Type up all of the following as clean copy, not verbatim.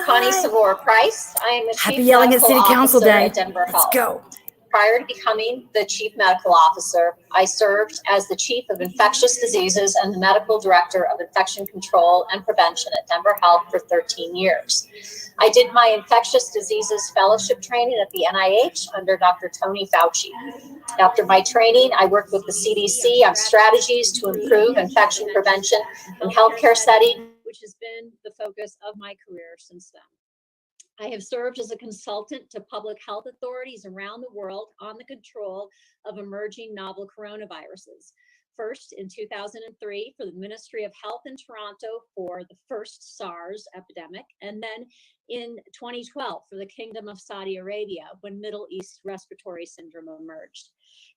Connie Savor-Price. I am the Happy Chief yelling at Medical City Council Officer Day. at Denver Let's Health. go. Prior to becoming the Chief Medical Officer, I served as the Chief of Infectious Diseases and the Medical Director of Infection Control and Prevention at Denver Health for 13 years. I did my Infectious Diseases Fellowship training at the NIH under Dr. Tony Fauci. After my training, I worked with the CDC on strategies to improve infection prevention in healthcare settings, which has been the focus of my career since then. I have served as a consultant to public health authorities around the world on the control of emerging novel coronaviruses. First, in 2003, for the Ministry of Health in Toronto for the first SARS epidemic, and then in 2012 for the Kingdom of Saudi Arabia when Middle East respiratory syndrome emerged.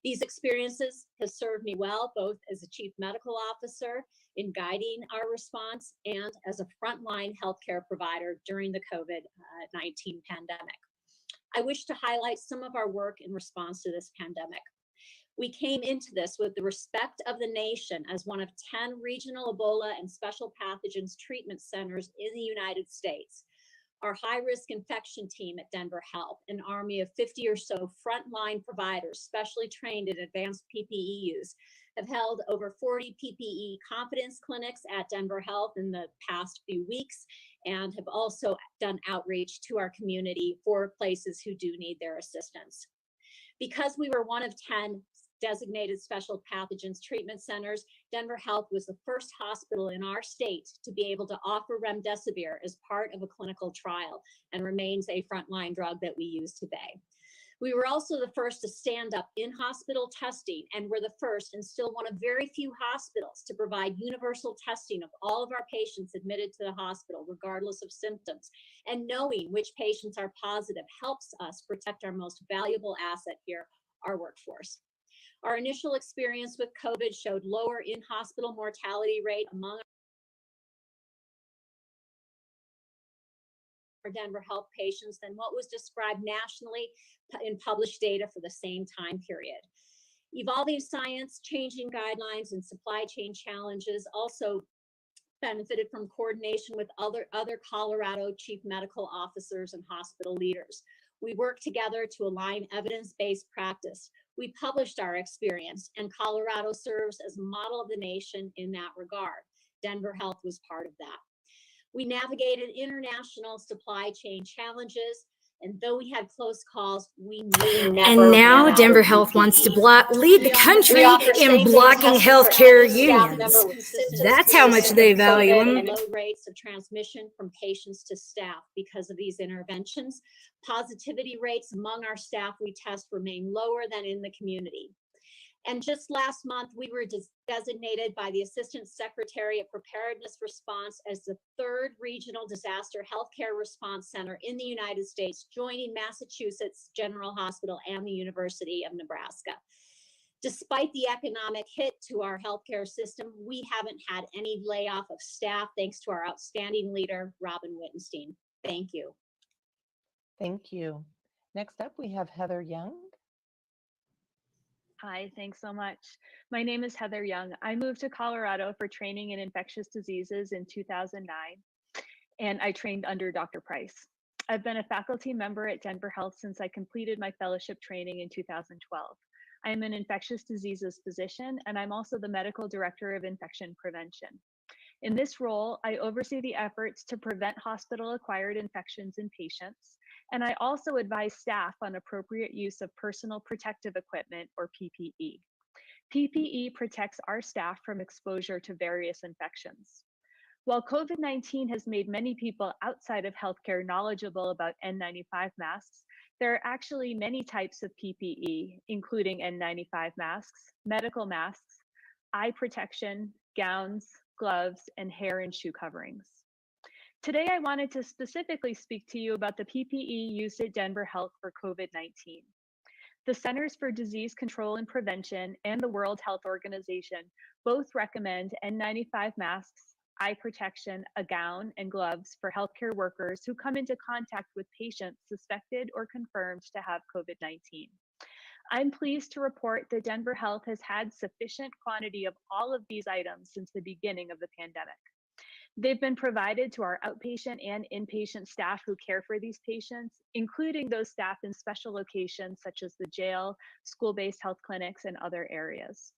These experiences have served me well, both as a chief medical officer in guiding our response and as a frontline healthcare provider during the COVID-19 pandemic. I wish to highlight some of our work in response to this pandemic. We came into this with the respect of the nation as one of 10 regional Ebola and special pathogens treatment centers in the United States. Our high-risk infection team at Denver Health, an army of 50 or so frontline providers specially trained in advanced PPE use, have held over 40 PPE confidence clinics at Denver Health in the past few weeks and have also done outreach to our community for places who do need their assistance. Because we were one of 10 designated special pathogens treatment centers, Denver Health was the first hospital in our state to be able to offer remdesivir as part of a clinical trial and remains a frontline drug that we use today. We were also the first to stand up in-hospital testing, and we're the first and still one of very few hospitals to provide universal testing of all of our patients admitted to the hospital, regardless of symptoms. And knowing which patients are positive helps us protect our most valuable asset here, our workforce. Our initial experience with COVID showed lower in-hospital mortality rate among our Denver Health patients than what was described nationally in published data for the same time period. Evolving science, changing guidelines, and supply chain challenges also benefited from coordination with other Colorado chief medical officers and hospital leaders. We worked together to align evidence-based practice. We published our experience, and Colorado serves as a model of the nation in that regard. Denver Health was part of that. We navigated international supply chain challenges, and though we had close calls, we never. And now Denver Health wants to lead the country in blocking healthcare unions. That's how much they value them. Low rates of transmission from patients to staff because of these interventions. Positivity rates among our staff we test remain lower than in the community. And just last month, we were designated by the Assistant Secretary of Preparedness Response as the 3rd regional disaster healthcare response center in the United States, joining Massachusetts General Hospital and the University of Nebraska. Despite the economic hit to our healthcare system, we haven't had any layoff of staff thanks to our outstanding leader, Robin Wittenstein. Thank you. Thank you. Next up, we have Heather Young. Hi, thanks so much. My name is Heather Young. I moved to Colorado for training in infectious diseases in 2009, and I trained under Dr. Price. I've been a faculty member at Denver Health since I completed my fellowship training in 2012. I am an infectious diseases physician, and I'm also the medical director of infection prevention. In this role, I oversee the efforts to prevent hospital-acquired infections in patients, and I also advise staff on appropriate use of personal protective equipment, or PPE. PPE protects our staff from exposure to various infections. While COVID-19 has made many people outside of healthcare knowledgeable about N95 masks, there are actually many types of PPE, including N95 masks, medical masks, eye protection, gowns, gloves, and hair and shoe coverings. Today, I wanted to specifically speak to you about the PPE used at Denver Health for COVID-19. The Centers for Disease Control and Prevention and the World Health Organization both recommend N95 masks, eye protection, a gown, and gloves for healthcare workers who come into contact with patients suspected or confirmed to have COVID-19. I'm pleased to report that Denver Health has had sufficient quantity of all of these items since the beginning of the pandemic. They've been provided to our outpatient and inpatient staff who care for these patients, including those staff in special locations such as the jail, school-based health clinics, and other areas.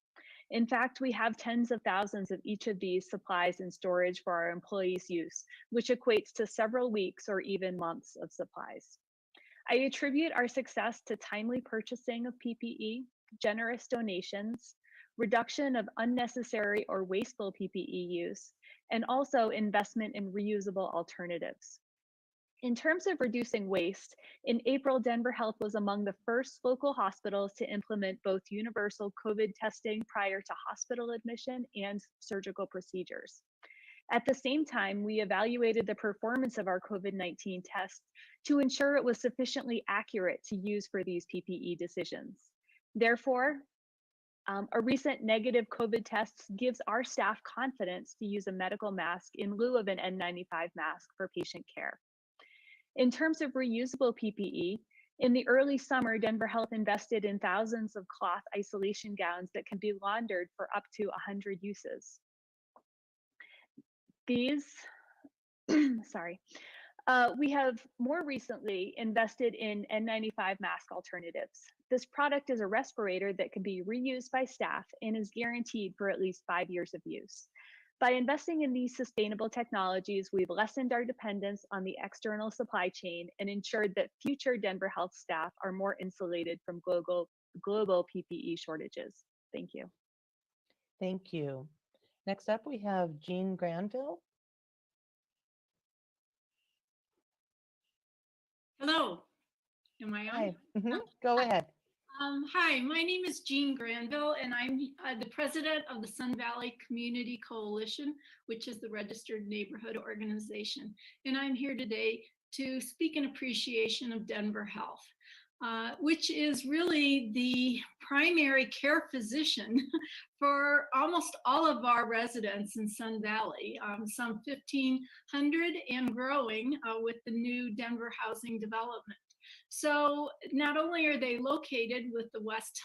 In fact, we have tens of thousands of each of these supplies in storage for our employees' use, which equates to several weeks or even months of supplies. I attribute our success to timely purchasing of PPE, generous donations, reduction of unnecessary or wasteful PPE use, and also investment in reusable alternatives. In terms of reducing waste, in April, Denver Health was among the first local hospitals to implement both universal COVID testing prior to hospital admission and surgical procedures. At the same time, we evaluated the performance of our COVID-19 tests to ensure it was sufficiently accurate to use for these PPE decisions. Therefore, a recent negative COVID test gives our staff confidence to use a medical mask in lieu of an N95 mask for patient care. In terms of reusable PPE, in the early summer, Denver Health invested in thousands of cloth isolation gowns that can be laundered for up to 100 uses. These, we have more recently invested in N95 mask alternatives. This product is a respirator that can be reused by staff and is guaranteed for at least 5 years of use. By investing in these sustainable technologies, we've lessened our dependence on the external supply chain and ensured that future Denver Health staff are more insulated from global PPE shortages. Thank you. Thank you. Next up, we have Jean Granville. Hello, am I on? Hi, go ahead. Hi, my name is Jean Granville, and I'm the president of the Sun Valley Community Coalition, which is the registered neighborhood organization. And I'm here today to speak in appreciation of Denver Health, which is really the primary care physician for almost all of our residents in Sun Valley, some 1,500 and growing with the new Denver housing development. So not only are they located with the West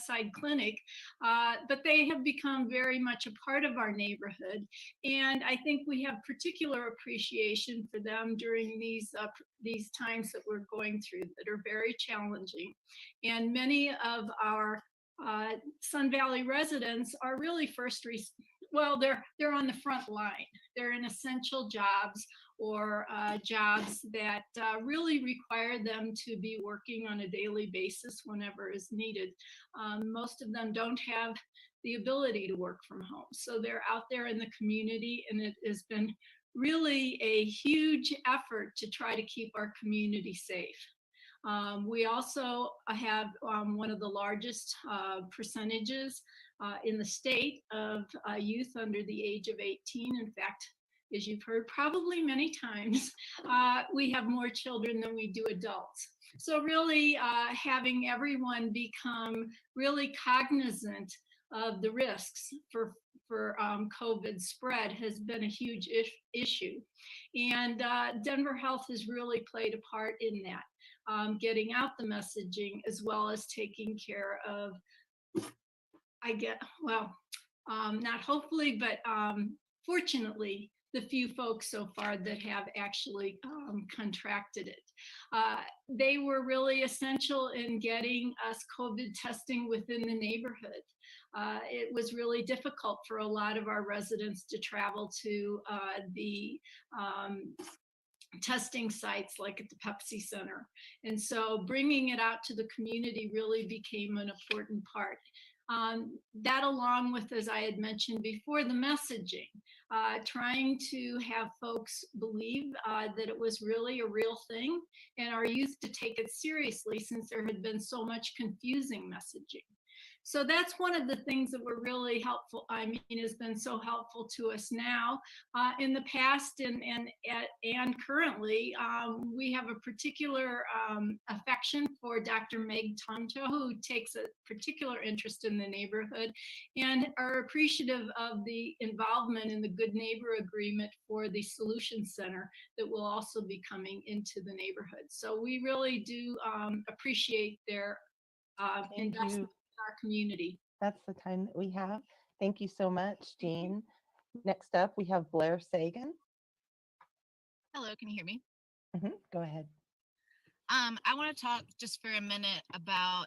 Side Clinic, but they have become very much a part of our neighborhood. And I think we have particular appreciation for them during these times that we're going through that are very challenging. And many of our Sun Valley residents are really they're on the front line. They're in essential jobs or jobs that really require them to be working on a daily basis whenever is needed. Most of them don't have the ability to work from home. So they're out there in the community, and it has been really a huge effort to try to keep our community safe. We also have one of the largest percentages in the state of youth under the age of 18. In fact, as you've heard probably many times, we have more children than we do adults. So really having everyone become really cognizant of the risks for COVID spread has been a huge issue. And Denver Health has really played a part in that, getting out the messaging as well as taking care of, not hopefully, but fortunately, the few folks so far that have actually contracted it. They were really essential in getting us COVID testing within the neighborhood. It was really difficult for a lot of our residents to travel to the testing sites like at the Pepsi Center. And so bringing it out to the community really became an important part. That along with, as I had mentioned before, the messaging, trying to have folks believe that it was really a real thing and our youth to take it seriously since there had been so much confusing messaging. So that's one of the things that were really helpful. I mean, has been so helpful to us now. In the past and currently, we have a particular affection for Dr. Meg Tonto, who takes a particular interest in the neighborhood, and are appreciative of the involvement in the Good Neighbor Agreement for the Solution Center that will also be coming into the neighborhood. So we really do appreciate their investment. Our community. That's the time that we have. Thank you so much, Jean. Next up, we have Blair Sagan. Hello, can you hear me? Go ahead. I want to talk just for a minute about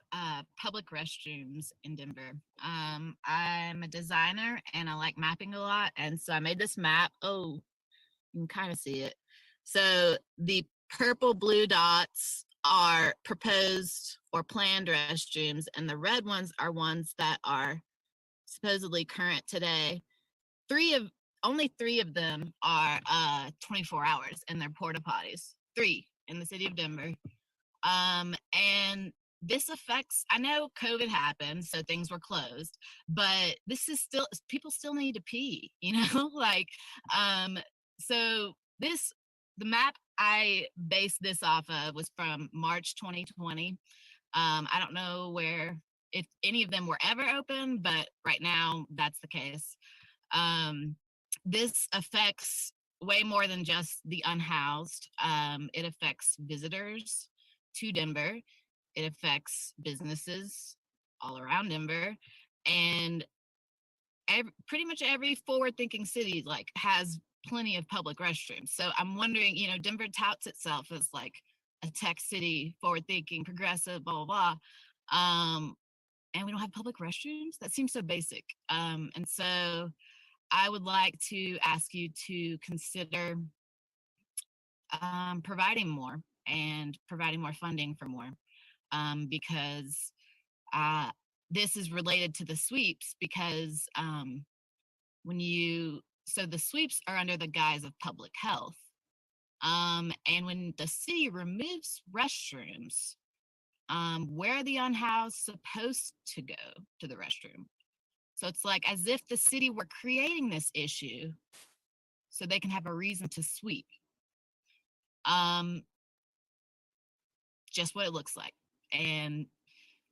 public restrooms in Denver. I'm a designer and I like mapping a lot. And so I made this map. Oh, you can kind of see it. So the purple blue dots are proposed or planned restrooms, and the red ones are ones that are supposedly current today. Only three of them are 24 hours, and they're porta potties. 3 in the city of Denver. And this affects, I know COVID happened, so things were closed, but this is still, people still need to pee, you know, like, so the map I based this off of was from March 2020. I don't know if any of them were ever open, but right now that's the case. This affects way more than just the unhoused. It affects visitors to Denver. It affects businesses all around Denver, and pretty much every forward-thinking city has plenty of public restrooms. So I'm wondering, Denver touts itself as like a tech city, forward-thinking, progressive, blah blah blah, and we don't have public restrooms. That seems so basic. And so I would like to ask you to consider providing more and providing more funding for more, because this is related to the sweeps, because so the sweeps are under the guise of public health. And when the city removes restrooms, where are the unhoused supposed to go to the restroom? So it's like as if the city were creating this issue so they can have a reason to sweep. Just what it looks like. And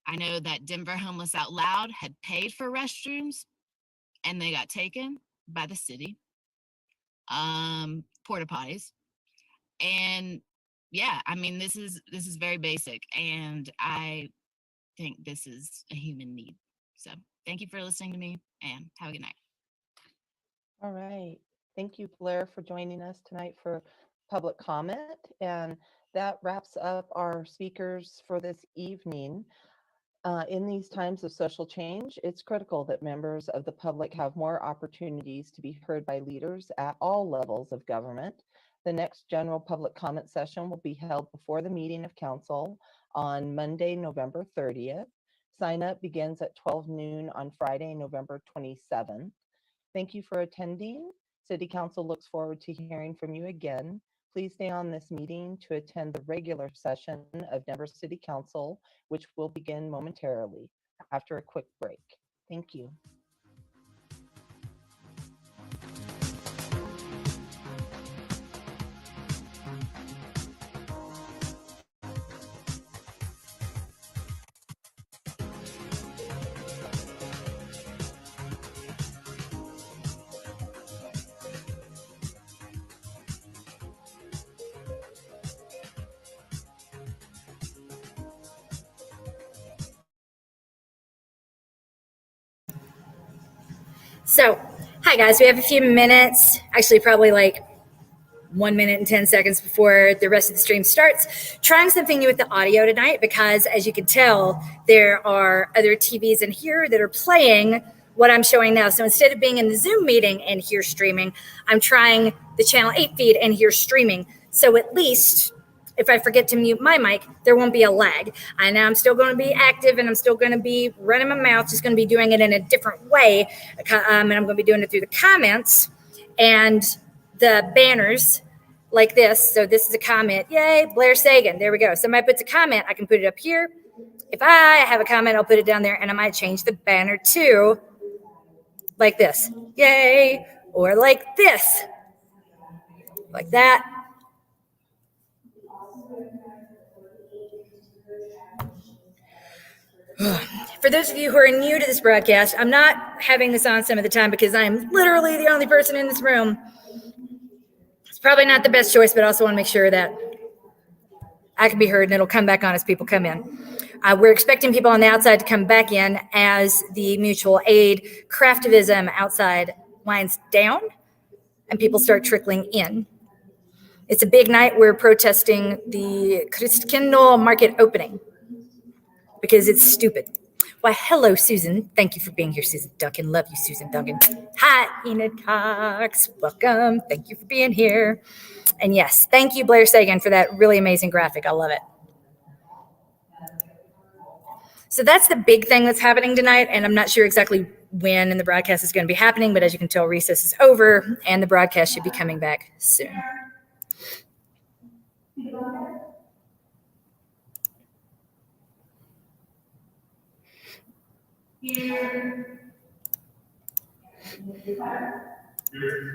I know that Denver Homeless Out Loud had paid for restrooms and they got taken by the city, porta potties. And yeah, I mean, this is very basic, and I think this is a human need. So thank you for listening to me, and have a good night. All right. Thank you, Blair, for joining us tonight for public comment. And that wraps up our speakers for this evening. In these times of social change, it's critical that members of the public have more opportunities to be heard by leaders at all levels of government. The next general public comment session will be held before the meeting of council on Monday, November 30th. Sign up begins at 12 noon on Friday, November 27th. Thank you for attending. City Council looks forward to hearing from you again. Please stay on this meeting to attend the regular session of Denver City Council, which will begin momentarily after a quick break. Thank you. So, hi guys, we have a few minutes, actually probably like 1 minute and 10 seconds before the rest of the stream starts, trying something new with the audio tonight, because as you can tell, there are other TVs in here that are playing what I'm showing now. So instead of being in the Zoom meeting and here streaming, I'm trying the Channel 8 feed and here streaming. So at least if I forget to mute my mic, there won't be a lag. I know I'm still going to be active and I'm still going to be running my mouth, just going to be doing it in a different way. And I'm going to be doing it through the comments and the banners like this. So this is a comment. Yay, Blair Sagan. There we go. Somebody puts a comment, I can put it up here. If I have a comment, I'll put it down there, and I might change the banner to like this. Yay. Or like this. Like that. For those of you who are new to this broadcast, I'm not having this on some of the time because I'm literally the only person in this room. It's probably not the best choice, but I also want to make sure that I can be heard and it'll come back on as people come in. We're expecting people on the outside to come back in as the mutual aid craftivism outside winds down and people start trickling in. It's a big night. We're protesting the Christkindl market opening because it's stupid. Why, hello, Susan. Thank you for being here, Susan Duncan. Love you, Susan Duncan. Hi, Enid Cox. Welcome. Thank you for being here. And yes, thank you, Blair Sagan, for that really amazing graphic. I love it. So that's the big thing that's happening tonight, and I'm not sure exactly when in the broadcast is going to be happening, but as you can tell, recess is over, and the broadcast should be coming back soon.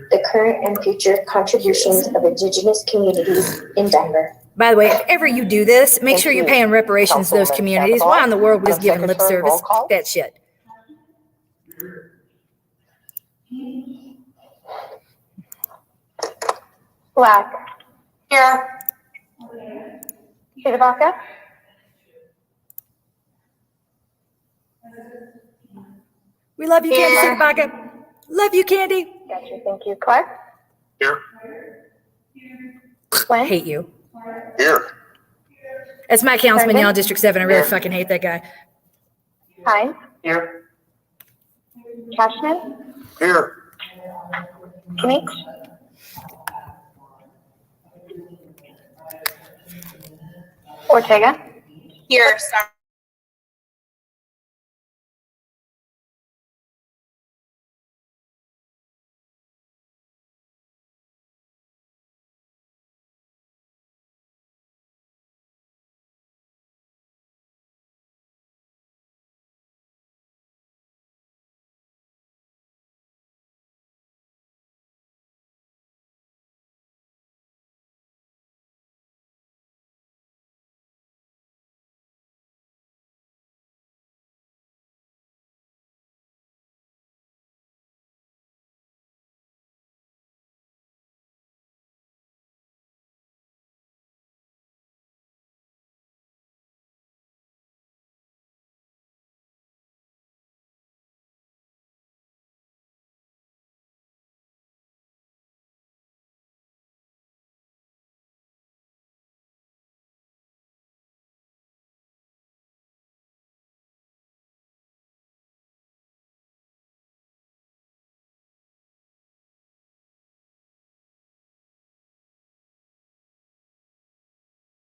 The current and future contributions of Indigenous communities in Denver. By the way, if ever you do this, make sure you're paying reparations to those communities. Why in the world was giving lip service? Fuck that shit. Black. Here. Chidabaka. We love you, Candy Sidabaka. Love you, Candy. Gotcha. Thank you. Clark. Here. Gwen. Hate you. Here. That's my councilman, Brendan? y'all, District 7. I really fucking hate that guy. Hines. Here. Cashman. Here. Kinnick. Ortega. Here, sorry.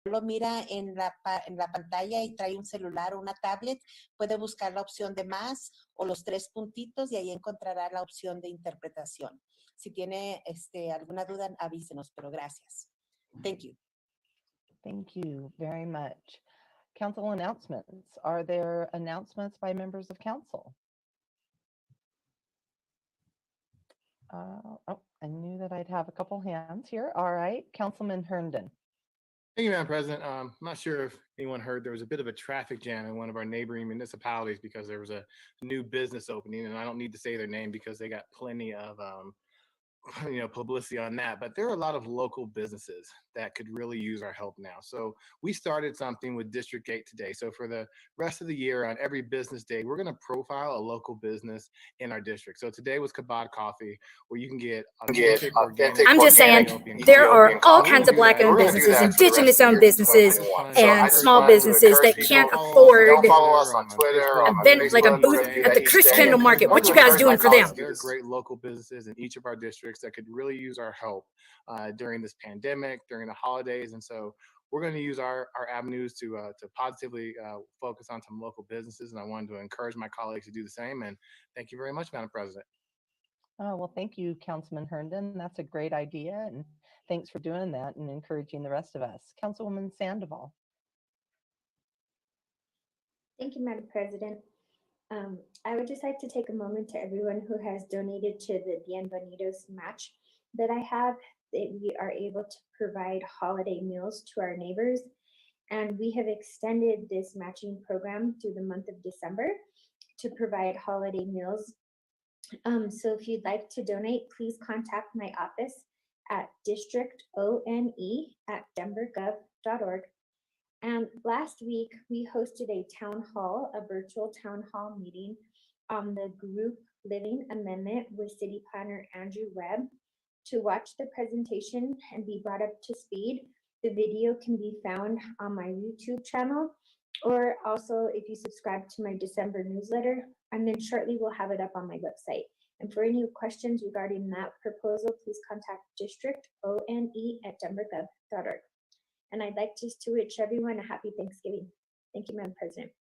Lo mira en la pantalla y trae un celular o una tablet, puede buscar la opción de más o los 3 puntitos y ahí encontrará la opción de interpretación. Si tiene alguna duda, avísenos, pero gracias. Thank you. Thank you very much. Council announcements. Are there announcements by members of council? Oh, I knew that I'd have a couple hands here. All right, Councilman Herndon. Thank you, Madam President. I'm not sure if anyone heard there was a bit of a traffic jam in one of our neighboring municipalities because there was a new business opening, and I don't need to say their name because they got plenty of publicity on that, but there are a lot of local businesses that could really use our help now. So we started something with District 8 today. So for the rest of the year, on every business day, we're going to profile a local business in our district. So today was Kabad Coffee, where you can get authentic, organic. I'm just saying, there are all kinds of Black-owned businesses, Indigenous-owned businesses, and small businesses that can't afford like a booth at the Christkindl market. What you guys doing for them? There are great local businesses in each of our districts that could really use our help during this pandemic, during the holidays. And so we're going to use our avenues to positively focus on some local businesses. And I wanted to encourage my colleagues to do the same. And thank you very much, Madam President. Oh, well, thank you, Councilman Herndon. That's a great idea. And thanks for doing that and encouraging the rest of us. Councilwoman Sandoval. Thank you, Madam President. I would just like to take a moment to everyone who has donated to the Bienvenidos match that I have, that we are able to provide holiday meals to our neighbors. And we have extended this matching program through the month of December to provide holiday meals. So if you'd like to donate, please contact my office at districtone@denvergov.org. And last week, we hosted a town hall, a virtual town hall meeting on the group Living Amendment with City Planner Andrew Webb. To watch the presentation and be brought up to speed, the video can be found on my YouTube channel, or also if you subscribe to my December newsletter, and then shortly we'll have it up on my website. And for any questions regarding that proposal, please contact districtone@denvergov.org. And I'd like just to wish everyone a happy Thanksgiving. Thank you, Madam President.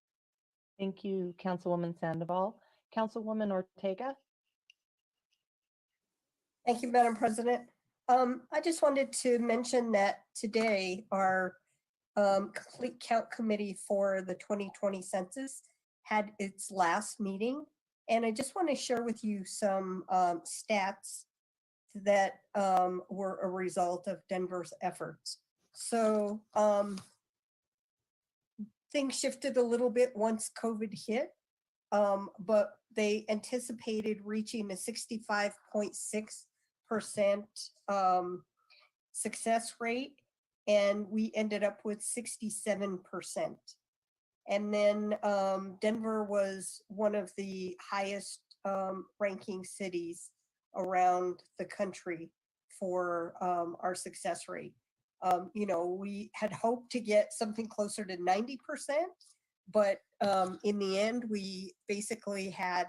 Thank you, Councilwoman Sandoval. Councilwoman Ortega. Thank you, Madam President. I just wanted to mention that today our complete count committee for the 2020 census had its last meeting. And I just want to share with you some stats that were a result of Denver's efforts. So things shifted a little bit once COVID hit, but they anticipated reaching a 65.6% success rate, and we ended up with 67%. And then Denver was one of the highest ranking cities around the country for our success rate. You know, we had hoped to get something closer to 90%, but in the end, we basically had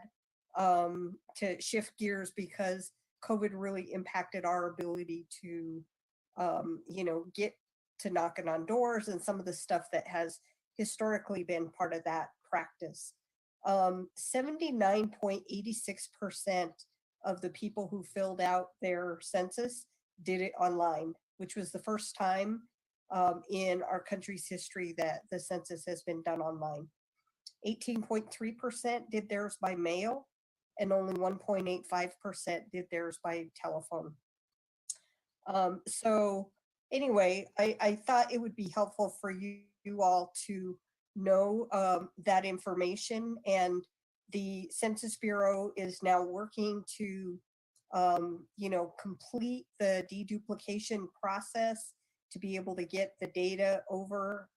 to shift gears because COVID really impacted our ability to, you know, get to knocking on doors and some of the stuff that has historically been part of that practice. 79.86% of the people who filled out their census did it online, which was the first time in our country's history that the census has been done online. 18.3% did theirs by mail, and only 1.85% did theirs by telephone. So anyway, I thought it would be helpful for you all to know that information, and the Census Bureau is now working to you know, complete the deduplication process to be able to get the data over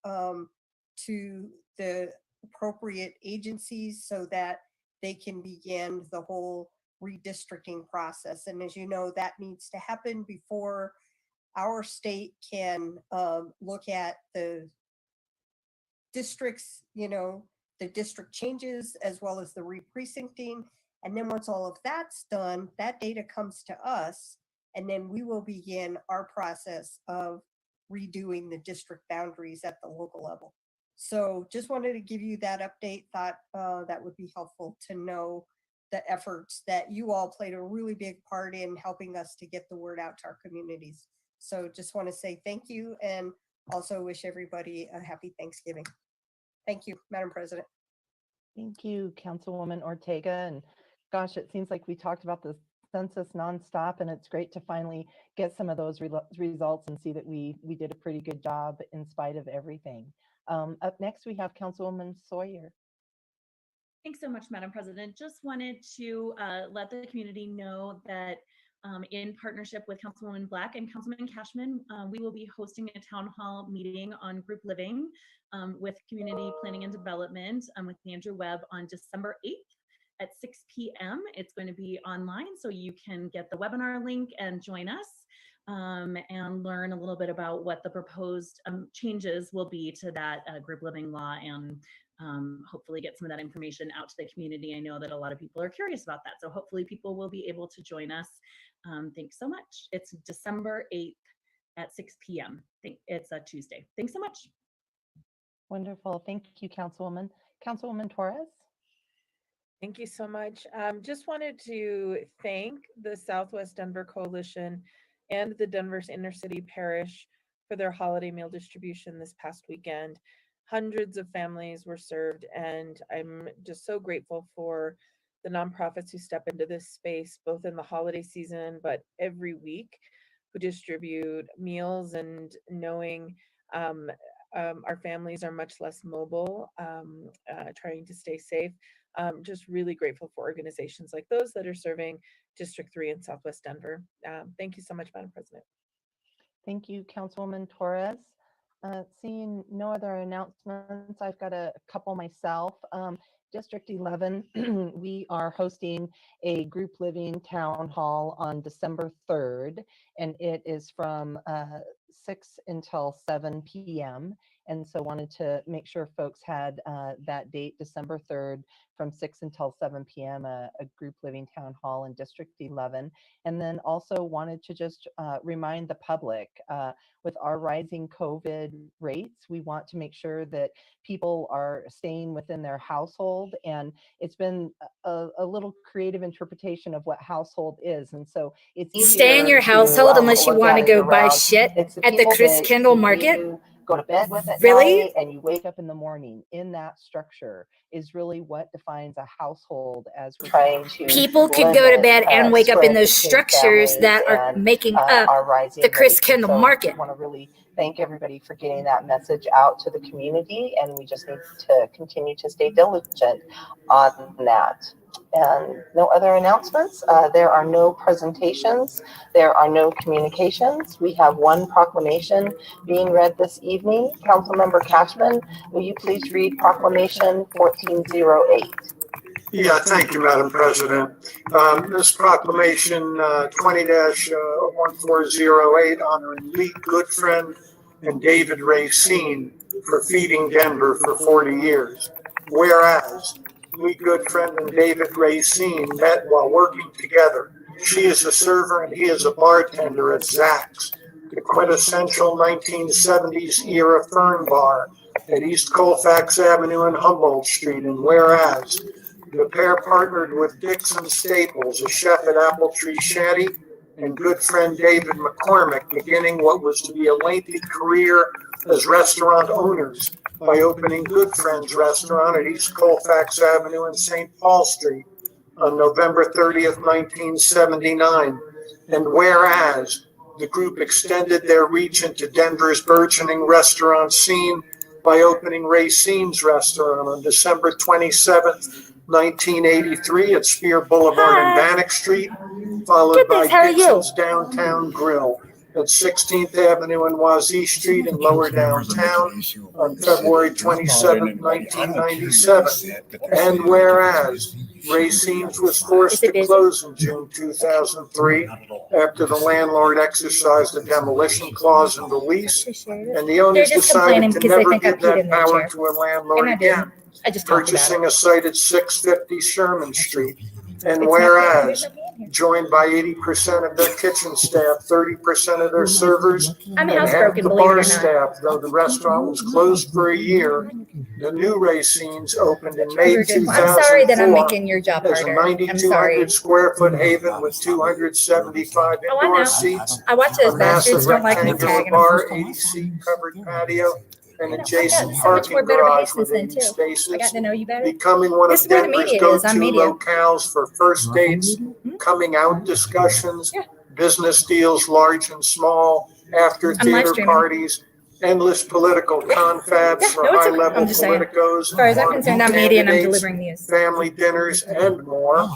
to the appropriate agencies so that they can begin the whole redistricting process. And as you know, that needs to happen before our state can look at the districts, you know, the district changes as well as the re-precincting. And then once all of that's done, that data comes to us, and then we will begin our process of redoing the district boundaries at the local level. So just wanted to give you that update. Thought that would be helpful to know the efforts that you all played a really big part in helping us to get the word out to our communities. So just want to say thank you, and also wish everybody a happy Thanksgiving. Thank you, Madam President. Thank you, Councilwoman Ortega. And gosh, it seems like we talked about the census nonstop, and it's great to finally get some of those results and see that we did a pretty good job in spite of everything. Up next, we have Councilwoman Sawyer. Thanks so much, Madam President. Just wanted to let the community know that in partnership with Councilwoman Black and Councilman Cashman, we will be hosting a town hall meeting on group living with community planning and development with Andrew Webb on December 8th at 6 p.m. It's going to be online, so you can get the webinar link and join us and learn a little bit about what the proposed changes will be to that group living law, and hopefully get some of that information out to the community. I know that a lot of people are curious about that, so hopefully people will be able to join us. Thanks so much. It's December 8th at 6 p.m. It's a Tuesday. Thanks so much. Wonderful. Thank you, Councilwoman. Councilwoman Torres. Thank you so much. Just wanted to thank the Southwest Denver Coalition and the Denver's Inner City Parish for their holiday meal distribution this past weekend. Hundreds of families were served, and I'm just so grateful for the nonprofits who step into this space, both in the holiday season, but every week, who distribute meals, and knowing our families are much less mobile, trying to stay safe. Just really grateful for organizations like those that are serving District 3 in Southwest Denver. Thank you so much, Madam President. Thank you, Councilwoman Torres. Seeing no other announcements, I've got a couple myself. District 11, we are hosting a group living town hall on December 3rd, and it is from 6 until 7 p.m. And so wanted to make sure folks had that date, December 3rd, from 6 until 7 p.m., a group living town hall in District 11. And then also wanted to just remind the public, with our rising COVID rates, we want to make sure that people are staying within their household. And it's been a little creative interpretation of what household is. And so it's Stay in your household unless you want to go buy shit at the Chris Kendall Market. Go to bed with at Really? night and you wake up in the morning. In that structure is really what defines a household, as we're trying to People could go to bed and wake up in those structures that are making up the Chris Kendall Market. I want to really thank everybody for getting that message out to the community, and we just need to continue to stay diligent on that. And no other announcements. There are no presentations. There are no communications. We have one proclamation being read this evening. Councilmember Cashman, will you please read Proclamation 1408? Yeah, thank you, Madam President. This proclamation 20-1408 honoring Lee Goodfriend and David Racine for feeding Denver for 40 years. Whereas Lee Goodfriend and David Racine met while working together. She is a server and he is a bartender at Zach's, the quintessential 1970s era Fern Bar at East Colfax Avenue and Humboldt Street. And whereas the pair partnered with Dixon Staples, a chef at Apple Tree Shanty, and good friend David McCormick, beginning what was to be a lengthy career as restaurant owners by opening Good Friends Restaurant at East Colfax Avenue and St. Paul Street on November 30th, 1979. And whereas the group extended their reach into Denver's burgeoning restaurant scene by opening Racine's Restaurant on December 27th, 1983 at Spear Boulevard and Bannock Street, followed by Dixon's Downtown Grill at 16th Avenue and Wazee Street in Lower Downtown on February 27, 1997. And whereas Racine's was forced to close in June 2003 after the landlord exercised a demolition clause in the lease, and the owners decided to never give that power to a landlord again, purchasing a site at 650 Sherman Street. And whereas, joined by 80% of their kitchen staff, 30% of their servers, and half the bar staff, though the restaurant was closed for a year, the new Racine's opened in May 2004 I'm sorry that I'm making your job as a harder. I'm sorry. 9,200 square foot haven with 275 indoor seats, I watch those a bastards massive don't like me rectangular tagging bar, them. 80-seat covered patio, and I got adjacent so much parking more better garage behaviors with than 80 too. spaces, I got to know you better. becoming one This of is where the Denver's media is. I'm go-to media. locales for first dates, coming out discussions, business deals large and small, after I'm live theater streaming. parties, endless political confabs for no, it's okay. high-level I'm just saying. politicos, As far as I'm concerned, I'm media and I'm candidates, delivering news. family dinners, and more.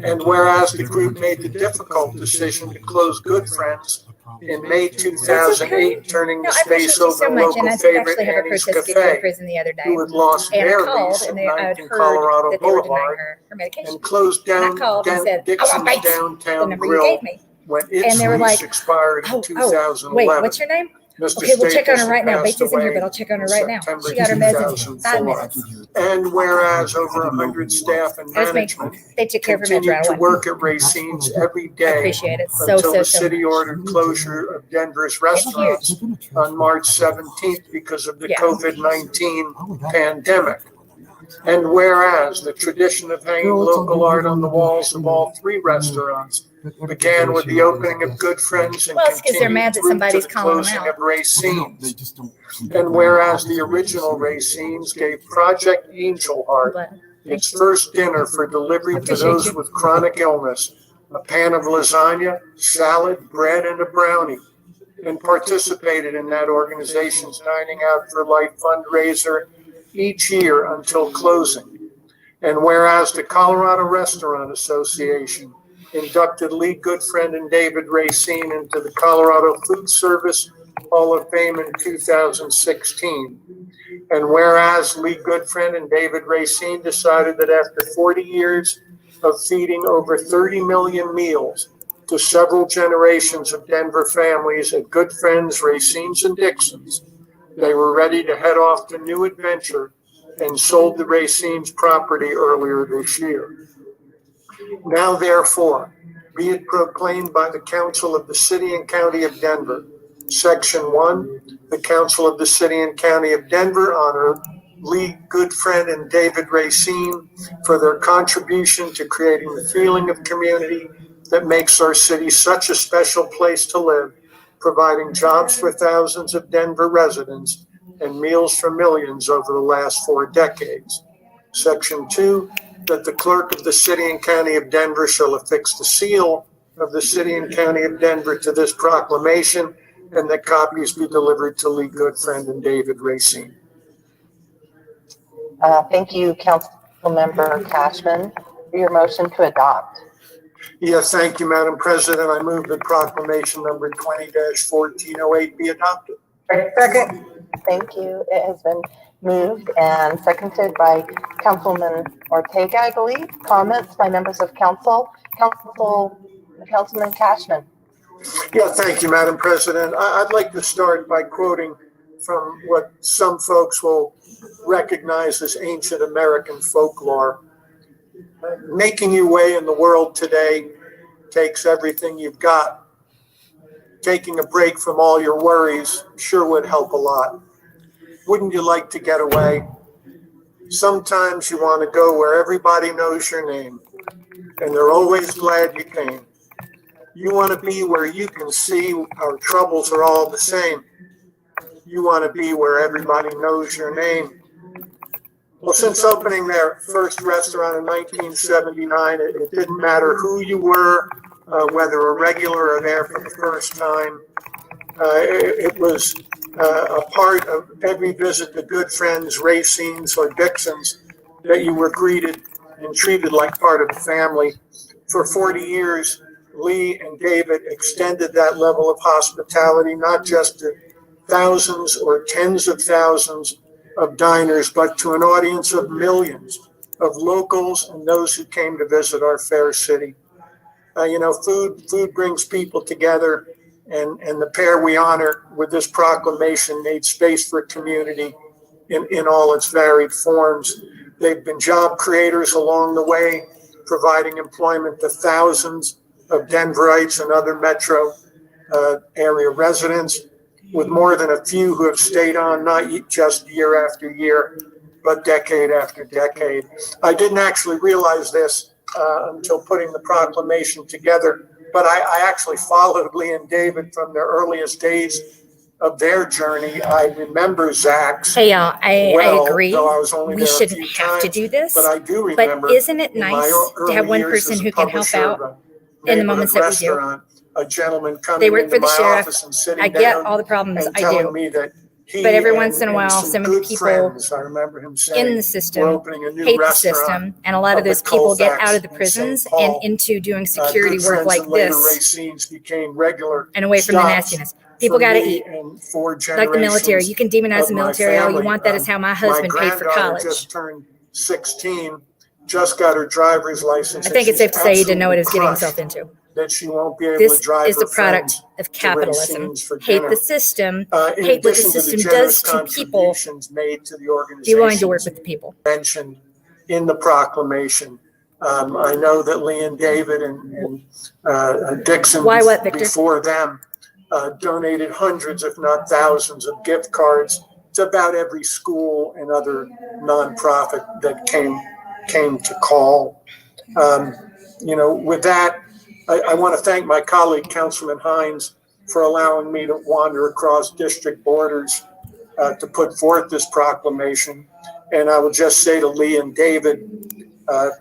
And whereas the group made the difficult decision to close Good Friends in May 2008, turning No, the I appreciate space you over so to much, and local I did favorite actually have a Annie's protest get to the Cafe, prison the other day. who had lost And I their called, lease and at I had 9th and heard Colorado that they were denying Boulevard, her medication. and closed And I down called and said, I Dixon's want bites. The Downtown number you Grill gave me. when And its they were lease like, expired in oh, 2011. wait, what's your name? Mr. Okay, we'll check on her Staples right now. passed Bates isn't here, away but I'll check on her in right now. September She got her meds in 5 2004. minutes. And whereas over 100 staff and That was me. management They took care of her meds continued right to away. work at Racine's every I day appreciate it until so the so city much. ordered closure of Denver's restaurants on March 17th because of the COVID-19 pandemic. And whereas the tradition of hanging local art on the walls of all 3 restaurants began with the opening of Good Friends and Well, it's 'cause they're continued mad that through to somebody's the calling them closing out. of Racine's. And whereas the original Racine's gave Project Angel Heart its first dinner for delivery to those with chronic illness, a pan of lasagna, salad, bread, and a brownie, and participated in that organization's Dining Out for Life fundraiser each year until closing. And whereas the Colorado Restaurant Association inducted Lee Goodfriend and David Racine into the Colorado Food Service Hall of Fame in 2016. And whereas Lee Goodfriend and David Racine decided that after 40 years of feeding over 30 million meals to several generations of Denver families at Goodfriends, Racines, and Dixons, they were ready to head off to new adventure and sold the Racines property earlier this year. Now, therefore, be it proclaimed by the Council of the City and County of Denver, Section 1, the Council of the City and County of Denver honor Lee Goodfriend and David Racine for their contribution to creating the feeling of community that makes our city such a special place to live, providing jobs for thousands of Denver residents and meals for millions over the last 4 decades. Section 2, that the clerk of the City and County of Denver shall affix the seal of the City and County of Denver to this proclamation, and that copies be delivered to Lee Goodfriend and David Racine. Thank you, Councilmember Cashman, for your motion to adopt. Yes, thank you, Madam President. I move that proclamation number 20-1408 be adopted. Second. Thank you. It has been moved and seconded by Councilman Ortega, I believe. Comments by members of council? Councilman Cashman. Yeah, thank you, Madam President. I'd like to start by quoting from what some folks will recognize as ancient American folklore. Making your way in the world today takes everything you've got. Taking a break from all your worries sure would help a lot. Wouldn't you like to get away? Sometimes you want to go where everybody knows your name, and they're always glad you came. You want to be where you can see our troubles are all the same. You want to be where everybody knows your name. Well, since opening their first restaurant in 1979, it didn't matter who you were, whether a regular or there for the first time. It was a part of every visit to Goodfriends, Racines, or Dixons that you were greeted and treated like part of the family. For 40 years, Lee and David extended that level of hospitality, not just to thousands or tens of thousands of diners, but to an audience of millions of locals and those who came to visit our fair city. Food brings people together, and the pair we honor with this proclamation made space for community in all its varied forms. They've been job creators along the way, providing employment to thousands of Denverites and other metro area residents, with more than a few who have stayed on not just year after year, but decade after decade. I didn't actually realize this until putting the proclamation together, but I actually followed Lee and David from their earliest days of their journey. I remember Zach's. Hey, y'all, I agree. We we shouldn't have to do this. But I do remember. But isn't it nice to have one person who can help out in the moments that we do? A gentleman coming They work into for the my sheriff. office and sitting I get down all the problems and I telling do. me that he But every and- once in a and while, some so many good people friends, I remember him saying, in the "We're system opening a new hate the restaurant system, and a lot of up those at people get Colfax out of the in St. prisons Paul." and into doing security Good work friends like and later this Racines became regular and away from the stops nastiness. People for got to me eat. and for Like the military, generations you can demonize of the my military all you family. want. That is how my husband paid for granddaughter college. just turned 16, just got her driver's license. I think and it's safe to she's say he didn't know what he was absolutely getting himself crushed into. that she won't be able This to drive is her the product friends of to capitalism. Racines for Hate dinner. the system. In Hate what the addition to system generous does to people. contributions made to the Be willing to work organizations with the people. mentioned in the proclamation. I know that Lee and David and Dixon Why what, Victor? before them donated hundreds, if not thousands, of gift cards to about every school and other nonprofit that came to call. With that, I want to thank my colleague, Councilman Hines, for allowing me to wander across district borders to put forth this proclamation. And I will just say to Lee and David,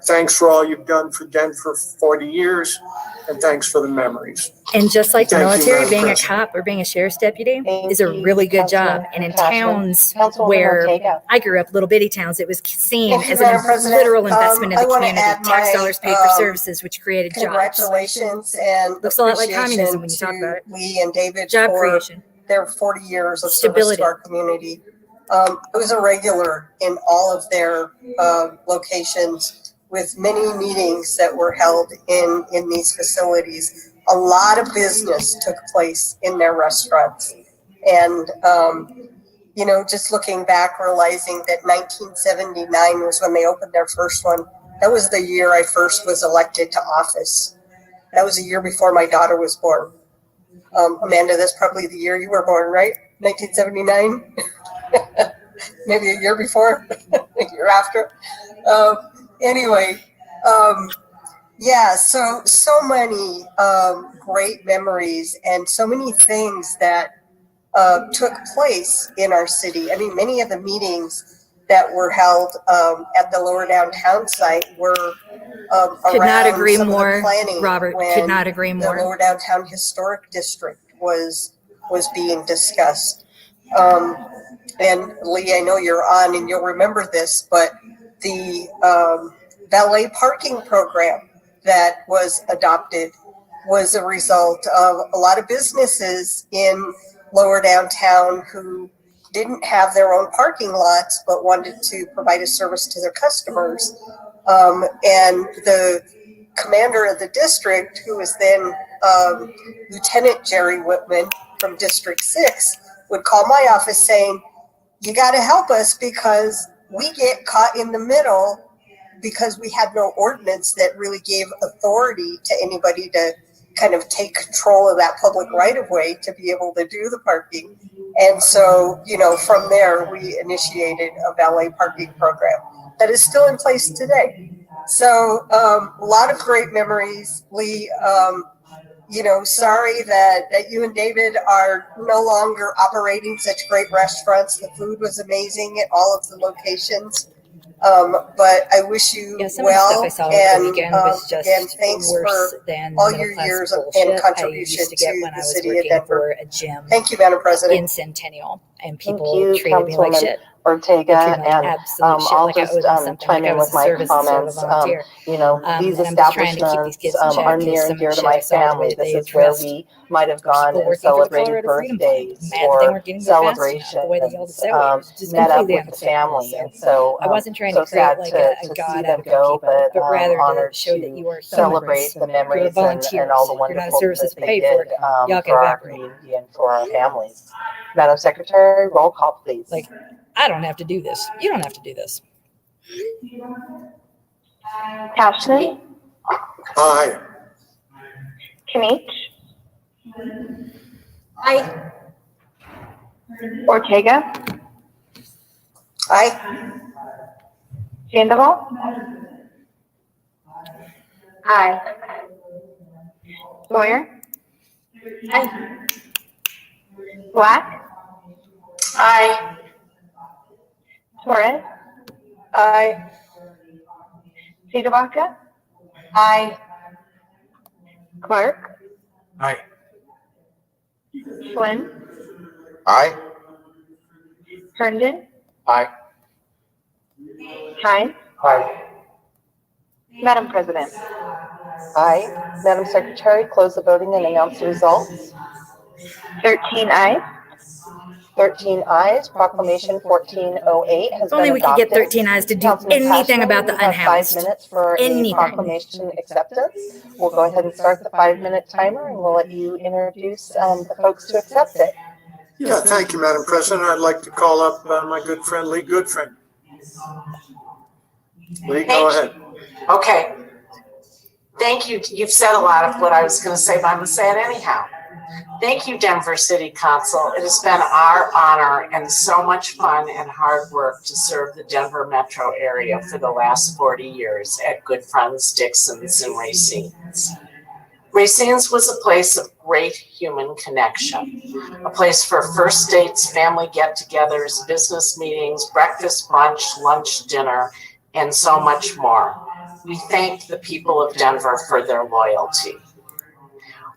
thanks for all you've done for Denver for 40 years, and thanks for the memories. And just like the Thank you, military, Madam being a President. cop or being a sheriff's deputy Thank is a you, really good job. Councilman And in Cashman. towns Councilwoman where Ortega. I grew up, little bitty towns, it was seen Thank you, as Madam a President. literal investment in I the wanna community. add Tax my, dollars paid for services, which created jobs. Congratulations and Looks a lot like appreciation communism when you talk to about it. Lee and David Job for creation. their 40 years of service Stability. to our community. I was a regular in all of their locations with many meetings that were held in these facilities. A lot of business took place in their restaurants. And, you know, just looking back, realizing that 1979 was when they opened their first one. That was the year I first was elected to office. That was a year before my daughter was born. Amanda, that's probably the year you were born, right? 1979? Maybe a year before, a year after. Anyway, yeah, so many great memories and so many things that took place in our city. I mean, many of the meetings that were held at the lower downtown site were Could not around agree some of the more, planning Robert. Could when not agree the more. lower downtown historic district was being discussed. And Lee, I know you're on and you'll remember this, but the valet parking program that was adopted was a result of a lot of businesses in lower downtown who didn't have their own parking lots but wanted to provide a service to their customers. And the commander of the district, who was then Lieutenant Jerry Whitman from District 6, would call my office saying, you got to help us because we get caught in the middle because we had no ordinance that really gave authority to anybody to kind of take control of that public right of way to be able to do the parking. And so, you know, from there, we initiated a valet parking program that is still in place today. So a lot of great memories, Lee. You know, sorry that you and David are no longer operating such great restaurants. The food was amazing at all of the locations. But I wish you Some well. of the stuff I saw over the weekend was just again, thanks worse for than all the your middle-class years bullshit and contribution I used to get when I the was city of working Denver. for a gym Thank you, Madam President. in Centennial, and Thank people you, treated me like Councilwoman shit. Ortega, They treated me like and absolute shit, I'll like I just owed them something, chime like I in was with a my service instead of a comments. volunteer. You know, these And I'm just trying to keep these establishments kids in check are because near some and of the dear to shit I my saw, the way family. that This they is where addressed we might have gone people and working for the celebrated Colorado Freedom Fund, birthdays mad that they or weren't getting there fast enough, the way that y'all celebrations, said it was just met up completely with the unacceptable. family. So And so, I wasn't trying so to create sad like to a see god them out of you go, people, but rather to honored show that to you are celebrate humans. the You're memories volunteers. and all the You're not a wonderful service that that's they paid did for it. Y'all can for our evaporate. community and for our families. Madam Secretary, roll call, please. Like, I don't have to do this. You don't have to do this. Cashman, Aye. Kinich, Aye. Ortega, Aye. Sandoval, Aye. Sawyer, Aye. Black, Aye. Torres, Aye. Cedarbaca, Aye. Clark, Aye. Flynn, Aye. Herndon, Aye. Hines, Aye. Madam President. Aye. Madam Secretary, close the voting and announce the results. 13 ayes. 13 ayes. Proclamation 1408 has If only been we could get adopted. 13 eyes to do Councilman anything Cashman, about the you have 5 unhoused. minutes for a Anything. proclamation acceptance. We'll go ahead and start the 5-minute timer, and we'll let you introduce the folks to accept it. Yeah, thank you, Madam President. I'd like to call up my good friend, Lee Goodfriend. Lee, go ahead. Okay. Thank you. You've said a lot of what I was going to say, but I'm going to say it anyhow. Thank you, Denver City Council. It has been our honor and so much fun and hard work to serve the Denver metro area for the last 40 years at Good Friends, Dixon's, and Racine's. Racine's was a place of great human connection, a place for first dates, family get-togethers, business meetings, breakfast, brunch, lunch, dinner, and so much more. We thank the people of Denver for their loyalty.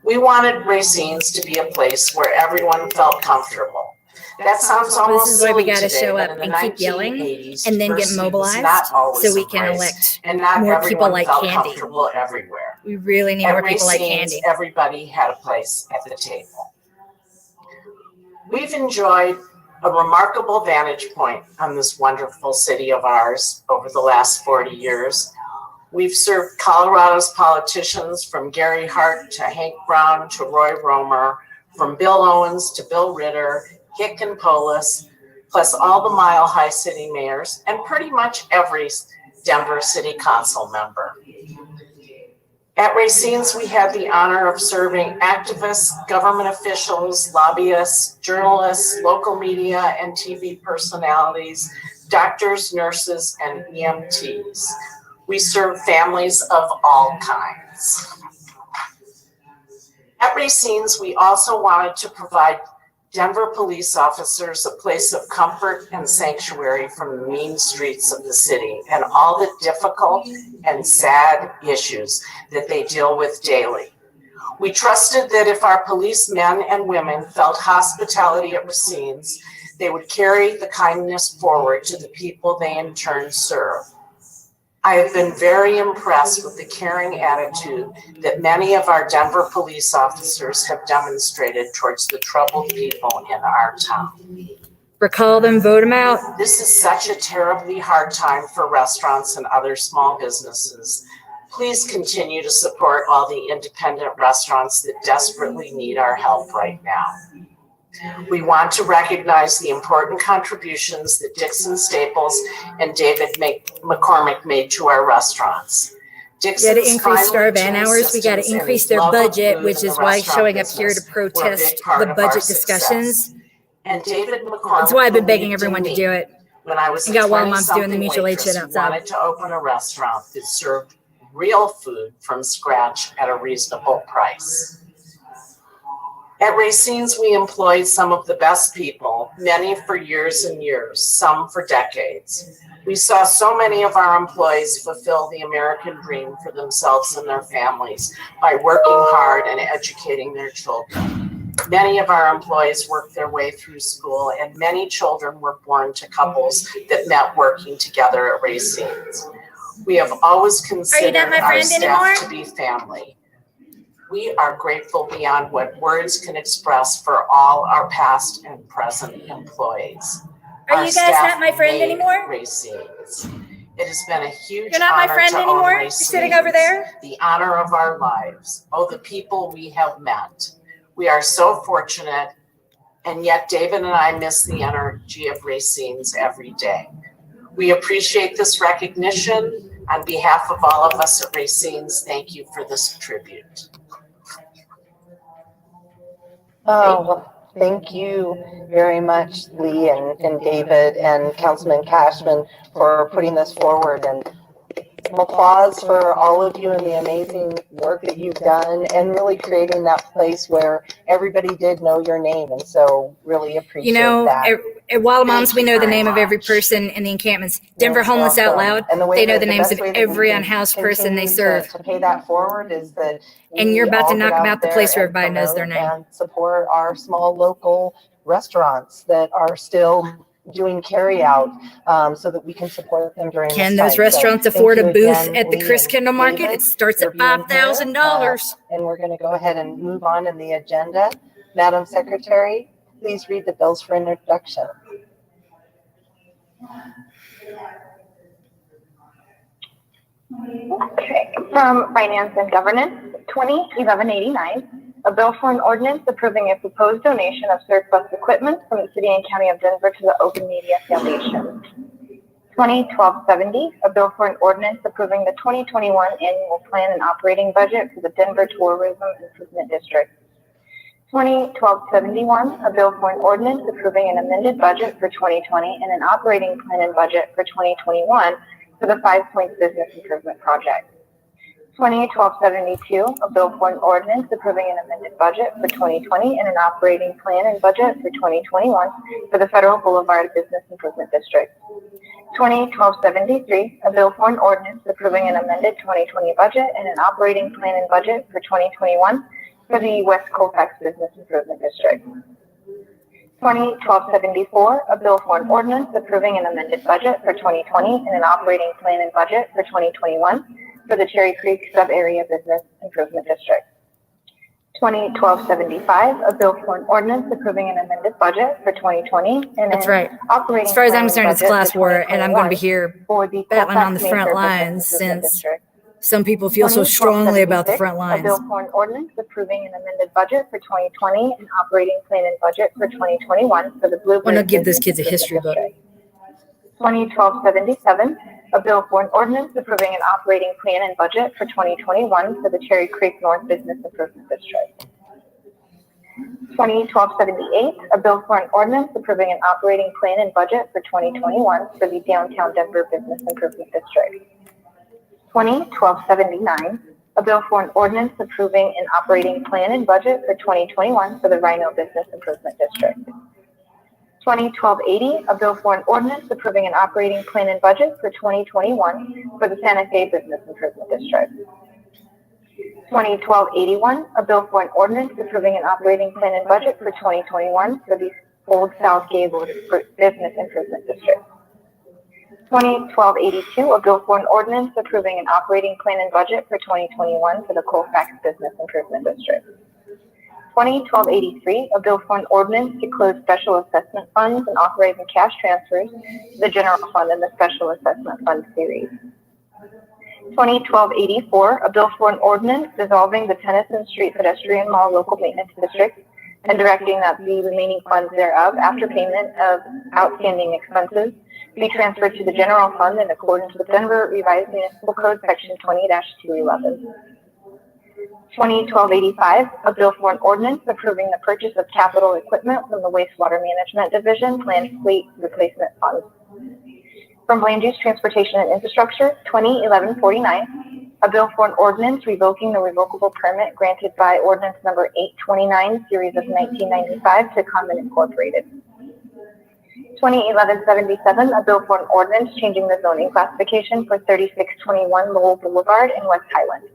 We wanted Racine's to be a place where everyone felt comfortable. That sounds almost This is why we silly got to today, show but up in the and keep yelling 1980s, and then get diversity was mobilized not always so we can embraced, elect and not more people everyone like felt Candy. comfortable everywhere. We really need At more people like Racine's, Candy. everybody had a place at the table. We've enjoyed a remarkable vantage point on this wonderful city of ours over the last 40 years. We've served Colorado's politicians from Gary Hart to Hank Brown to Roy Romer, from Bill Owens to Bill Ritter, Hick and Polis, plus all the Mile High City mayors, and pretty much every Denver City Council member. At Racine's, we had the honor of serving activists, government officials, lobbyists, journalists, local media and TV personalities, doctors, nurses, and EMTs. We serve families of all kinds. At Racine's, we also wanted to provide Denver police officers a place of comfort and sanctuary from the mean streets of the city and all the difficult and sad issues that they deal with daily. We trusted that if our policemen and women felt hospitality at Racine's, they would carry the kindness forward to the people they in turn serve. I have been very impressed with the caring attitude that many of our Denver police officers have demonstrated towards the troubled people in our town. Recall them, vote them out. This is such a terribly hard time for restaurants and other small businesses. Please continue to support all the independent restaurants that desperately need our help right now. We want to recognize the important contributions that Dixon Staples and David McCormick made to our restaurants. We got to increase star van hours. We got to increase their budget, which is why showing up here to protest the budget discussions. And David McCormick. That's why I've been begging everyone to do it. When I was and got while mom's doing the mutual aid shit outside. Wanted to open a restaurant that served real food from scratch at a reasonable price. At Racine's, we employed some of the best people, many for years and years, some for decades. We saw so many of our employees fulfill the American dream for themselves and their families by working hard and educating their children. Many of our employees worked their way through school, and many children were born to couples that met working together at Racine's. We have always considered our staff to be family. We are grateful beyond what words can express for all our past and present employees. Are you guys not my friend anymore? Racine's. It has been a huge You're not my honor friend to anymore? own You're Racine's, sitting over there? the honor of our lives. Oh, the people we have met. We are so fortunate, and yet David and I miss the energy of Racine's every day. We appreciate this recognition. On behalf of all of us at Racine's, thank you for this tribute. Oh, well, thank you very much, Lee and David and Councilman Cashman for putting this forward, and some applause for all of you and the amazing work that you've done and really creating that place where everybody did know your name, and so really appreciate that. At Wild Moms, we know the name of every person in the encampments. Denver Homeless Out Loud, they know the names of every unhoused person they serve. To pay that forward is that and you're about to knock them out the place where everybody knows their name. And support our small local restaurants that are still doing carry out so that we can support them during Can this those time. restaurants So afford a thank you booth again, at the Lee Chris and Kendall Market? David, It starts for at being here. $5,000. And we're going to go ahead and move on in the agenda. Madam Secretary, please read the bills for introduction. Okay, from Finance and Governance, 2011-89, a bill for an ordinance approving a proposed donation of surplus equipment from the City and County of Denver to the Open Media Foundation. 2012-70, a bill for an ordinance approving the 2021 annual plan and operating budget for the Denver Tourism Improvement District. 2012-71, a bill for an ordinance approving an amended budget for 2020 and an operating plan and budget for 2021 for the 5 Points Business Improvement Project. 2012-72, a bill for an ordinance approving an amended budget for 2020 and an operating plan and budget for 2021 for the Federal Boulevard Business Improvement District. 2012-73, a bill for an ordinance approving an amended 2020 budget and an operating plan and budget for 2021 for the West Colfax Business Improvement District. 2012-74, a bill for an ordinance approving an amended budget for 2020 and an operating plan and budget for 2021 for the Cherry Creek Sub-Area Business Improvement District. 2012-75, a bill for an ordinance approving an amended budget for 2020 and That's an right. operating As far as I'm plan concerned, it's budget class for war, and I'm going to be 2021 here for the battling on the Colfax front Major Business lines Improvement since District. some people feel so strongly about the 2012-76, front a lines. bill for an ordinance approving an amended budget for 2020 and operating plan and budget for 2021 for the I'm going to Blueberry give this Business kid a history book. District. 2012-77, a bill for an ordinance approving an operating plan and budget for 2021 for the Cherry Creek North Business Improvement District. 2012-78, a bill for an ordinance approving an operating plan and budget for 2021 for the Downtown Denver Business Improvement District. 2012-79, a bill for an ordinance approving an operating plan and budget for 2021 for the Rhino Business Improvement District. 2012-80, a bill for an ordinance approving an operating plan and budget for 2021 for the Santa Fe Business Improvement District. 2012-81, a bill for an ordinance approving an operating plan and budget for 2021 for the Old South Gable Business Improvement District. 2012-82, a bill for an ordinance approving an operating plan and budget for 2021 for the Colfax Business Improvement District. 2012-83, a bill for an ordinance to close special assessment funds and authorizing cash transfers to the general fund and the special assessment fund series. 2012-84, a bill for an ordinance dissolving the Tennyson Street Pedestrian Mall Local Maintenance District and directing that the remaining funds thereof, after payment of outstanding expenses, be transferred to the general fund in accordance with Denver Revised Municipal Code Section 20-211. 2012-85, a bill for an ordinance approving the purchase of capital equipment from the Wastewater Management Division Planned Fleet Replacement Fund. From Land Use, Transportation, and Infrastructure, 2011-49, a bill for an ordinance revoking the revocable permit granted by ordinance number 829, series of 1995 to Common Incorporated. 2011-77, a bill for an ordinance changing the zoning classification for 3621 Lowell Boulevard in West Highland.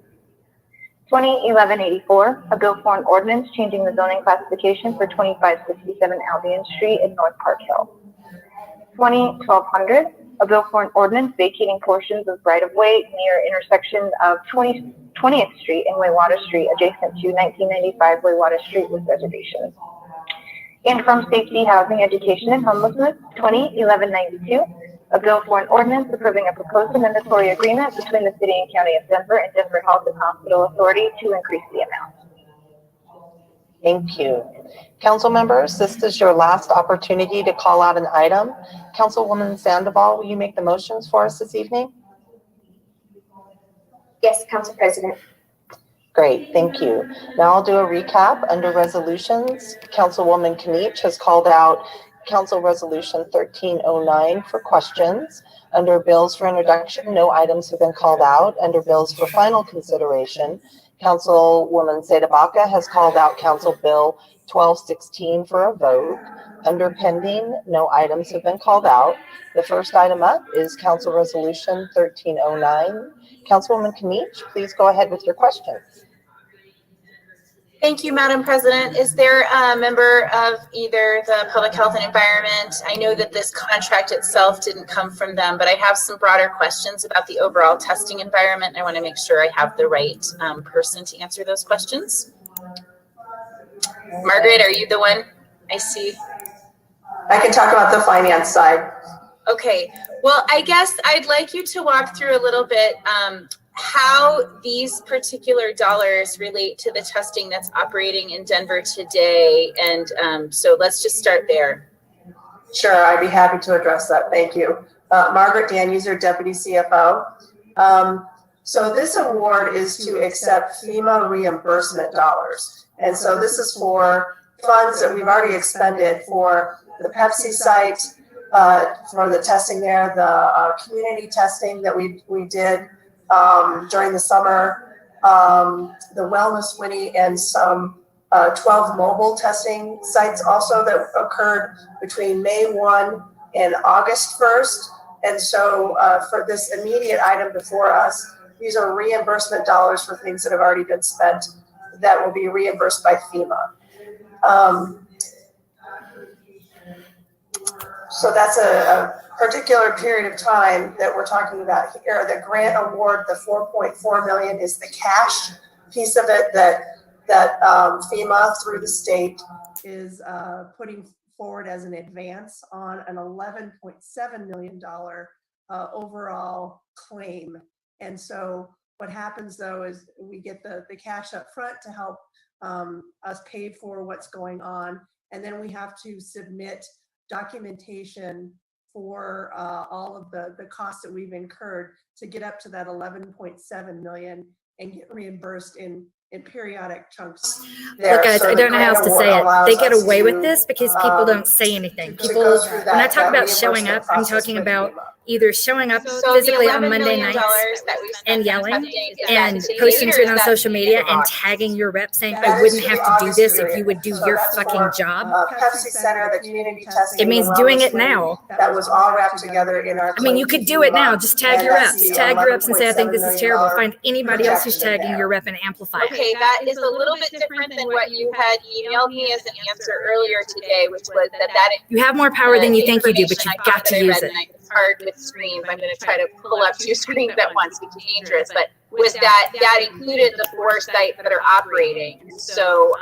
2011-84, a bill for an ordinance changing the zoning classification for 2567 Albion Street in North Park Hill. 2012-100, a bill for an ordinance vacating portions of right-of-way near intersection of 20th Street and Waywater Street adjacent to 1995 Waywater Street with reservations. And from Safety, Housing, Education, and Homelessness, 2011-92, a bill for an ordinance approving a proposed amendatory agreement between the City and County of Denver and Denver Health and Hospital Authority to increase the amount. Thank you. Council members, this is your last opportunity to call out an item. Councilwoman Sandoval, will you make the motions for us this evening? Yes, Council President. Great, thank you. Now I'll do a recap under resolutions. Councilwoman Knich has called out Council Resolution 1309 for questions. Under bills for introduction, no items have been called out. Under bills for final consideration, Councilwoman Seda has called out Council Bill 1216 for a vote. Under pending, no items have been called out. The first item up is Council Resolution 1309. Councilwoman Knich, please go ahead with your questions. Thank you, Madam President. Is there a member of either the Public Health and Environment? I know that this contract itself didn't come from them, but I have some broader questions about the overall testing environment. I want to make sure I have the right person to answer those questions. Margaret, are you the one? I see. I can talk about the finance side. Okay. Well, I guess I'd like you to walk through a little bit how these particular dollars relate to the testing that's operating in Denver today. And so let's just start there. Sure, I'd be happy to address that. Thank you. Margaret Danuser, Deputy CFO. So this award is to accept FEMA reimbursement dollars. And so this is for funds that we've already expended for the Pepsi site, for the testing there, the community testing that we did during the summer, the Wellness Winnie, and some 12 mobile testing sites also that occurred between May 1 and August 1st. And so for this immediate item before us, these are reimbursement dollars for things that have already been spent that will be reimbursed by FEMA. So that's a particular period of time that we're talking about here. The grant award, the $4.4 million, is the cash piece of it that that FEMA through the state is putting forward as an advance on an $11.7 million overall claim. And so what happens though is we get the cash up front to help us pay for what's going on. And then we have to submit documentation for all of the costs that we've incurred to get up to that 11.7 million and get reimbursed in periodic chunks. Look, guys, I don't know how else to say it. They get away with this because people don't say anything. People, when I talk about showing up, I'm talking about either showing up physically on Monday nights and yelling and posting to it on social media and tagging your rep saying, I wouldn't have to do this if you would do your fucking job. Pepsi Center, the community testing. It means doing it now. That was all wrapped together in our. I mean, you could do it now. Just tag your reps. Tag your reps and say, I think this is terrible. Find anybody else who's tagging your rep and amplify it. Okay, that is a little bit different than what you had emailed me as an answer earlier today, which was that you have more power than you think you do, but you've got to use it. It's hard with screens. I'm going to try to pull up 2 screens at once, which is dangerous, but was that included the 4 sites that are operating. So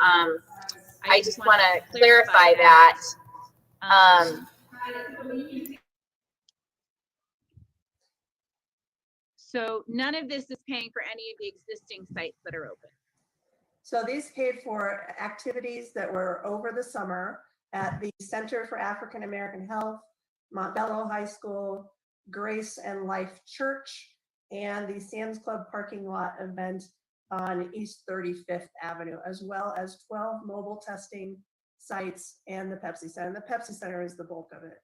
I just want to clarify that. So none of this is paying for any of the existing sites that are open. So these paid for activities that were over the summer at the Center for African American Health, Montbello High School, Grace and Life Church, and the Sam's Club parking lot event on East 35th Avenue, as well as 12 mobile testing sites and the Pepsi Center. The Pepsi Center is the bulk of it.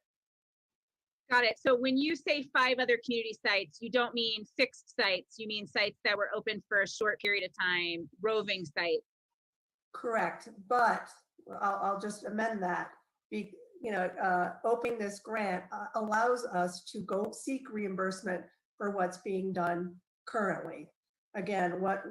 Got it. So when you say 5 other community sites, you don't mean fixed sites. You mean sites that were open for a short period of time, roving sites. Correct. But I'll just amend that. Opening this grant allows us to go seek reimbursement for what's being done currently. Again, what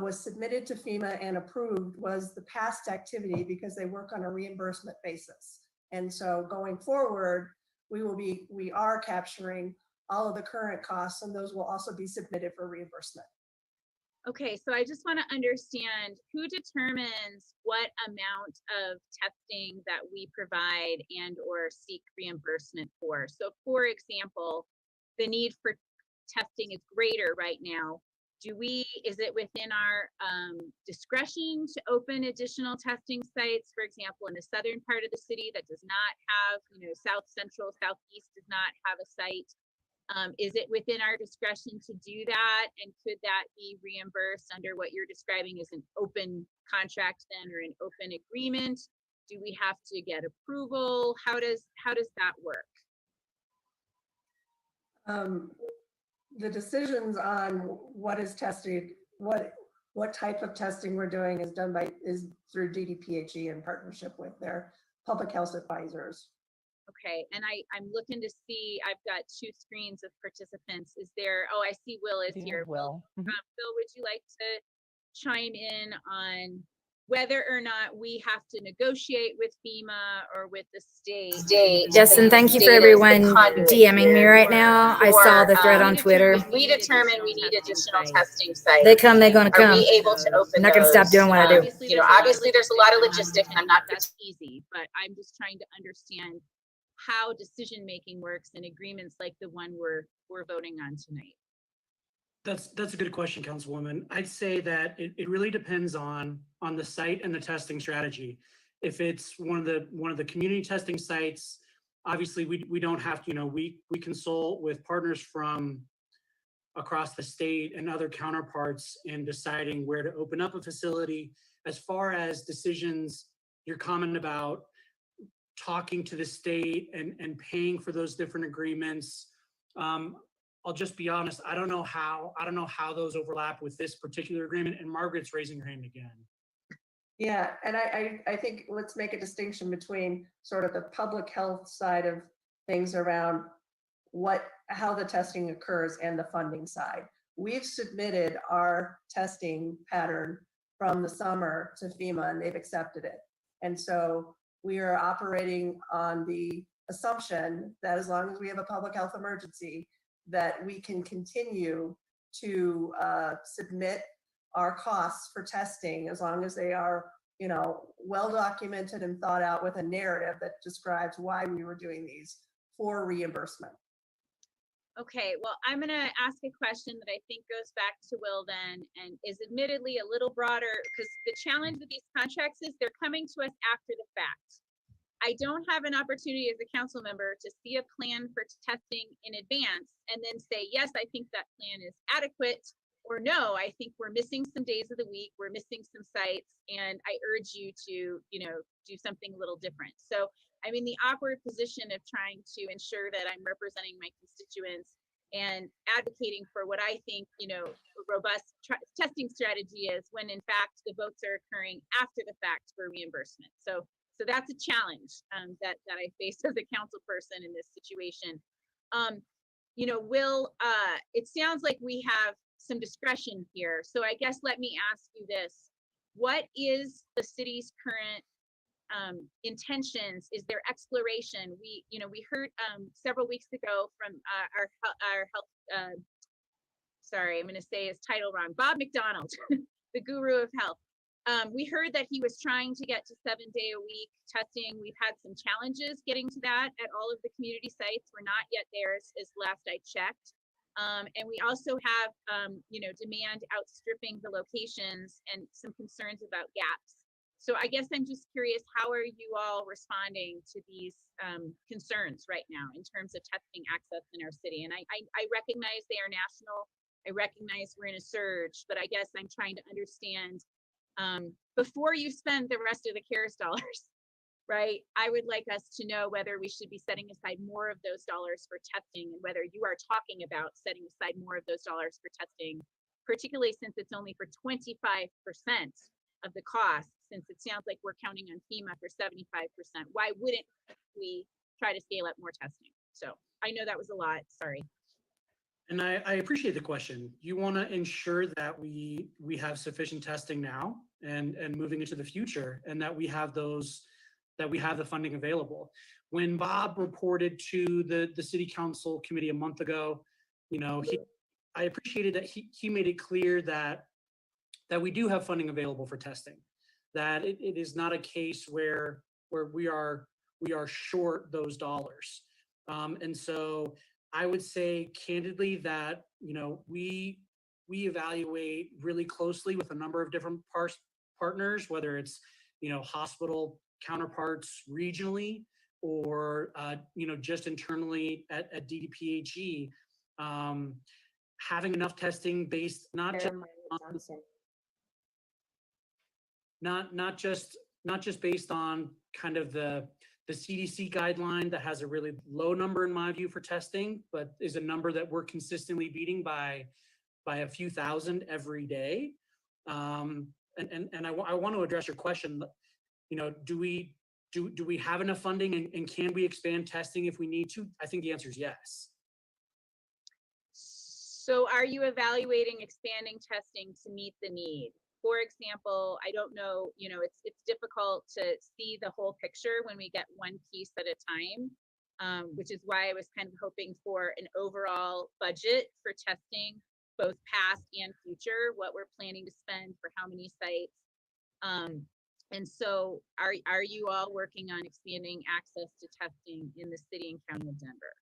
was submitted to FEMA and approved was the past activity because they work on a reimbursement basis. And so going forward, we are capturing all of the current costs, and those will also be submitted for reimbursement. Okay, so I just want to understand who determines what amount of testing that we provide and or seek reimbursement for. So for example, the need for testing is greater right now. Is it within our discretion to open additional testing sites, for example, in the southern part of the city that does not have, south central, southeast does not have a site? Is it within our discretion to do that? And could that be reimbursed under what you're describing as an open contract then, or an open agreement? Do we have to get approval? How does that work? The decisions on what is tested, what type of testing we're doing is through DDPHE in partnership with their public health advisors. Okay, and I'm looking to see, I've got 2 screens of participants. Is there, oh, I see Will is here. Will. Will, would you like to chime in on whether or not we have to negotiate with FEMA or with the state? Yes, and thank you for everyone DMing me right now. I saw the thread on Twitter. If we determine we need additional testing sites, They come, they're gonna come. Are we able to open I'm not gonna stop doing what I do. Obviously there's a lot of logistics, and I'm not. That's easy, but I'm just trying to understand how decision-making works in agreements like the one we're voting on tonight. That's a good question, Councilwoman. I'd say that it really depends on the site and the testing strategy. If it's one of the community testing sites, obviously we don't have to, we consult with partners from across the state and other counterparts in deciding where to open up a facility. As far as decisions, your comment about talking to the state and paying for those different agreements, I'll just be honest, I don't know how those overlap with this particular agreement, and Margaret's raising her hand again. Yeah, and I think let's make a distinction between sort of the public health side of things around how the testing occurs and the funding side. We've submitted our testing pattern from the summer to FEMA, and they've accepted it. And so we are operating on the assumption that as long as we have a public health emergency, that we can continue to submit our costs for testing, as long as they are, well documented and thought out with a narrative that describes why we were doing these for reimbursement. Okay, well, I'm going to ask a question that I think goes back to Will then, and is admittedly a little broader, because the challenge with these contracts is they're coming to us after the fact. I don't have an opportunity as a council member to see a plan for testing in advance and then say, yes, I think that plan is adequate, or no, I think we're missing some days of the week, we're missing some sites, and I urge you to, do something a little different. So I'm in the awkward position of trying to ensure that I'm representing my constituents and advocating for what I think, a robust testing strategy is, when in fact the votes are occurring after the fact for reimbursement. So that's a challenge that I face as a council person in this situation. Will, it sounds like we have some discretion here. So I guess let me ask you this. What is the city's current intentions? Is there exploration? We heard several weeks ago from our health, sorry, I'm going to say his title wrong, Bob McDonald, the guru of health. We heard that he was trying to get to 7-day-a-week testing. We've had some challenges getting to that at all of the community sites. We're not yet there, as last I checked. And we also have, demand outstripping the locations and some concerns about gaps. So I guess I'm just curious, how are you all responding to these concerns right now in terms of testing access in our city? And I recognize they are national. I recognize we're in a surge, but I guess I'm trying to understand, before you spend the rest of the CARES dollars, right? I would like us to know whether we should be setting aside more of those dollars for testing, and whether you are talking about setting aside more of those dollars for testing, particularly since it's only for 25% of the cost, since it sounds like we're counting on FEMA for 75%. Why wouldn't we try to scale up more testing? So I know that was a lot, sorry. And I appreciate the question. You want to ensure that we have sufficient testing now and moving into the future, and that we have the funding available. When Bob reported to the city council committee a month ago, I appreciated that he made it clear that we do have funding available for testing, that it is not a case where we are short those dollars. And so I would say candidly that, we evaluate really closely with a number of different partners, whether it's, hospital counterparts regionally, or, just internally at DDPHE, having enough testing based not just based on kind of the CDC guideline that has a really low number in my view for testing, but is a number that we're consistently beating by a few thousand every day. And I want to address your question. Do we have enough funding, and can we expand testing if we need to? I think the answer is yes. So are you evaluating expanding testing to meet the need? For example, I don't know, it's difficult to see the whole picture when we get one piece at a time, which is why I was kind of hoping for an overall budget for testing, both past and future, what we're planning to spend for how many sites. And so are you all working on expanding access to testing in the city and county of Denver?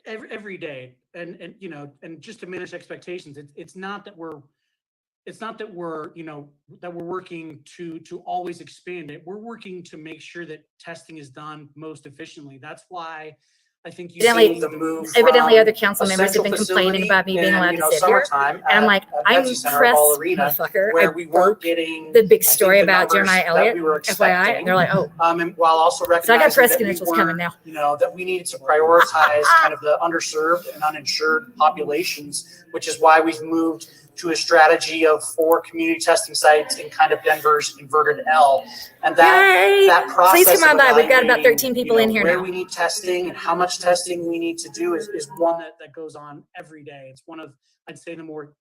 Every day, and just to manage expectations, it's not that we're working to always expand it. We're working to make sure that testing is done most efficiently. That's why I think you see the move. Evidently, other council members have been complaining about me being allowed to sit here, and I'm like, I'm pressed, motherfucker. Where we weren't getting the big story about Jeremiah Elliott, FYI, and they're like, oh. And while also recognizing so I got press that credentials coming now. That we needed to prioritize kind of the underserved and uninsured populations, which is why we've moved to a strategy of 4 community testing sites in kind of Denver's inverted L. And that process. Please come on by. We've got about 13 people in here where now. we need testing and how much testing we need to do is one that goes on every day. It's one of, I'd say, the more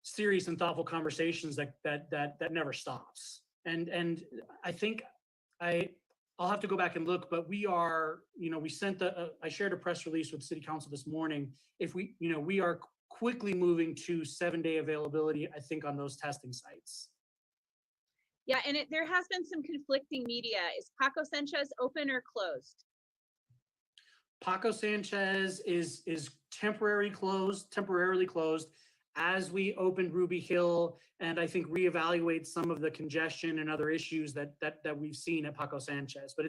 serious and thoughtful conversations that never stops. And I think I'll have to go back and look, but we are, we sent I shared a press release with City Council this morning. If we are quickly moving to 7-day availability, I think, on those testing sites. Yeah, and there has been some conflicting media. Is Paco Sanchez open or closed? Paco Sanchez is temporarily closed as we open Ruby Hill and I think reevaluate some of the congestion and other issues that we've seen at Paco Sanchez. But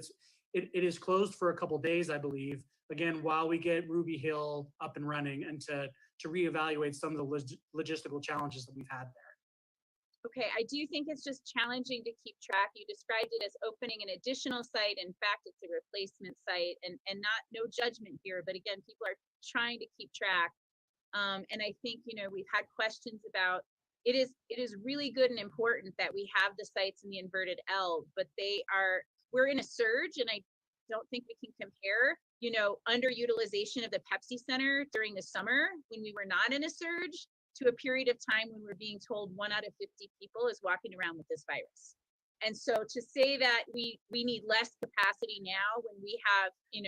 it is closed for a couple days, I believe, again, while we get Ruby Hill up and running and to reevaluate some of the logistical challenges that we've had there. Okay, I do think it's just challenging to keep track. You described it as opening an additional site. In fact, it's a replacement site, and no judgment here, but again, people are trying to keep track. And I think, we've had questions about, it is really good and important that we have the sites in the inverted L, but we're in a surge, and I don't think we can compare, underutilization of the Pepsi Center during the summer when we were not in a surge to a period of time when we're being told 1 out of 50 people is walking around with this virus. And so to say that we need less capacity now when we have, 10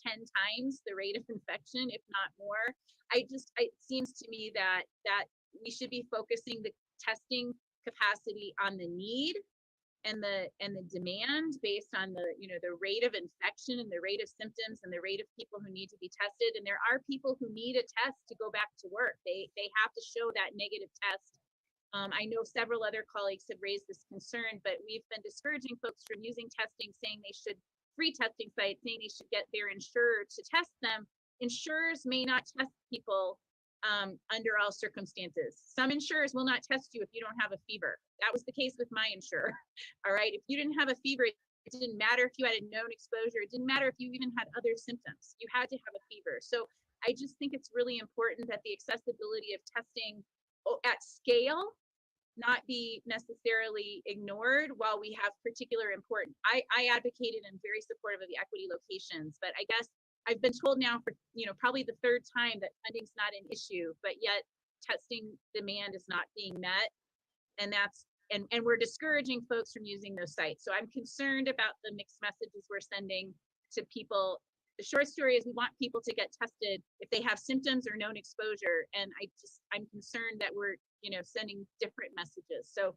times the rate of infection, if not more, it seems to me that we should be focusing the testing capacity on the need and the demand based on the rate of infection and the rate of symptoms and the rate of people who need to be tested. And there are people who need a test to go back to work. They have to show that negative test. I know several other colleagues have raised this concern, but we've been discouraging folks from using testing, saying they should free testing sites, saying they should get their insurer to test them. Insurers may not test people under all circumstances. Some insurers will not test you if you don't have a fever. That was the case with my insurer. All right. If you didn't have a fever, it didn't matter if you had a known exposure. It didn't matter if you even had other symptoms. You had to have a fever. So I just think it's really important that the accessibility of testing at scale not be necessarily ignored while we have particular important. I advocated and very supportive of the equity locations, but I guess I've been told now for probably the third time that funding's not an issue, but yet testing demand is not being met, and we're discouraging folks from using those sites. So I'm concerned about the mixed messages we're sending to people. The short story is we want people to get tested if they have symptoms or known exposure, and I'm concerned that we're sending different messages. So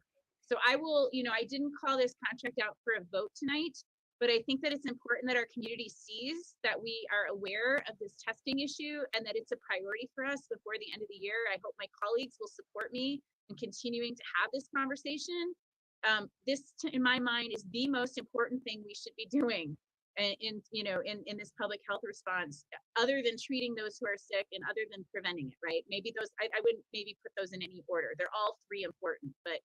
I will, I didn't call this contract out for a vote tonight, but I think that it's important that our community sees that we are aware of this testing issue and that it's a priority for us before the end of the year. I hope my colleagues will support me in continuing to have this conversation. This, in my mind, is the most important thing we should be doing in this public health response, other than treating those who are sick and other than preventing it, right? Maybe those, I wouldn't maybe put those in any order. They're all three important, but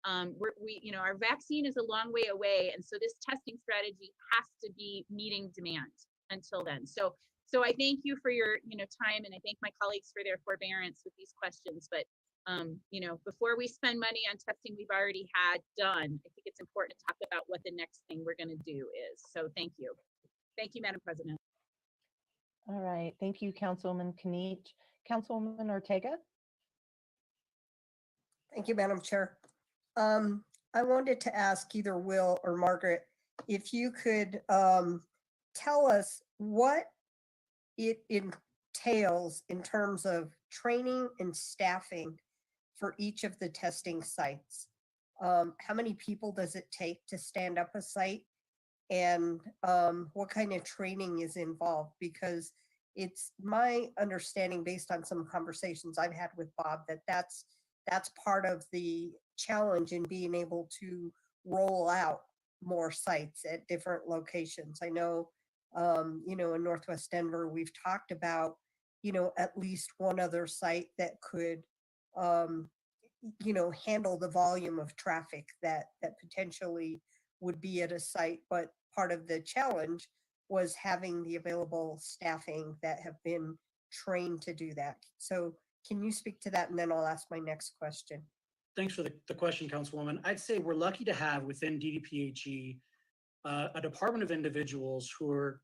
our vaccine is a long way away. And so this testing strategy has to be meeting demand until then. So I thank you for your, time, and I thank my colleagues for their forbearance with these questions. But, before we spend money on testing we've already had done, I think it's important to talk about what the next thing we're going to do is. So thank you. Thank you, Madam President. All right. Thank you, Councilwoman Kniech. Councilwoman Ortega. Thank you, Madam Chair. I wanted to ask either Will or Margaret if you could tell us what it entails in terms of training and staffing for each of the testing sites. How many people does it take to stand up a site, and what kind of training is involved? Because it's my understanding, based on some conversations I've had with Bob, that that's part of the challenge in being able to roll out more sites at different locations. I know, in Northwest Denver, we've talked about, at least one other site that could, handle the volume of traffic that potentially would be at a site. But part of the challenge was having the available staffing that have been trained to do that. So can you speak to that? And then I'll ask my next question. Thanks for the question, Councilwoman. I'd say we're lucky to have within DDPHE a department of individuals who are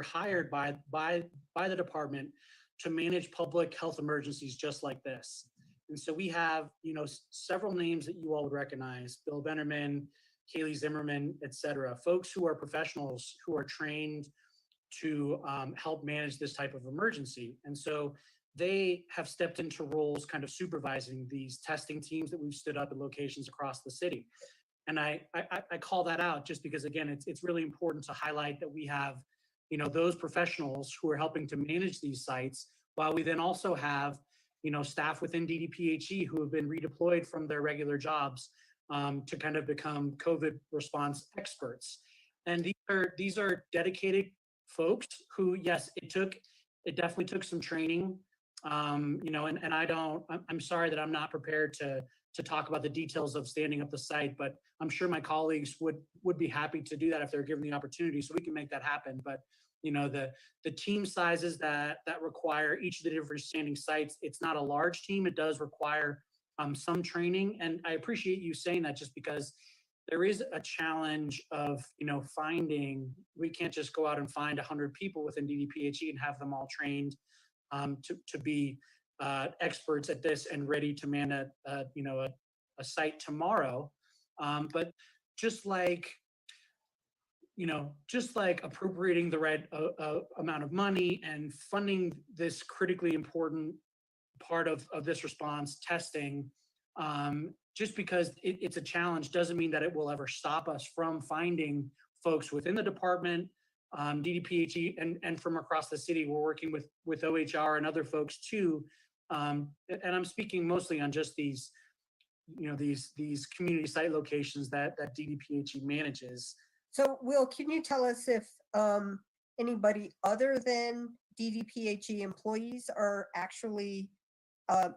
hired by the department to manage public health emergencies just like this. And so we have, several names that you all would recognize: Bill Bennerman, Kaylee Zimmerman, et cetera, folks who are professionals who are trained to help manage this type of emergency. And so they have stepped into roles kind of supervising these testing teams that we've stood up in locations across the city. And I call that out just because, again, it's really important to highlight that we have, you know, those professionals who are helping to manage these sites, while we then also have, you know, staff within DDPHE who have been redeployed from their regular jobs to kind of become COVID response experts. And these are dedicated folks who, yes, it definitely took some training, you know, and I'm sorry that I'm not prepared to talk about the details of standing up the site, but I'm sure my colleagues would be happy to do that if they're given the opportunity, so we can make that happen. But you know, the team sizes that require each of the different standing sites, it's not a large team. It does require some training, and I appreciate you saying that, just because there is a challenge of, you know, we can't just go out and find 100 people within DDPHE and have them all trained to be experts at this and ready to man a site tomorrow. But just like appropriating the right amount of money and funding this critically important part of this response, testing, just because it's a challenge doesn't mean that it will ever stop us from finding folks within the department, DDPHE, and from across the city. We're working with OHR and other folks too. And I'm speaking mostly on just these, you know, these community site locations that DDPHE manages. So Will, can you tell us if anybody other than DDPHE employees are actually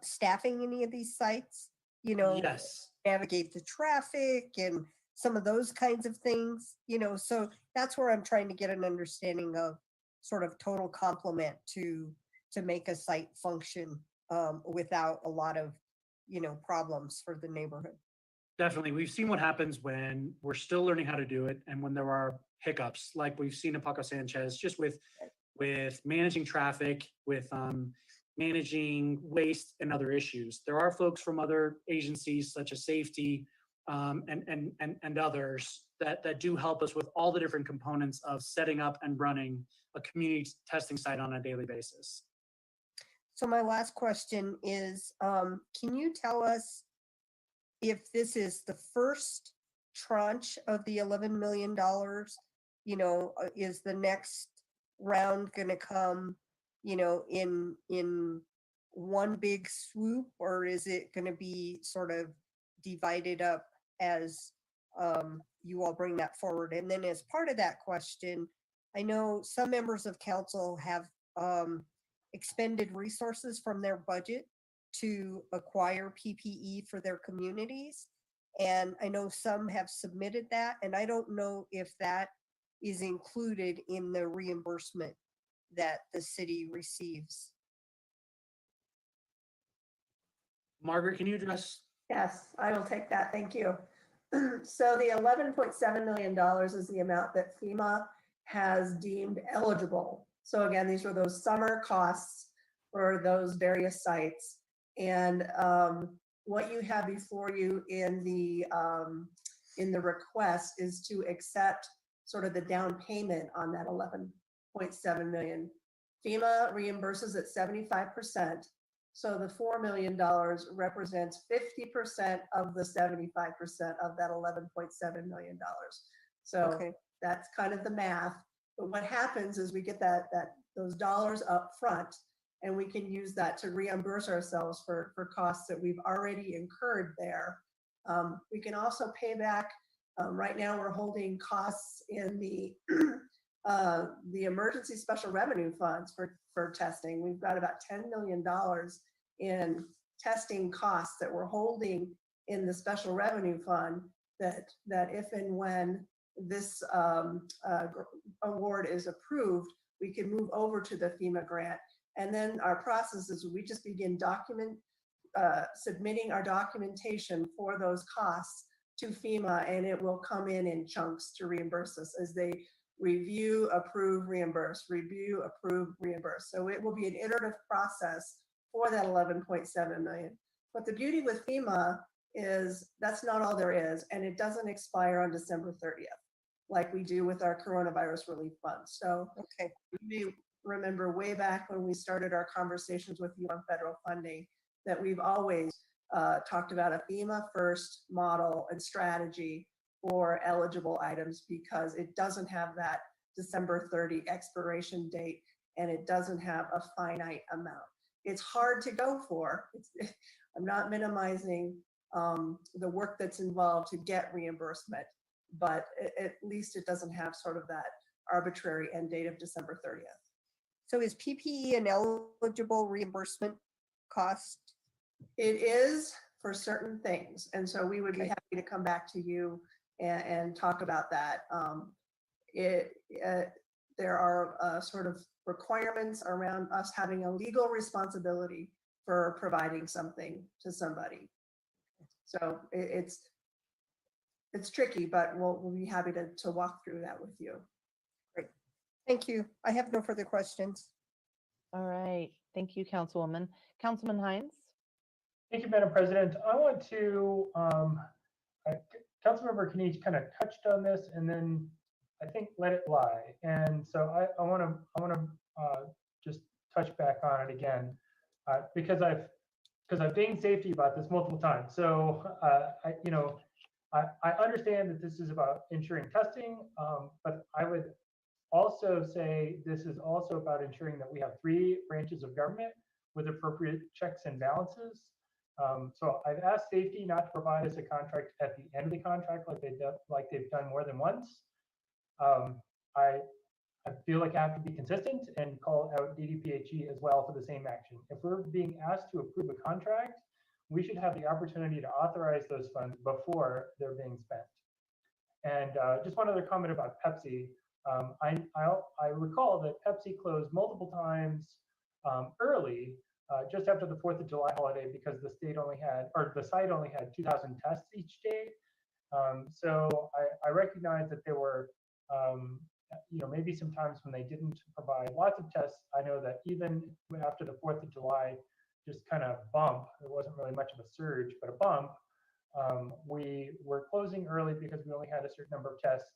staffing any of these sites? You know, yes, navigate the traffic and some of those kinds of things, you know, so that's where I'm trying to get an understanding of sort of total complement to make a site function without a lot of, you know, problems for the neighborhood. Definitely. We've seen what happens when we're still learning how to do it and when there are hiccups, like we've seen in Paco Sanchez, just with managing traffic, with managing waste and other issues. There are folks from other agencies such as safety and others that do help us with all the different components of setting up and running a community testing site on a daily basis. So my last question is, can you tell us if this is the first tranche of the $11 million, you know, is the next round going to come, you know, in one big swoop, or is it going to be sort of divided up as you all bring that forward? And then as part of that question, I know some members of council have expended resources from their budget to acquire PPE for their communities. And I know some have submitted that, and I don't know if that is included in the reimbursement that the city receives. Margaret, can you address? Yes, I will take that. Thank you. So the $11.7 million is the amount that FEMA has deemed eligible. So again, these were those summer costs for those various sites. And what you have before you in the request is to accept sort of the down payment on that 11.7 million. FEMA reimburses at 75%. So the $4 million represents 50% of the 75% of that $11.7 million. So Okay. that's kind of the math. But what happens is we get those dollars up front, and we can use that to reimburse ourselves for costs that we've already incurred there. We can also pay back. Right now, we're holding costs in the emergency special revenue funds for testing. We've got about $10 million in testing costs that we're holding in the special revenue fund that if and when this award is approved, we can move over to the FEMA grant. And then our process is we just begin submitting our documentation for those costs to FEMA, and it will come in chunks to reimburse us as they review, approve, reimburse, review, approve, reimburse. So it will be an iterative process for that 11.7 million. But the beauty with FEMA is that's not all there is, and it doesn't expire on December 30th, like we do with our coronavirus relief fund. So okay, we may remember way back when we started our conversations with you on federal funding, that we've always talked about a FEMA first model and strategy for eligible items, because it doesn't have that December 30 expiration date, and it doesn't have a finite amount. It's hard to go for. I'm not minimizing the work that's involved to get reimbursement, but at least it doesn't have sort of that arbitrary end date of December 30th. So is PPE an eligible reimbursement cost? It is for certain things. And so we would be happy to come back to you and talk about that. There are sort of requirements around us having a legal responsibility for providing something to somebody. So it's tricky, but we'll be happy to walk through that with you. Great. Thank you. I have no further questions. All right. Thank you, Councilwoman. Councilman Hines? Thank you, Madam President. I want to, Councilmember Kniech kind of touched on this and then I think let it lie. And so I want to just touch back on it again because I've gained safety about this multiple times. So I understand that this is about ensuring testing, but I would also say this is also about ensuring that we have 3 branches of government with appropriate checks and balances. So I've asked safety not to provide us a contract at the end of the contract like they've done more than once. I feel like I have to be consistent and call out DDPHE as well for the same action. If we're being asked to approve a contract, we should have the opportunity to authorize those funds before they're being spent. And just one other comment about Pepsi. I recall that Pepsi closed multiple times early just after the 4th of July holiday because the state only had, or the site only had 2,000 tests each day. So I recognize that there were, maybe sometimes when they didn't provide lots of tests. I know that even after the 4th of July, just kind of bump, there wasn't really much of a surge, but a bump, we were closing early because we only had a certain number of tests.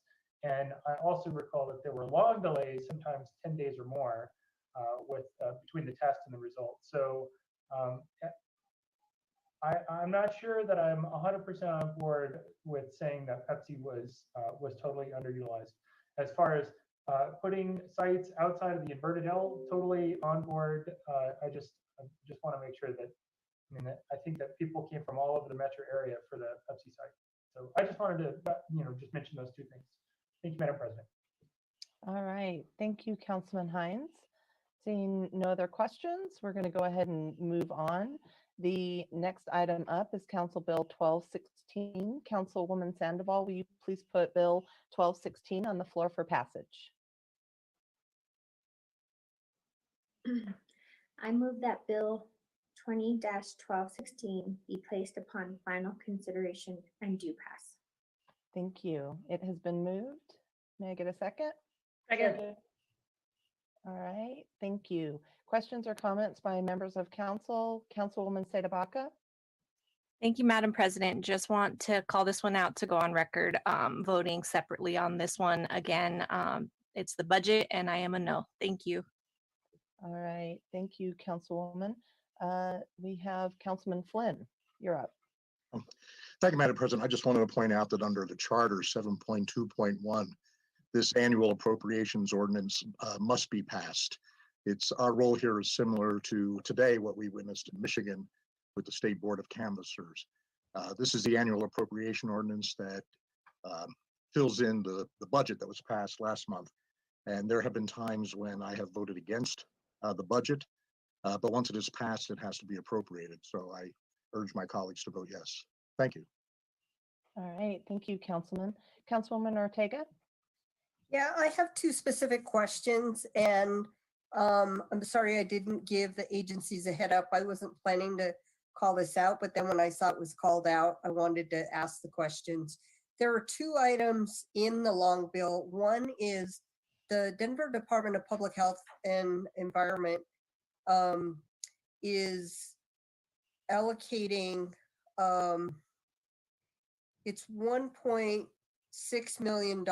And I also recall that there were long delays, sometimes 10 days or more, between the test and the results. So I'm not sure that I'm 100% on board with saying that Pepsi was totally underutilized. As far as putting sites outside of the inverted L, totally on board. I just want to make sure that, I think that people came from all over the metro area for the Pepsi site. So I just wanted to, just mention those 2 things. Thank you, Madam President. All right. Thank you, Councilman Hines. Seeing no other questions, we're going to go ahead and move on. The next item up is Council Bill 1216. Councilwoman Sandoval, will you please put Bill 1216 on the floor for passage? I move that Bill 20-1216 be placed upon final consideration and do pass. Thank you. It has been moved. May I get a second? Second. All right. Thank you. Questions or comments by members of council? Councilwoman Seda-Baca? Thank you, Madam President. Just want to call this one out to go on record, voting separately on this one. Again, it's the budget and I am a no. Thank you. All right. Thank you, Councilwoman. We have Councilman Flynn. You're up. Thank you, Madam President. I just wanted to point out that under the Charter 7.2.1, this annual appropriations ordinance must be passed. Our role here is similar to today what we witnessed in Michigan with the State Board of Canvassers. This is the annual appropriation ordinance that fills in the budget that was passed last month. And there have been times when I have voted against the budget, but once it is passed, it has to be appropriated. So I urge my colleagues to vote yes. Thank you. All right. Thank you, Councilman. Councilwoman Ortega? Yeah, I have 2 specific questions, and I'm sorry I didn't give the agencies a head up. I wasn't planning to call this out, but then when I saw it was called out, I wanted to ask the questions. There are 2 items in the long bill. One is the Denver Department of Public Health and Environment is allocating, it's $1.6 million.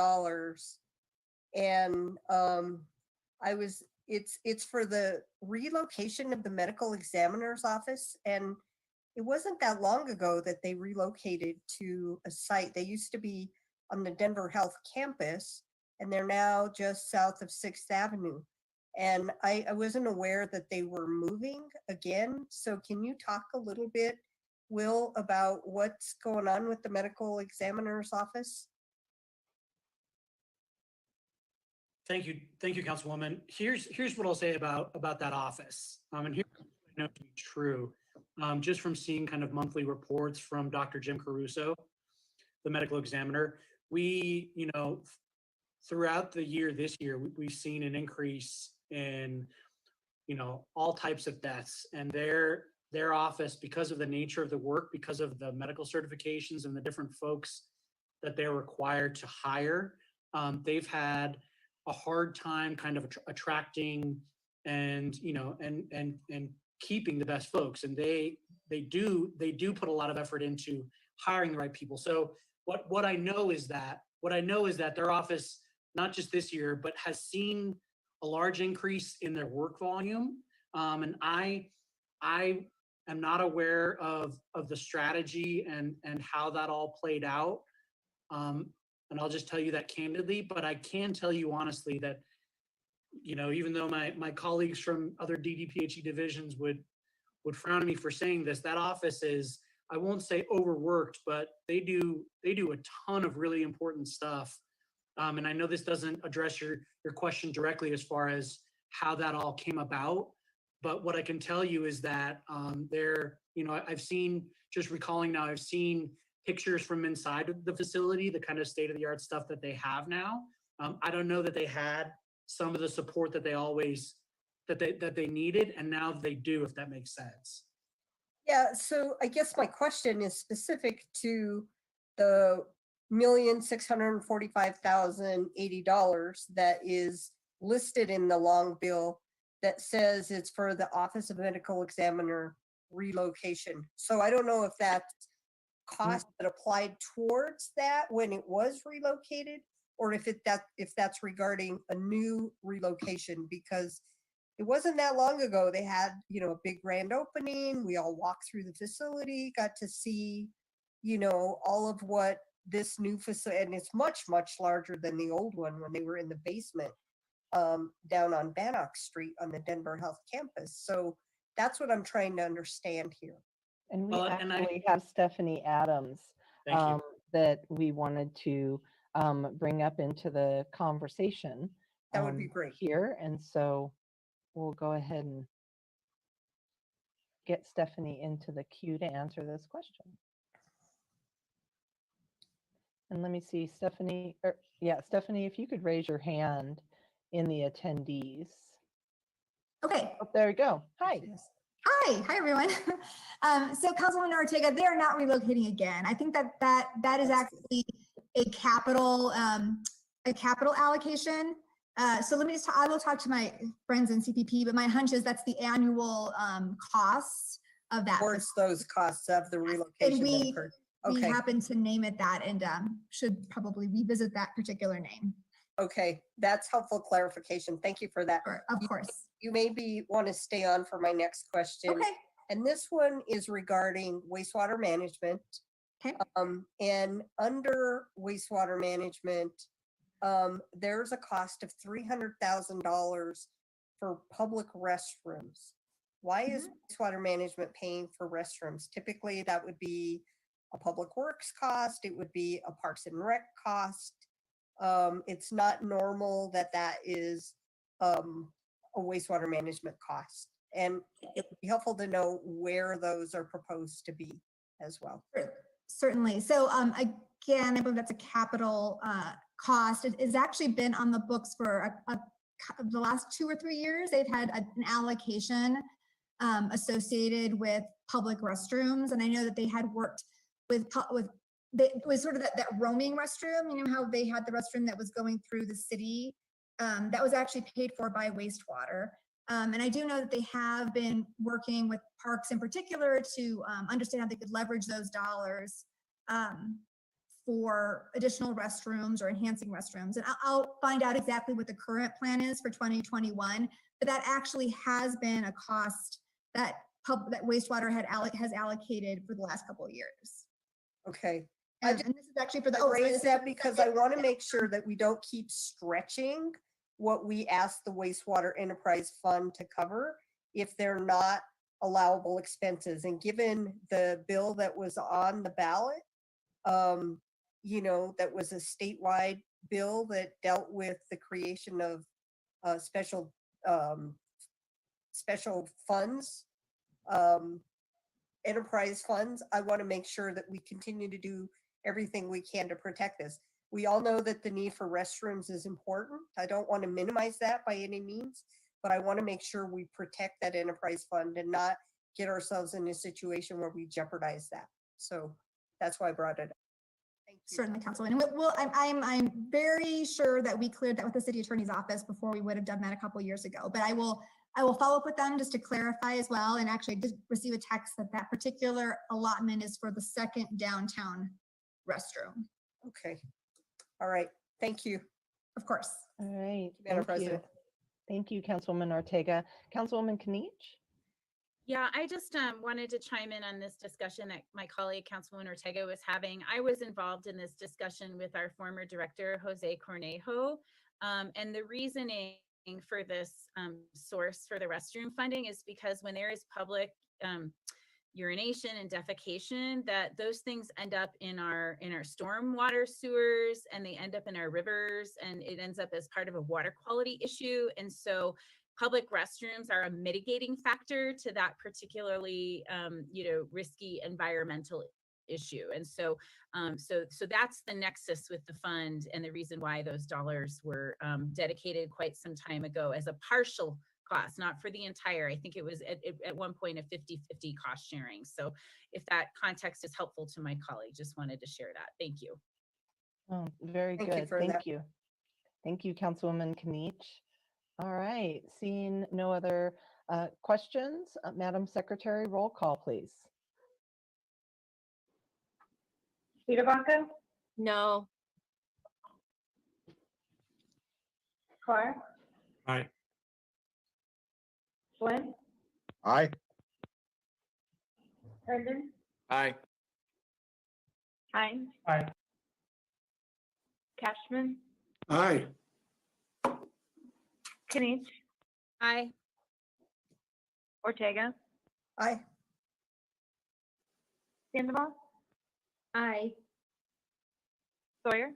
And I was It's for the relocation of the medical examiner's office, and it wasn't that long ago that they relocated to a site. They used to be on the Denver Health campus, and they're now just south of 6th Avenue. And I wasn't aware that they were moving again. So can you talk a little bit, Will, about what's going on with the medical examiner's office? Thank you, Councilwoman. Here's what I'll say about that office. And here's what I know to be true, just from seeing kind of monthly reports from Dr. Jim Caruso, the medical examiner. We, throughout the year, this year, we've seen an increase in, all types of deaths, and their office, because of the nature of the work, because of the medical certifications and the different folks that they're required to hire, they've had a hard time kind of attracting and keeping the best folks. And they do put a lot of effort into hiring the right people. So what I know is that their office, not just this year, but has seen a large increase in their work volume. And I am not aware of the strategy and how that all played out. And I'll just tell you that candidly, but I can tell you honestly that, even though my colleagues from other DDPHE divisions would frown at me for saying this, that office is, I won't say overworked, but they do a ton of really important stuff. And I know this doesn't address your question directly as far as how that all came about, but what I can tell you is that I've seen, just recalling now, I've seen pictures from inside of the facility, the kind of state-of-the-art stuff that they have now. I don't know that they had some of the support that they needed, and now they do, if that makes sense. Yeah, so I guess my question is specific to the $1,645,080 that is listed in the long bill that says it's for the Office of Medical Examiner relocation. So I don't know if that's cost that applied towards that when it was relocated, or if that's regarding a new relocation, because it wasn't that long ago they had a big grand opening. We all walked through the facility, got to see all of what this new facility, and it's much larger than the old one when they were in the basement down on Bannock Street on the Denver Health campus. So that's what I'm trying to understand here. And we actually have Stephanie Adams that we wanted to bring up into the conversation. That would be great. Here. And so we'll go ahead and get Stephanie into the queue to answer this question. And let me see, Stephanie, Stephanie, if you could raise your hand in the attendees. Okay. Oh, there you go. Hi. Hi everyone. So Councilwoman Ortega, they are not relocating again. I think that is actually a capital allocation. So I will talk to my friends in CPP, but my hunch is that's the annual cost of that. Towards those costs of the relocation. And we happen to name it that, and should probably revisit that particular name. Okay, that's helpful clarification. Thank you for that. Sure, of course. You maybe want to stay on for my next question. Okay. And this one is regarding wastewater management. Okay. And under wastewater management, there's a cost of $300,000 for public restrooms. Why is wastewater management paying for restrooms? Typically, that would be a public works cost. It would be a parks and rec cost. It's not normal that is a wastewater management cost. And it would be helpful to know where those are proposed to be as well. Certainly. So again, I believe that's a capital cost. It's actually been on the books for the last 2 or 3 years. They've had an allocation associated with public restrooms. And I know that they had worked with it was sort of that roaming restroom, how they had the restroom that was going through the city, that was actually paid for by wastewater. And I do know that they have been working with parks in particular to understand how they could leverage those dollars for additional restrooms or enhancing restrooms. And I'll find out exactly what the current plan is for 2021, but that actually has been a cost that that wastewater has allocated for the last couple of years. Okay. And this is actually for the. I raise that because I want to make sure that we don't keep stretching what we ask the wastewater enterprise fund to cover if they're not allowable expenses. And given the bill that was on the ballot, you know, that was a statewide bill that dealt with the creation of special funds, enterprise funds. I want to make sure that we continue to do everything we can to protect this. We all know that the need for restrooms is important. I don't want to minimize that by any means, but I want to make sure we protect that enterprise fund and not get ourselves in a situation where we jeopardize that. So that's why I brought it up. Certainly, Councilwoman. I'm very sure that we cleared that with the city attorney's office before we would have done that a couple years ago. But I will follow up with them just to clarify as well. And actually, I did receive a text that that particular allotment is for the second downtown restroom. Okay. All right. Thank you. Of course. All right. Madam Thank you. President. Thank you, Councilwoman Ortega. Councilwoman Kanich? Yeah, I just wanted to chime in on this discussion that my colleague Councilwoman Ortega was having. I was involved in this discussion with our former director, Jose Cornejo. And the reasoning for this source for the restroom funding is because when there is public urination and defecation, that those things end up in our storm water sewers, and they end up in our rivers, and it ends up as part of a water quality issue. And so public restrooms are a mitigating factor to that particularly risky environmental issue. And so so that's the nexus with the fund, and the reason why those dollars were dedicated quite some time ago as a partial cost, not for the entire. I think it was at one point a 50-50 cost sharing. So if that context is helpful to my colleague, just wanted to share that. Thank you. Oh, very Thank you good. for Thank that. you. Thank you, Councilwoman Kanich. All right, seeing no other questions, Madam Secretary, roll call, please. Peterbaca, No. Clark, Aye. Flynn, Aye. Herndon, Aye. Hines, Aye. Cashman, Aye. Kanich, Aye. Ortega, Aye. Sandoval, Aye. Sawyer,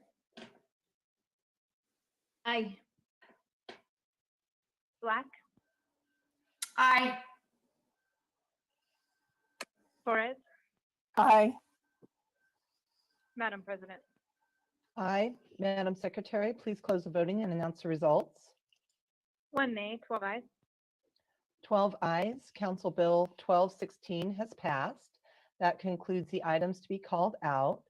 Aye. Black, Aye. Torres, Aye. Madam President. Aye. Madam Secretary, please close the voting and announce the results. 1 nay, 12 ayes. 12 ayes. Council Bill 1216 has passed. That concludes the items to be called out.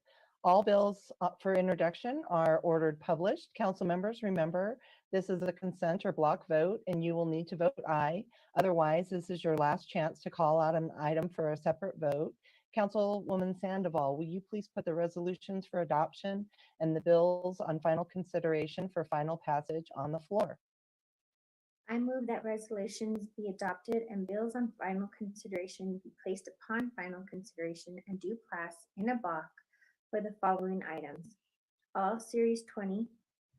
All bills up for introduction are ordered published. Council members, remember, this is a consent or block vote, and you will need to vote aye. Otherwise, this is your last chance to call out an item for a separate vote. Councilwoman Sandoval, will you please put the resolutions for adoption and the bills on final consideration for final passage on the floor? I move that resolutions be adopted and bills on final consideration be placed upon final consideration and due class in a block for the following items. All Series 20,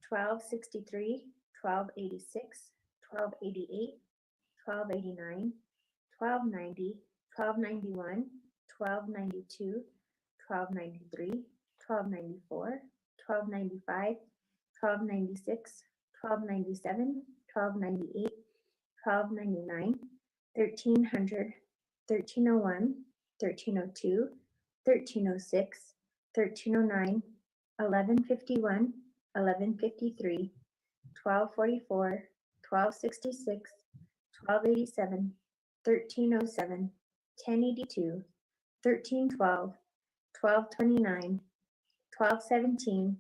1263, 1286, 1288, 1289, 1290, 1291, 1292, 1293, 1294, 1295, 1296, 1297, 1298, 1299, 1300, 1301, 1302, 1306, 1309, 1151, 1153, 1244, 1266, 1287, 1307, 1082, 1312, 1229, 1217,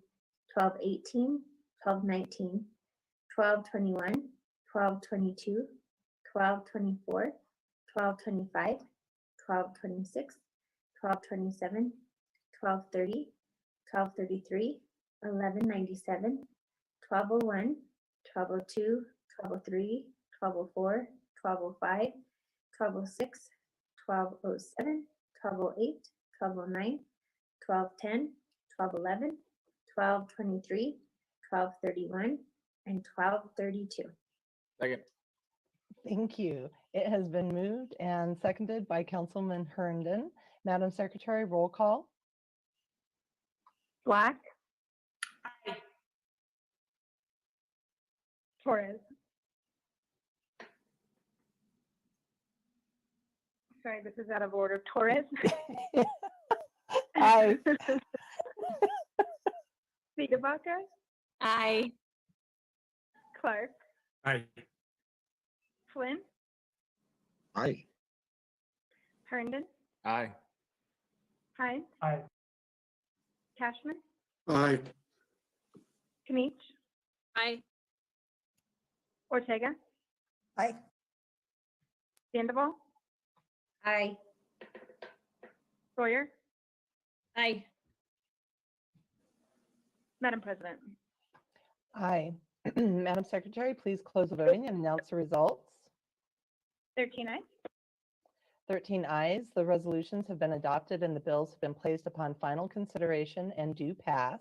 1218, 1219, 1221, 1222, 1224, 1225, 1226, 1227, 1230, 1233, 1197, 1201, 1202, 1203, 1204, 1205, 1206, 1207, 1208, 1209, 1210, 1211, 1223, 1231, and 1232. Second. Thank you. It has been moved and seconded by Councilman Herndon. Madam Secretary, roll call. Black. Torres. Sorry, this is out of order. Torres. Aye. Siegebacher. Aye. Clark. Aye. Flynn. Aye. Herndon. Aye. Hines. Aye. Cashman. Aye. Knich. Aye. Ortega. Aye. Sandoval. Aye. Sawyer. Aye. Madam President. Aye. Madam Secretary, please close the voting and announce the results. 13 ayes. 13 ayes. The resolutions have been adopted and the bills have been placed upon final consideration and do pass.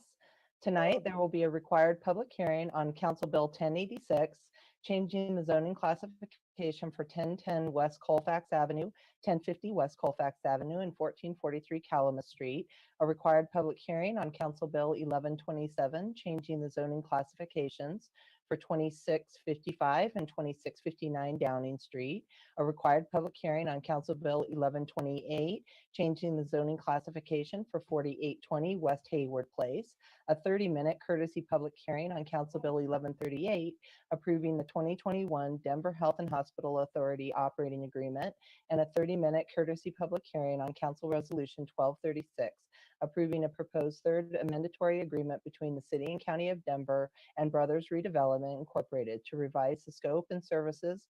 Tonight, there will be a required public hearing on Council Bill 1086, changing the zoning classification for 1010 West Colfax Avenue, 1050 West Colfax Avenue, and 1443 Calumet Street. A required public hearing on Council Bill 1127, changing the zoning classifications for 2655 and 2659 Downing Street. A required public hearing on Council Bill 1128, changing the zoning classification for 4820 West Hayward Place. A 30-minute courtesy public hearing on Council Bill 1138, approving the 2021 Denver Health and Hospital Authority operating agreement, and a 30-minute courtesy public hearing on Council Resolution 1236, approving a proposed third amendatory agreement between the City and County of Denver and Brothers Redevelopment Incorporated to revise the scope and services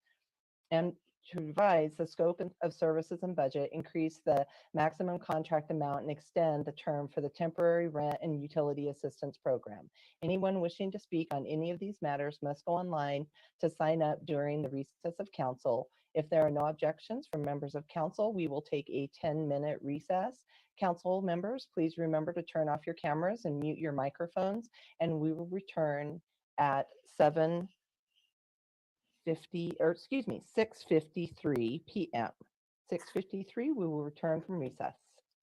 of services and budget, increase the maximum contract amount, and extend the term for the temporary rent and utility assistance program. Anyone wishing to speak on any of these matters must go online to sign up during the recess of council. If there are no objections from members of council, we will take a 10-minute recess. Council members, please remember to turn off your cameras and mute your microphones, and we will return at 6:53 p.m. 6:53, we will return from recess.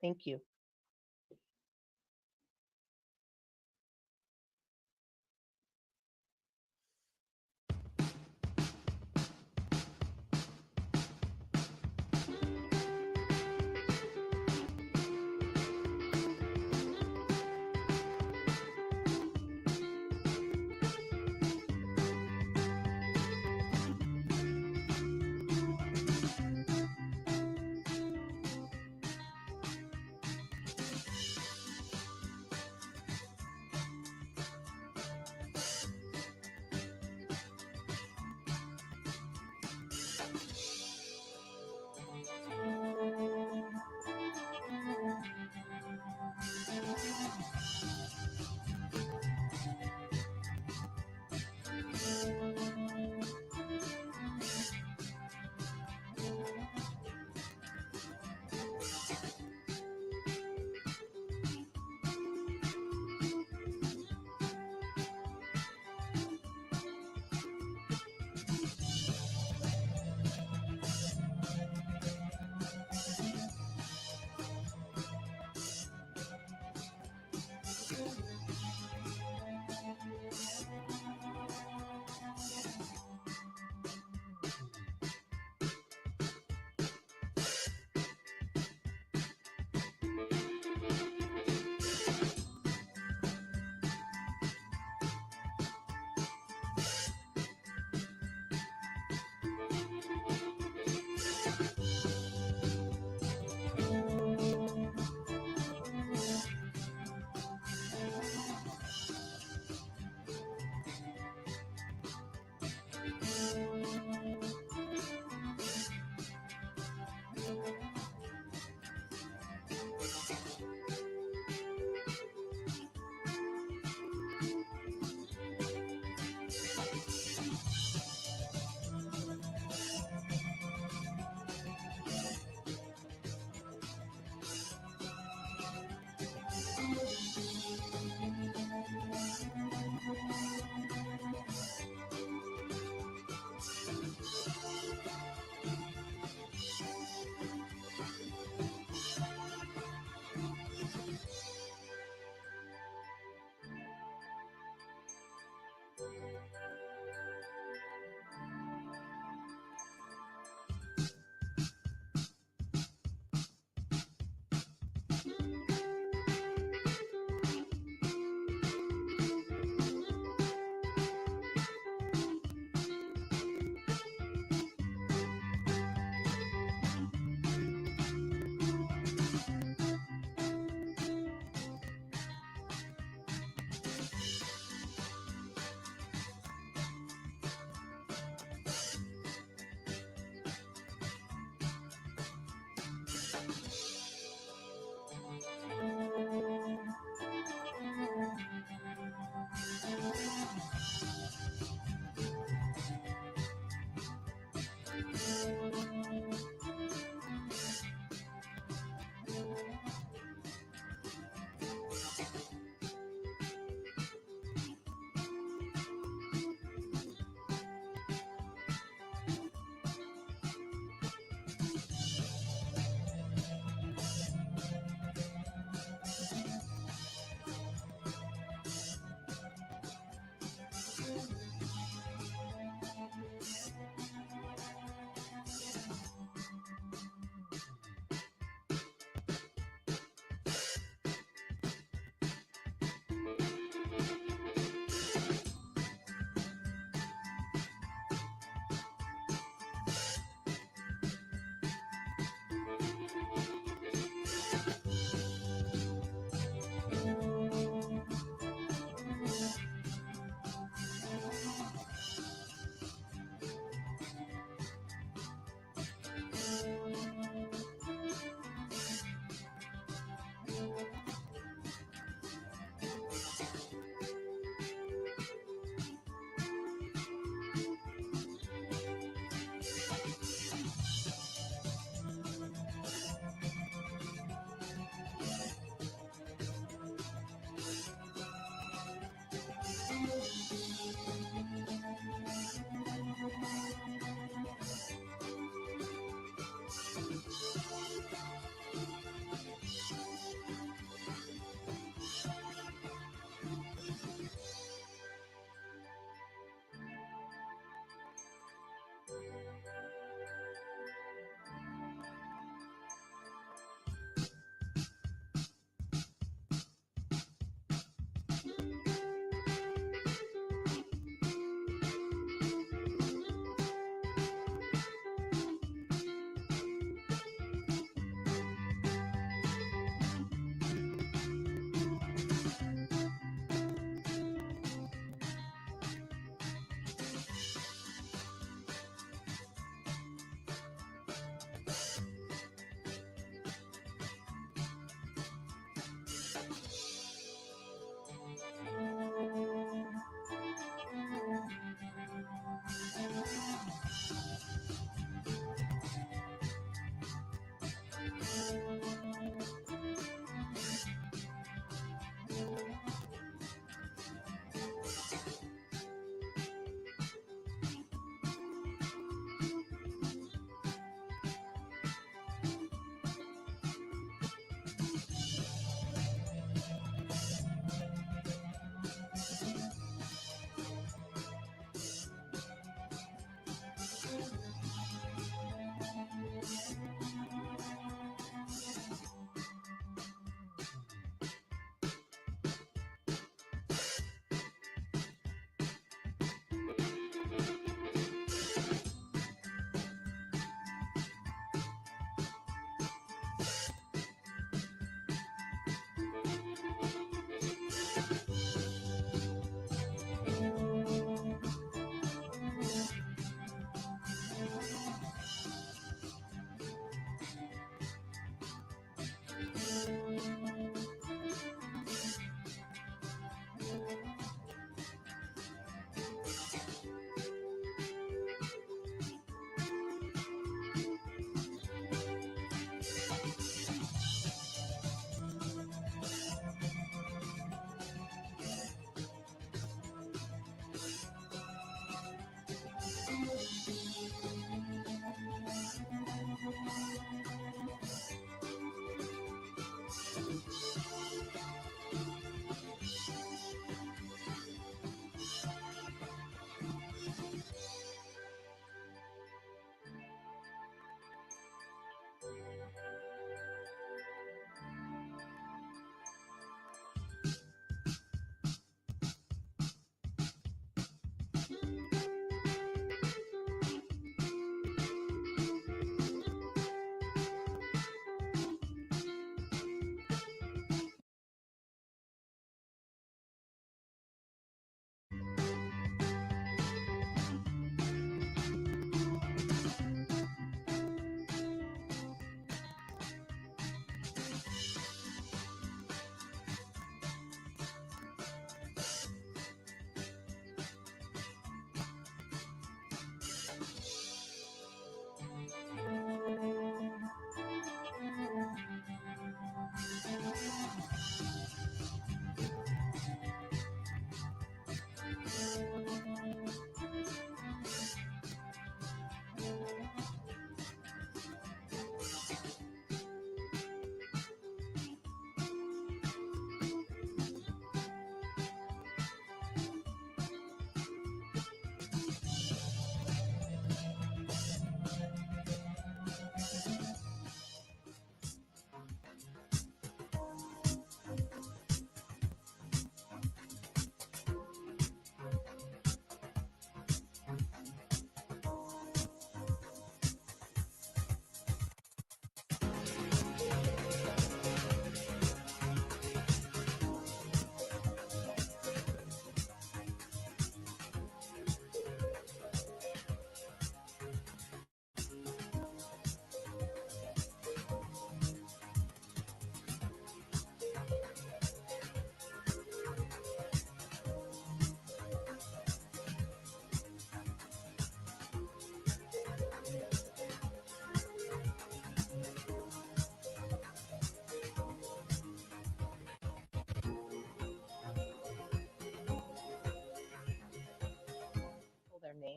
Thank you.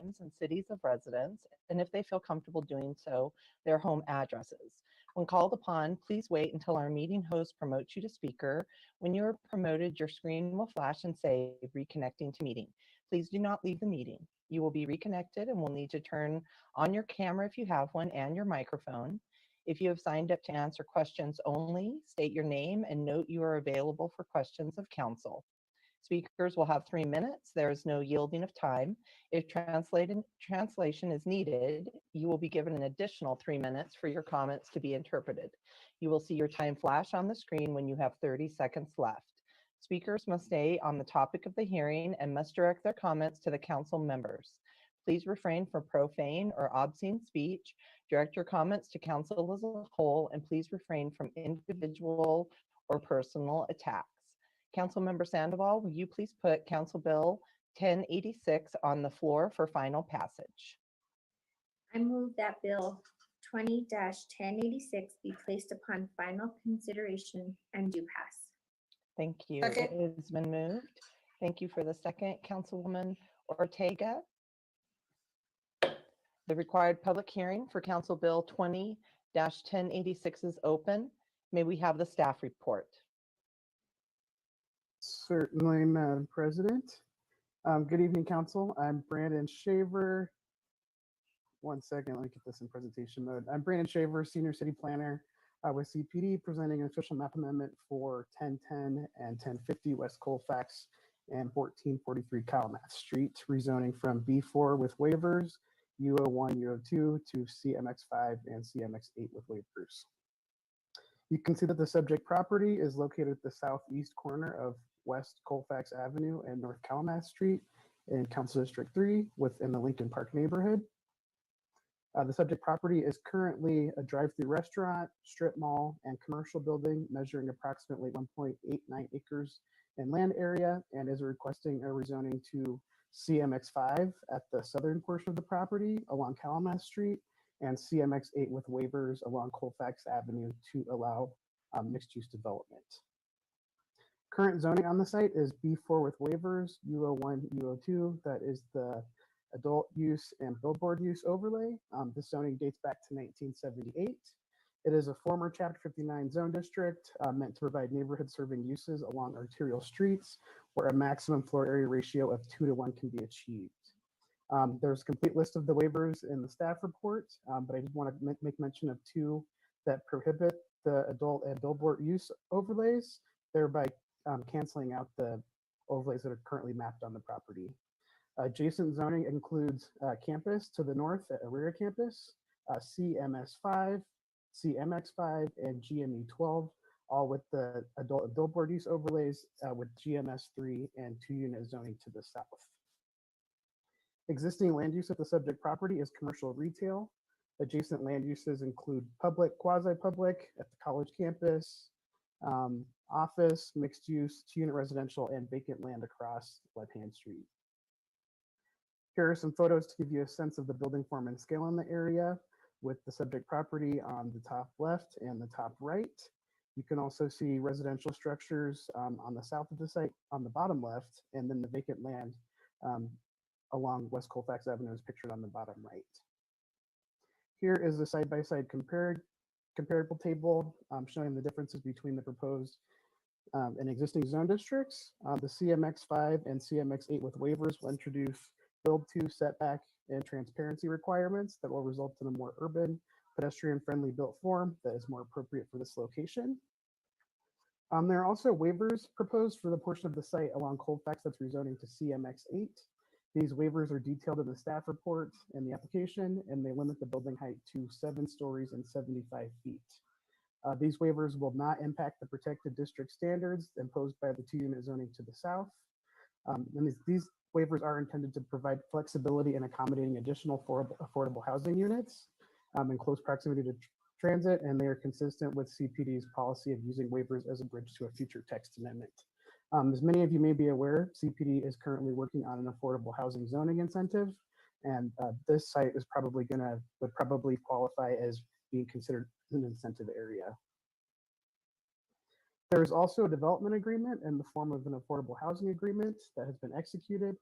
names and cities of residence, and if they feel comfortable doing so, their home addresses. When called upon, please wait until our meeting host promotes you to speaker. When you are promoted, your screen will flash and say reconnecting to meeting. Please do not leave the meeting. You will be reconnected and will need to turn on your camera if you have one and your microphone. If you have signed up to answer questions only, state your name and note you are available for questions of council. Speakers will have 3 minutes. There is no yielding of time. If translation is needed, you will be given an additional 3 minutes for your comments to be interpreted. You will see your time flash on the screen when you have 30 seconds left. Speakers must stay on the topic of the hearing and must direct their comments to the council members. Please refrain from profane or obscene speech. Direct your comments to council as a whole, and please refrain from individual or personal attacks. Councilmember Sandoval, will you please put Council Bill 1086 on the floor for final passage? I move that Bill 20-1086 be placed upon final consideration and do pass. Thank you. It has been moved. Thank you for the second, Councilwoman Ortega. The required public hearing for Council Bill 20-1086 is open. May we have the staff report? Certainly, Madam President. Good evening, Council. I'm Brandon Shaver. One second, let me get this in presentation mode. I'm Brandon Shaver, Senior City Planner with CPD, presenting an official map amendment for 1010 and 1050 West Colfax and 1443 Calumet Street, rezoning from B4 with waivers, U01, U02 to CMX5 and CMX8 with waivers. You can see that the subject property is located at the southeast corner of West Colfax Avenue and North Calumet Street in Council District 3 within the Lincoln Park neighborhood. The subject property is currently a drive-through restaurant, strip mall, and commercial building measuring approximately 1.89 acres in land area and is requesting a rezoning to CMX5 at the southern portion of the property along Calumet Street and CMX8 with waivers along Colfax Avenue to allow mixed-use development. Current zoning on the site is B4 with waivers, U01, U02, that is the adult use and billboard use overlay. This zoning dates back to 1978. It is a former Chapter 59 zone district meant to provide neighborhood serving uses along arterial streets where a maximum floor area ratio of 2:1 can be achieved. There's a complete list of the waivers in the staff report, but I just want to make mention of two that prohibit the adult and billboard use overlays, thereby canceling out the overlays that are currently mapped on the property. Adjacent zoning includes campus to the north at Aurora campus, CMS5, CMX5, and GME12, all with the adult and billboard use overlays with GMS3 and 2-unit zoning to the south. Existing land use at the subject property is commercial retail. Adjacent land uses include public, quasi-public at the college campus, office, mixed use, 2-unit residential, and vacant land across left-hand street. Here are some photos to give you a sense of the building form and scale in the area with the subject property on the top left and the top right. You can also see residential structures on the south of the site on the bottom left, and then the vacant land along West Colfax Avenue is pictured on the bottom right. Here is a side-by-side comparable table showing the differences between the proposed and existing zone districts. The CMX5 and CMX8 with waivers will introduce build-to setback and transparency requirements that will result in a more urban, pedestrian-friendly built form that is more appropriate for this location. There are also waivers proposed for the portion of the site along Colfax that's rezoning to CMX8. These waivers are detailed in the staff report and the application, and they limit the building height to 7 stories and 75 feet. These waivers will not impact the protected district standards imposed by the 2-unit zoning to the south. And these waivers are intended to provide flexibility in accommodating additional affordable housing units in close proximity to transit, and they are consistent with CPD's policy of using waivers as a bridge to a future text amendment. As many of you may be aware, CPD is currently working on an affordable housing zoning incentive, and this site is would probably qualify as being considered an incentive area. There is also a development agreement in the form of an affordable housing agreement that has been executed.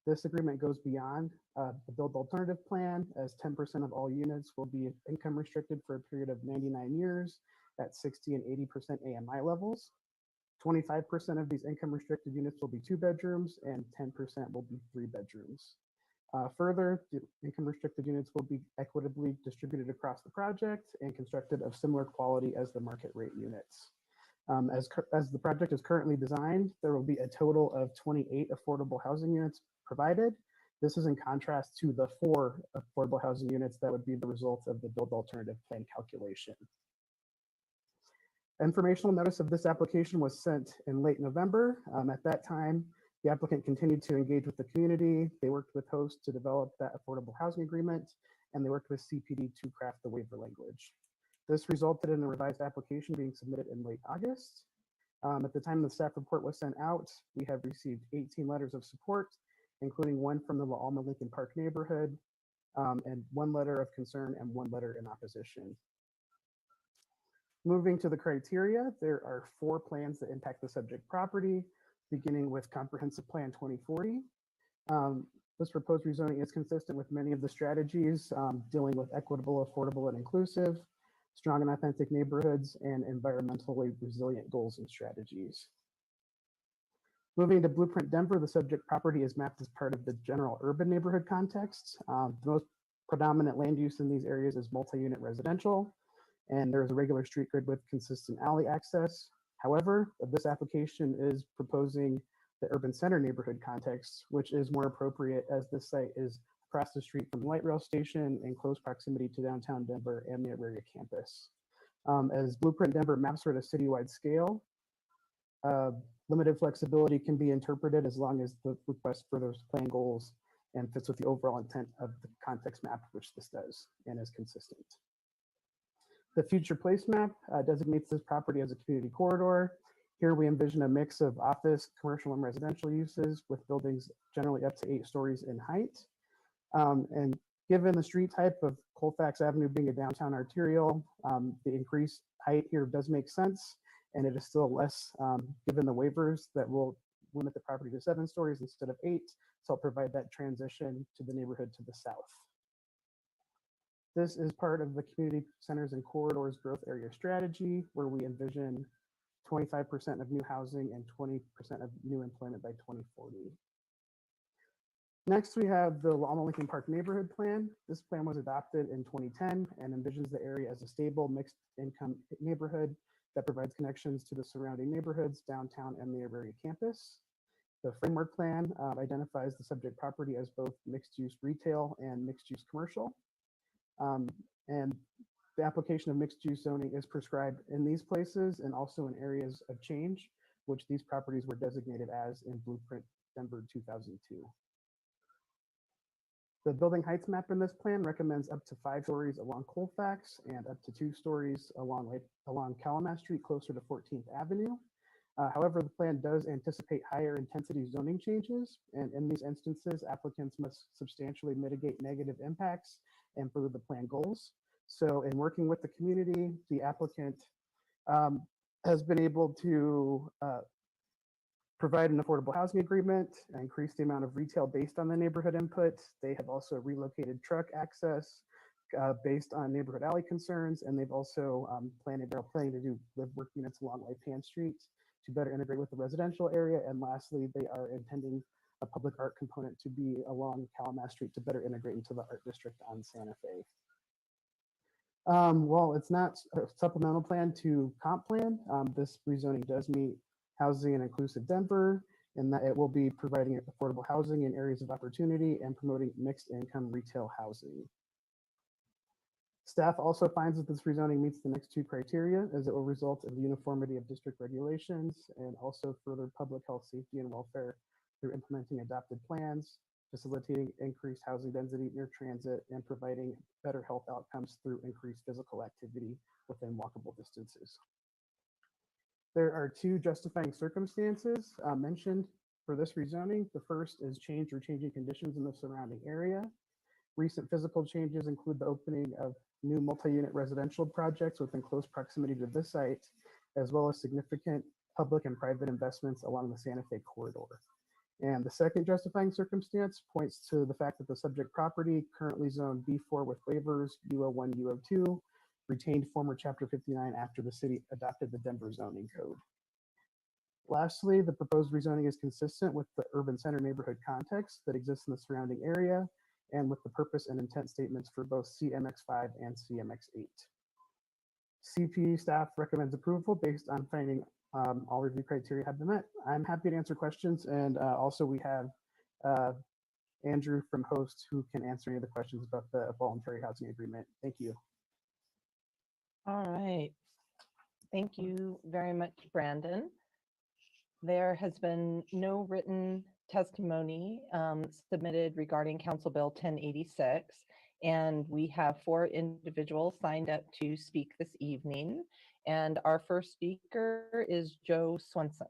This agreement goes beyond the build alternative plan, as 10% of all units will be income restricted for a period of 99 years at 60 and 80% AMI levels. 25% of these income restricted units will be 2 bedrooms and 10% will be 3 bedrooms. Further, the income restricted units will be equitably distributed across the project and constructed of similar quality as the market rate units. As the project is currently designed, there will be a total of 28 affordable housing units provided. This is in contrast to the 4 affordable housing units that would be the result of the build alternative plan calculation. Informational notice of this application was sent in late November. At that time, the applicant continued to engage with the community. They worked with hosts to develop that affordable housing agreement, and they worked with CPD to craft the waiver language. This resulted in a revised application being submitted in late August. At the time the staff report was sent out, we have received 18 letters of support, including one from the La Alma Lincoln Park neighborhood, and 1 letter of concern and 1 letter in opposition. Moving to the criteria, there are 4 plans that impact the subject property, beginning with Comprehensive Plan 2040. This proposed rezoning is consistent with many of the strategies dealing with equitable, affordable, and inclusive, strong and authentic neighborhoods, and environmentally resilient goals and strategies. Moving to Blueprint Denver, the subject property is mapped as part of the general urban neighborhood context. The most predominant land use in these areas is multi-unit residential, and there is a regular street grid with consistent alley access. However, this application is proposing the urban center neighborhood context, which is more appropriate as this site is across the street from the light rail station in close proximity to downtown Denver and the area campus. As Blueprint Denver maps are at a citywide scale, limited flexibility can be interpreted as long as the request furthers plan goals and fits with the overall intent of the context map, which this does and is consistent. The future place map designates this property as a community corridor. Here we envision a mix of office, commercial, and residential uses with buildings generally up to 8 stories in height. And given the street type of Colfax Avenue being a downtown arterial, the increased height here does make sense, and it is still less given the waivers that will limit the property to 7 stories instead of 8, so I'll provide that transition to the neighborhood to the south. This is part of the community centers and corridors growth area strategy, where we envision 25% of new housing and 20% of new employment by 2040. Next, we have the La Alma Lincoln Park Neighborhood Plan. This plan was adopted in 2010 and envisions the area as a stable, mixed income neighborhood that provides connections to the surrounding neighborhoods, downtown, and the area campus. The framework plan identifies the subject property as both mixed-use retail and mixed-use commercial. And the application of mixed-use zoning is prescribed in these places and also in areas of change, which these properties were designated as in Blueprint Denver 2002. The building heights map in this plan recommends up to 5 stories along Colfax and up to 2 stories along Calumet Street closer to 14th Avenue. However, the plan does anticipate higher intensity zoning changes, and in these instances, applicants must substantially mitigate negative impacts and further the plan goals. So in working with the community, the applicant has been able to provide an affordable housing agreement, increase the amount of retail based on the neighborhood input. They have also relocated truck access based on neighborhood alley concerns, and they've also planning to do live work units along Pan Street to better integrate with the residential area. And lastly, they are intending a public art component to be along Calumet Street to better integrate into the art district on Santa Fe. While it's not a supplemental plan to comp plan, this rezoning does meet Housing and Inclusive Denver, in that it will be providing affordable housing in areas of opportunity and promoting mixed income retail housing. Staff also finds that this rezoning meets the next 2 criteria, as it will result in the uniformity of district regulations and also further public health, safety, and welfare through implementing adopted plans, facilitating increased housing density near transit, and providing better health outcomes through increased physical activity within walkable distances. There are 2 justifying circumstances mentioned for this rezoning. The first is change or changing conditions in the surrounding area. Recent physical changes include the opening of new multi-unit residential projects within close proximity to this site, as well as significant public and private investments along the Santa Fe corridor. And the second justifying circumstance points to the fact that the subject property, currently zoned B4 with waivers, UO1, UO2, retained former Chapter 59 after the city adopted the Denver zoning code. Lastly, the proposed rezoning is consistent with the urban center neighborhood context that exists in the surrounding area and with the purpose and intent statements for both CMX5 and CMX8. CP staff recommends approval based on finding all review criteria have been met. I'm happy to answer questions, and also we have Andrew from Host who can answer any of the questions about the voluntary housing agreement. Thank you. All right. Thank you very much, Brandon. There has been no written testimony submitted regarding Council Bill 1086, and we have 4 individuals signed up to speak this evening. And our first speaker is Joe Swenson.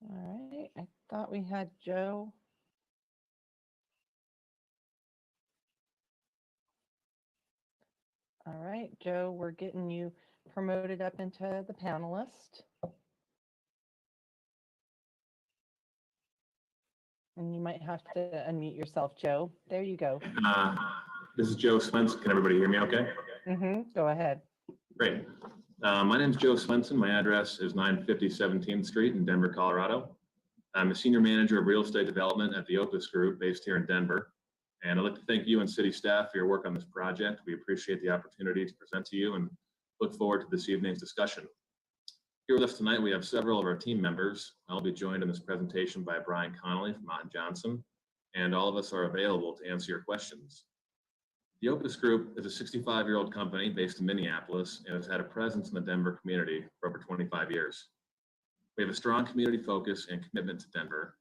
All right, I thought we had Joe. All right, Joe, we're getting you promoted up into the panelist. And you might have to unmute yourself, Joe. There you go. This is Joe Swenson. Can everybody hear me okay? Go ahead. Great. My name is Joe Swenson. My address is 950 17th Street in Denver, Colorado. I'm a senior manager of real estate development at the Opus Group based here in Denver. And I'd like to thank you and city staff for your work on this project. We appreciate the opportunity to present to you and look forward to this evening's discussion. Here with us tonight, we have several of our team members. I'll be joined in this presentation by Brian Connolly from Mott & Johnson, and all of us are available to answer your questions. The Opus Group is a 65-year-old company based in Minneapolis and has had a presence in the Denver community for over 25 years. We have a strong community focus and commitment to Denver.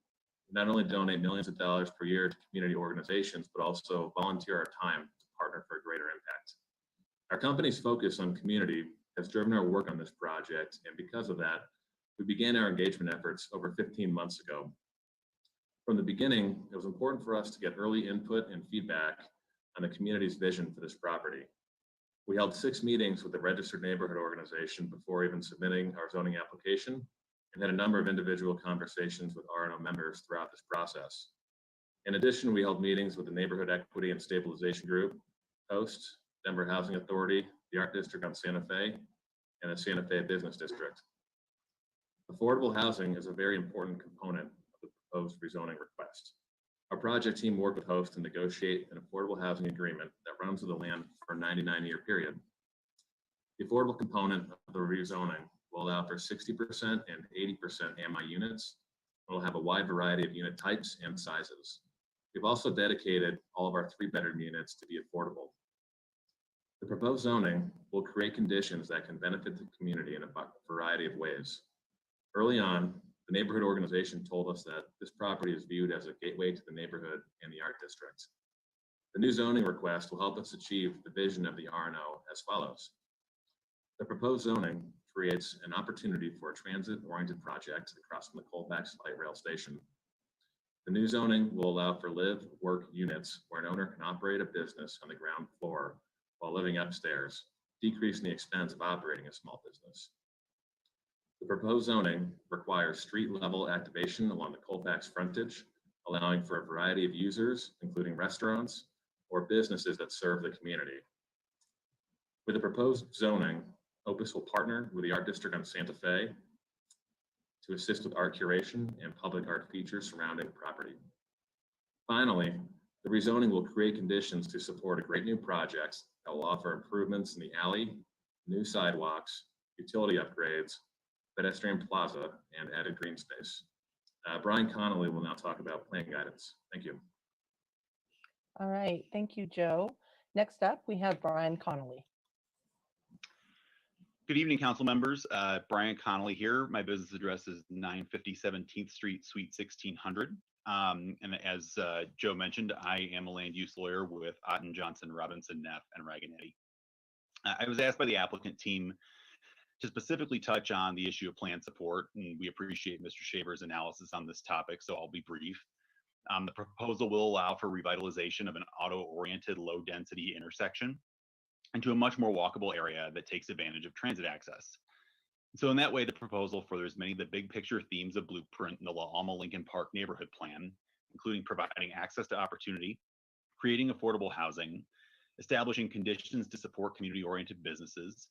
We not only donate millions of dollars per year to community organizations, but also volunteer our time to partner for a greater impact. Our company's focus on community has driven our work on this project, and because of that, we began our engagement efforts over 15 months ago. From the beginning, it was important for us to get early input and feedback on the community's vision for this property. We held 6 meetings with the registered neighborhood organization before even submitting our zoning application, and had a number of individual conversations with RNO members throughout this process. In addition, we held meetings with the Neighborhood Equity and Stabilization Group, Host, Denver Housing Authority, the Art District on Santa Fe, and the Santa Fe Business District. Affordable housing is a very important component of the proposed rezoning request. Our project team worked with Host to negotiate an affordable housing agreement that runs with the land for a 99-year period. The affordable component of the rezoning will allow for 60% and 80% AMI units. It will have a wide variety of unit types and sizes. We've also dedicated all of our 3-bedroom units to be affordable. The proposed zoning will create conditions that can benefit the community in a variety of ways. Early on, the neighborhood organization told us that this property is viewed as a gateway to the neighborhood and the art district. The new zoning request will help us achieve the vision of the RNO as follows. The proposed zoning creates an opportunity for a transit-oriented project across from the Colfax Light Rail Station. The new zoning will allow for live-work units where an owner can operate a business on the ground floor while living upstairs, decreasing the expense of operating a small business. The proposed zoning requires street-level activation along the Colfax frontage, allowing for a variety of users, including restaurants or businesses that serve the community. With the proposed zoning, Opus will partner with the Art District on Santa Fe to assist with art curation and public art features surrounding the property. Finally, the rezoning will create conditions to support a great new project that will offer improvements in the alley, new sidewalks, utility upgrades, pedestrian plaza, and added green space. Brian Connolly will now talk about plan guidance. Thank you. All right, thank you, Joe. Next up, we have Brian Connolly. Good evening, council members. Brian Connolly here. My business address is 950 17th Street, Suite 1600. And as Joe mentioned, I am a land use lawyer with Otten, Johnson, Robinson, Neff, and Raganetti. I was asked by the applicant team To specifically touch on the issue of plan support, and we appreciate Mr. Shaver's analysis on this topic, so I'll be brief. The proposal will allow for revitalization of an auto-oriented low-density intersection into a much more walkable area that takes advantage of transit access. So in that way, the proposal furthers many of the big picture themes of Blueprint in the La Alma Lincoln Park neighborhood plan, including providing access to opportunity, creating affordable housing, establishing conditions to support community-oriented businesses,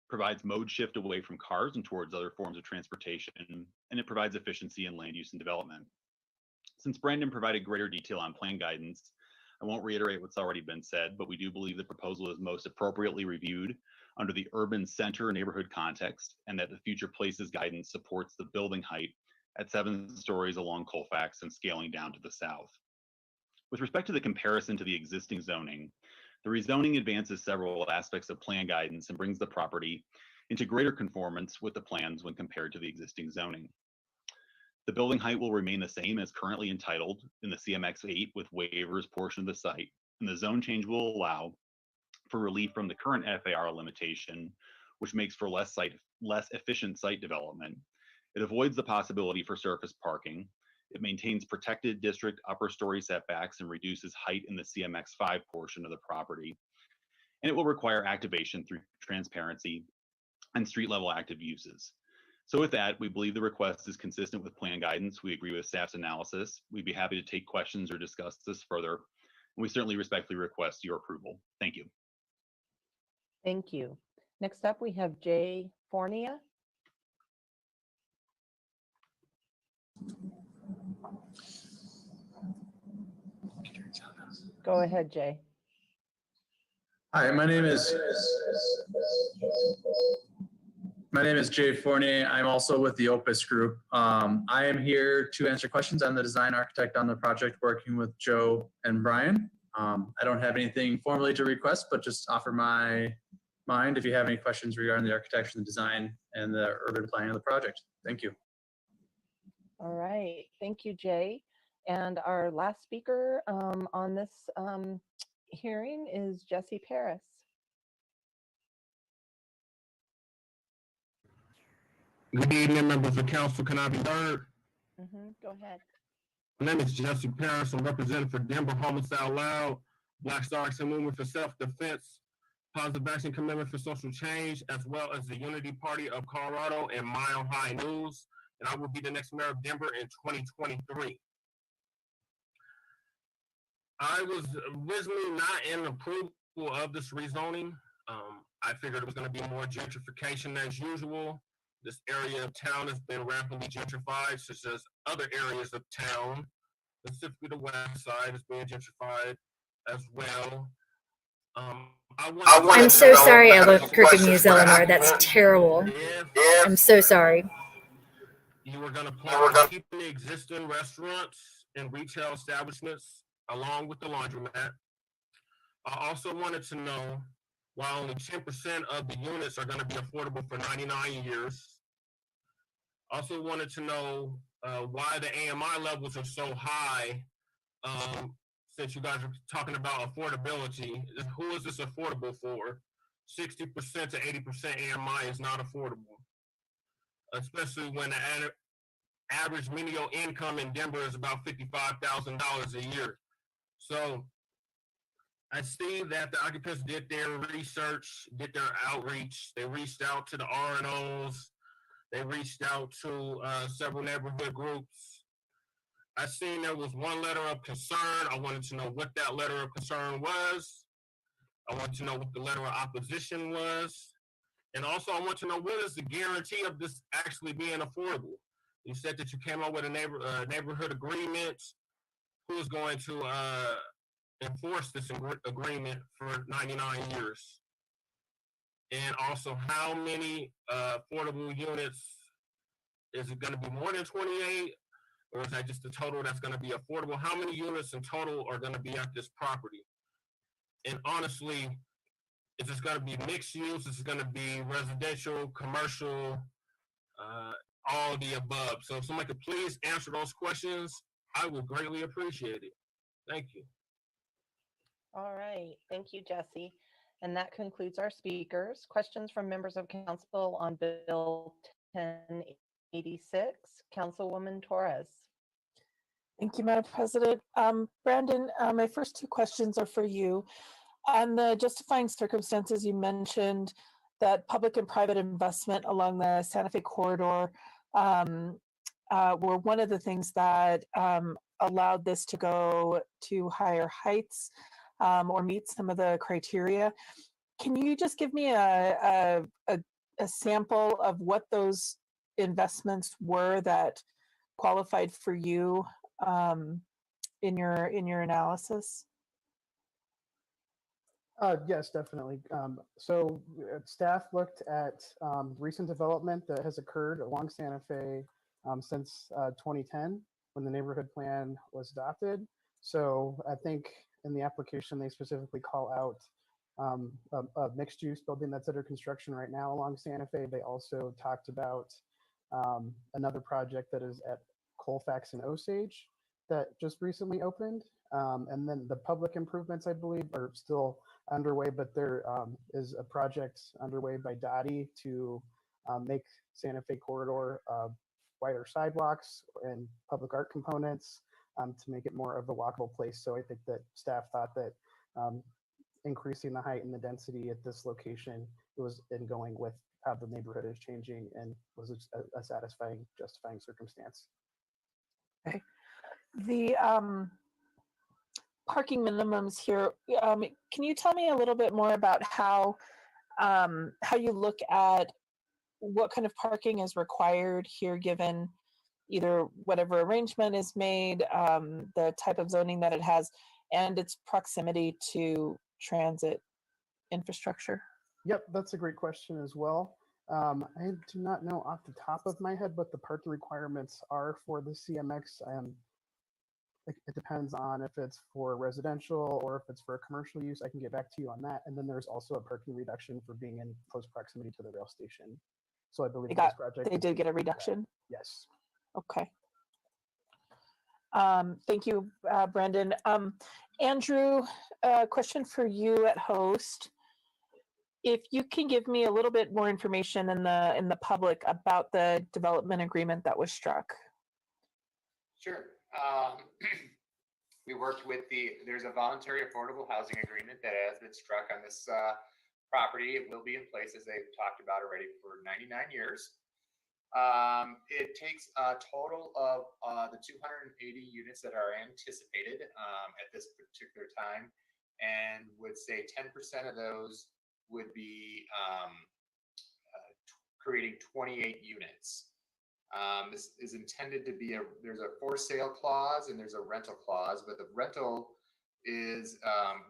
provides mode shift away from cars and towards other forms of transportation, and it provides efficiency in land use and development. Since Brandon provided greater detail on plan guidance, I won't reiterate what's already been said, but we do believe the proposal is most appropriately reviewed under the urban center neighborhood context, and that the future places guidance supports the building height at 7 stories along Colfax and scaling down to the south. With respect to the comparison to the existing zoning, the rezoning advances several aspects of plan guidance and brings the property into greater conformance with the plans when compared to the existing zoning. The building height will remain the same as currently entitled in the CMX 8 with waivers portion of the site, and the zone change will allow for relief from the current FAR limitation, which makes for less efficient site development. It avoids the possibility for surface parking. It maintains protected district upper story setbacks and reduces height in the CMX 5 portion of the property. And it will require activation through transparency and street level active uses. So with that, we believe the request is consistent with plan guidance. We agree with staff's analysis. We'd be happy to take questions or discuss this further. And we certainly respectfully request your approval. Thank you. Thank you. Next up, we have Jay Fornia. Go ahead, Jay. Hi, my name is Jay Fournier. I'm also with the Opus Group. I am here to answer questions. I'm the design architect on the project, working with Joe and Brian. I don't have anything formally to request, but just offer my mind if you have any questions regarding the architecture, the design, and the urban planning of the project. Thank you. All right, thank you, Jay. And our last speaker on this hearing is Jesse Paris. Good evening, members of council. Can I be heard? Go ahead. My name is Jesse Paris. I'm representing for Denver Homicide Loud, Black Star Action Movement for Self-Defense, Positive Action Commitment for Social Change, as well as the Unity Party of Colorado and Mile High News. And I will be the next mayor of Denver in 2023. I was originally not in approval of this rezoning. I figured it was going to be more gentrification as usual. This area of town has been rapidly gentrified, such as other areas of town, specifically the west side is being gentrified as well. I'm so sorry I look crooked news, Eleanor. That's terrible. I'm so sorry. You were going to plan on keeping the existing restaurants and retail establishments along with the laundromat. I also wanted to know why only 10% of the units are going to be affordable for 99 years. Also wanted to know why the AMI levels are so high, since you guys are talking about affordability. Who is this affordable for? 60% to 80% AMI is not affordable, especially when the average median income in Denver is about $55,000 a year. So I see that the occupants did their research, did their outreach. They reached out to the R&Os. They reached out to several neighborhood groups. I seen there was one letter of concern. I wanted to know what that letter of concern was. I wanted to know what the letter of opposition was. And also I want to know what is the guarantee of this actually being affordable. You said that you came up with a neighborhood agreement. Who is going to enforce this agreement for 99 years? And also, how many affordable units? Is it going to be more than 28? Or is that just the total that's going to be affordable? How many units in total are going to be at this property? And honestly, is this going to be mixed use? Is it going to be residential, commercial, all of the above? So if somebody could please answer those questions, I would greatly appreciate it. Thank you. All right. Thank you, Jesse. And that concludes our speakers. Questions from members of council on Bill 1086. Councilwoman Torres. Thank you, Madam President. Brandon, my first two questions are for you. On the justifying circumstances, you mentioned that public and private investment along the Santa Fe corridor were one of the things that allowed this to go to higher heights or meet some of the criteria. Can you just give me a sample of what those investments were that qualified for you in your analysis? Yes, definitely. So staff looked at recent development that has occurred along Santa Fe since 2010 when the neighborhood plan was adopted. So I think in the application, they specifically call out a mixed use building that's under construction right now along Santa Fe. They also talked about another project that is at Colfax and Osage that just recently opened. And then the public improvements, I believe, are still underway, but there is a project underway by Dottie to make Santa Fe corridor wider sidewalks and public art components to make it more of a walkable place. So I think that staff thought that increasing the height and the density at this location was in going with how the neighborhood is changing and was a satisfying, justifying circumstance. Okay. The parking minimums here, can you tell me a little bit more about how you look at what kind of parking is required here, given either whatever arrangement is made, the type of zoning that it has, and its proximity to transit infrastructure? Yep, that's a great question as well. I do not know off the top of my head what the parking requirements are for the CMX. It depends on if it's for residential or if it's for commercial use. I can get back to you on that. And then there's also a parking reduction for being in close proximity to the rail station. So I believe this project they did get a reduction. Yes. Okay. Thank you, Brandon. Andrew, a question for you at host. If you can give me a little bit more information in the public about the development agreement that was struck. Sure. We worked with there's a voluntary affordable housing agreement that has been struck on this property. It will be in place, as they've talked about already, for 99 years. It takes a total of the 280 units that are anticipated at this particular time, and would say 10% of those would be creating 28 units. This is intended to be there's a for sale clause and there's a rental clause, but the rental is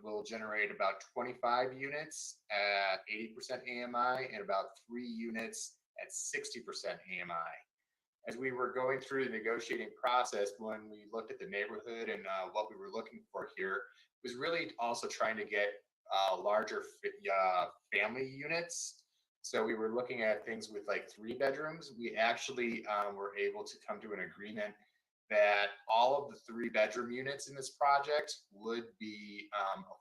will generate about 25 units at 80% AMI and about 3 units at 60% AMI. As we were going through the negotiating process, when we looked at the neighborhood and what we were looking for here, was really also trying to get larger family units. So we were looking at things with like 3 bedrooms. We actually were able to come to an agreement that all of the 3 bedroom units in this project would be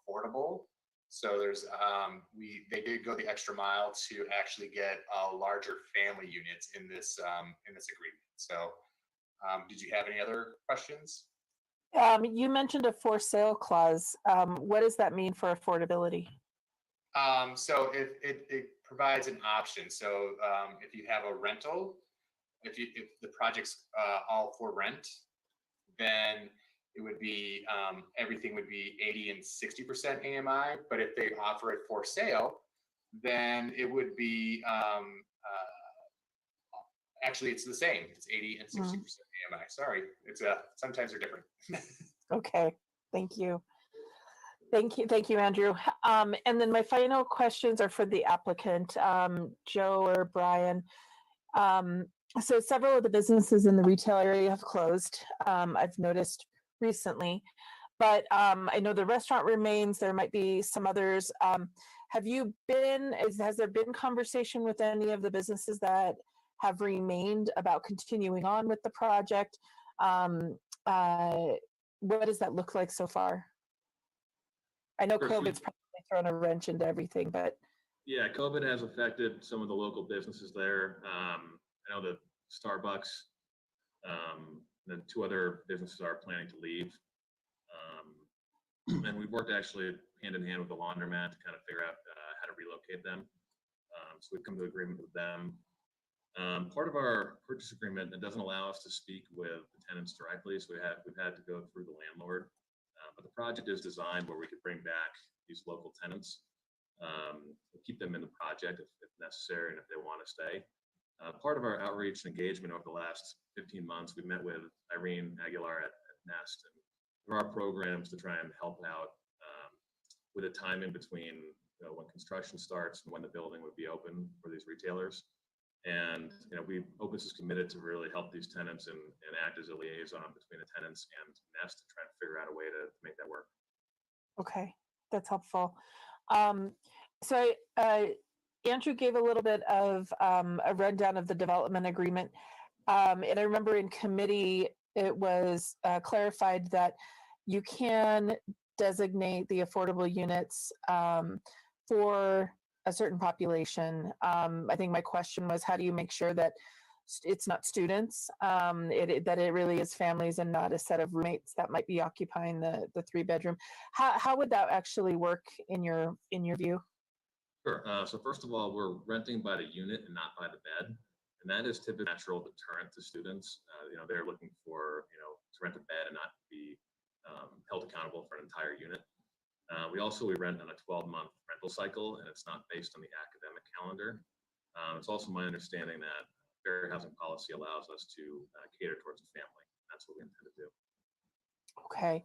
affordable. So there's they did go the extra mile to actually get larger family units in this agreement. So did you have any other questions? You mentioned a for sale clause. What does that mean for affordability? So it provides an option. So if you have a rental, if the project's all for rent, then it would be everything would be 80 and 60% AMI. But if they offer it for sale, then it would be actually it's the same. It's 80 and 60% AMI. Sorry, it's sometimes they're different. Okay, thank you. Thank you, Andrew. And then my final questions are for the applicant, Joe or Brian. So several of the businesses in the retail area have closed. I've noticed recently, but I know the restaurant remains. There might be some others. Has there been conversation with any of the businesses that have remained about continuing on with the project? What does that look like so far? I know COVID's probably thrown a wrench into everything, but Yeah, COVID has affected some of the local businesses there. I know the Starbucks, and then 2 other businesses are planning to leave. And we've worked actually hand in hand with the laundromat to kind of figure out how to relocate them. So we've come to agreement with them. Part of our purchase agreement, it doesn't allow us to speak with the tenants directly, so we've had to go through the landlord. But the project is designed where we could bring back these local tenants, keep them in the project if necessary and if they want to stay. Part of our outreach and engagement over the last 15 months, we met with Irene Aguilar at Nest, and there are programs to try and help out with a time in between when construction starts and when the building would be open for these retailers. And Opus is committed to really help these tenants and act as a liaison between the tenants and Nest to try and figure out a way to make that work. okay, that's helpful. So Andrew gave a little bit of a rundown of the development agreement. And I remember in committee, it was clarified that you can designate the affordable units for a certain population. I think my question was, how do you make sure that it's not students, that it really is families and not a set of roommates that might be occupying the 3-bedroom? How would that actually work in your view? Sure. So first of all, we're renting by the unit and not by the bed. And that is typically a natural deterrent to students. They're looking for, to rent a bed and not be held accountable for an entire unit. We rent on a 12-month rental cycle, and it's not based on the academic calendar. It's also my understanding that fair housing policy allows us to cater towards a family. That's what we intend to do. Okay.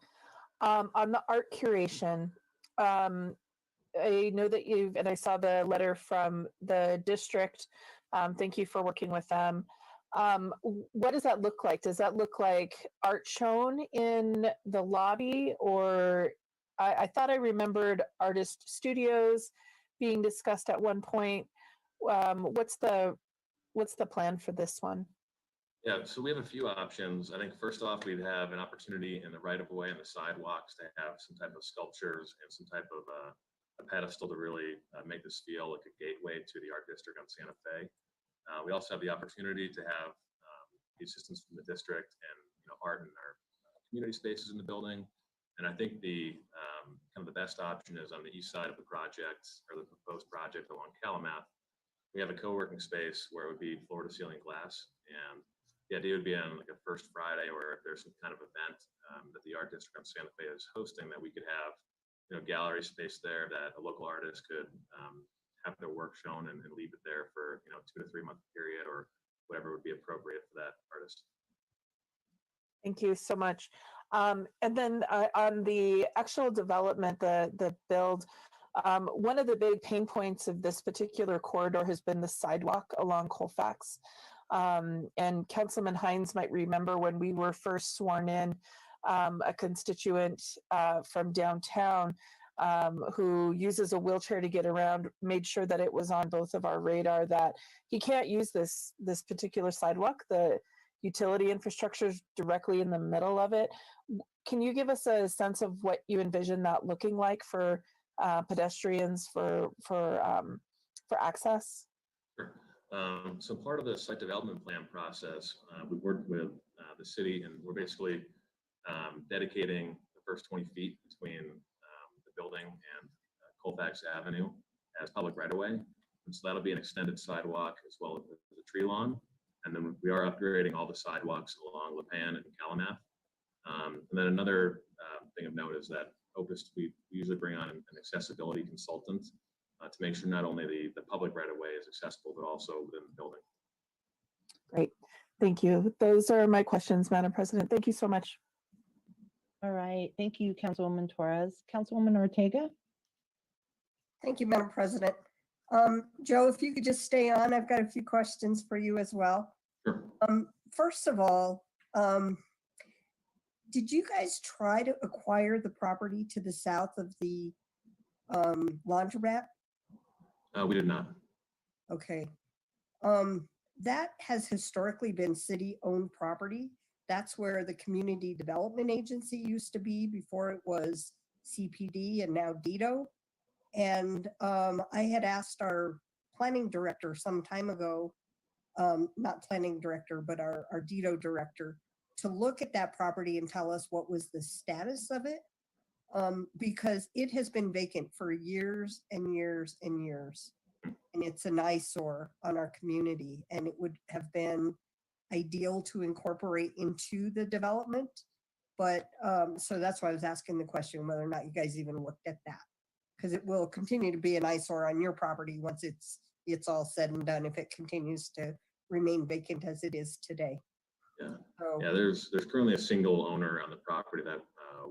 On the art curation, I know that and I saw the letter from the district. Thank you for working with them. What does that look like? Does that look like art shown in the lobby, or I thought I remembered artist studios being discussed at one point. What's the plan for this one? Yeah, so we have a few options. I think first off, we'd have an opportunity in the right-of-way and the sidewalks to have some type of sculptures and some type of a pedestal to really make this feel like a gateway to the art district on Santa Fe. We also have the opportunity to have the assistance from the district and art in our community spaces in the building. And I think the kind of the best option is on the east side of the project, or the proposed project along Calumet. We have a co-working space where it would be floor-to-ceiling glass, and the idea would be on like a first Friday, or if there's some kind of event that the art district on Santa Fe is hosting, that we could have gallery space there that a local artist could have their work shown and leave it there for 2 to 3 month period, or whatever would be appropriate for that artist. Thank you so much. And then on the actual development, the build, one of the big pain points of this particular corridor has been the sidewalk along Colfax. And Councilman Hines might remember when we were first sworn in, a constituent from downtown who uses a wheelchair to get around, made sure that it was on both of our radar that he can't use this particular sidewalk. The utility infrastructure is directly in the middle of it. Can you give us a sense of what you envision that looking like for pedestrians, for access? Sure. So part of the site development plan process, we worked with the city, and we're basically dedicating the first 20 feet between the building and Colfax Avenue as public right-of-way. And so that'll be an extended sidewalk as well as a tree lawn. And then we are upgrading all the sidewalks along Lipan and Calumet. And then another thing of note is that Opus, we usually bring on an accessibility consultant to make sure not only the public right-of-way is accessible, but also within the building. Great. Thank you. Those are my questions, Madam President. Thank you so much. All right. Thank you, Councilwoman Torres. Councilwoman Ortega? Thank you, Madam President. Joe, if you could just stay on, I've got a few questions for you as well. Sure. First of all, did you guys try to acquire the property to the south of the laundromat? We did not. Okay. That has historically been city-owned property. That's where the Community Development Agency used to be before it was CPD and now DITO. And I had asked our planning director some time ago, not planning director, but our DITO director, to look at that property and tell us what was the status of it. Because it has been vacant for years and years and years. And it's an eyesore on our community, and it would have been ideal to incorporate into the development. But so that's why I was asking the question whether or not you guys even looked at that, because it will continue to be an eyesore on your property once it's all said and done, if it continues to remain vacant as it is today. Yeah. So, Yeah, there's currently a single owner on the property that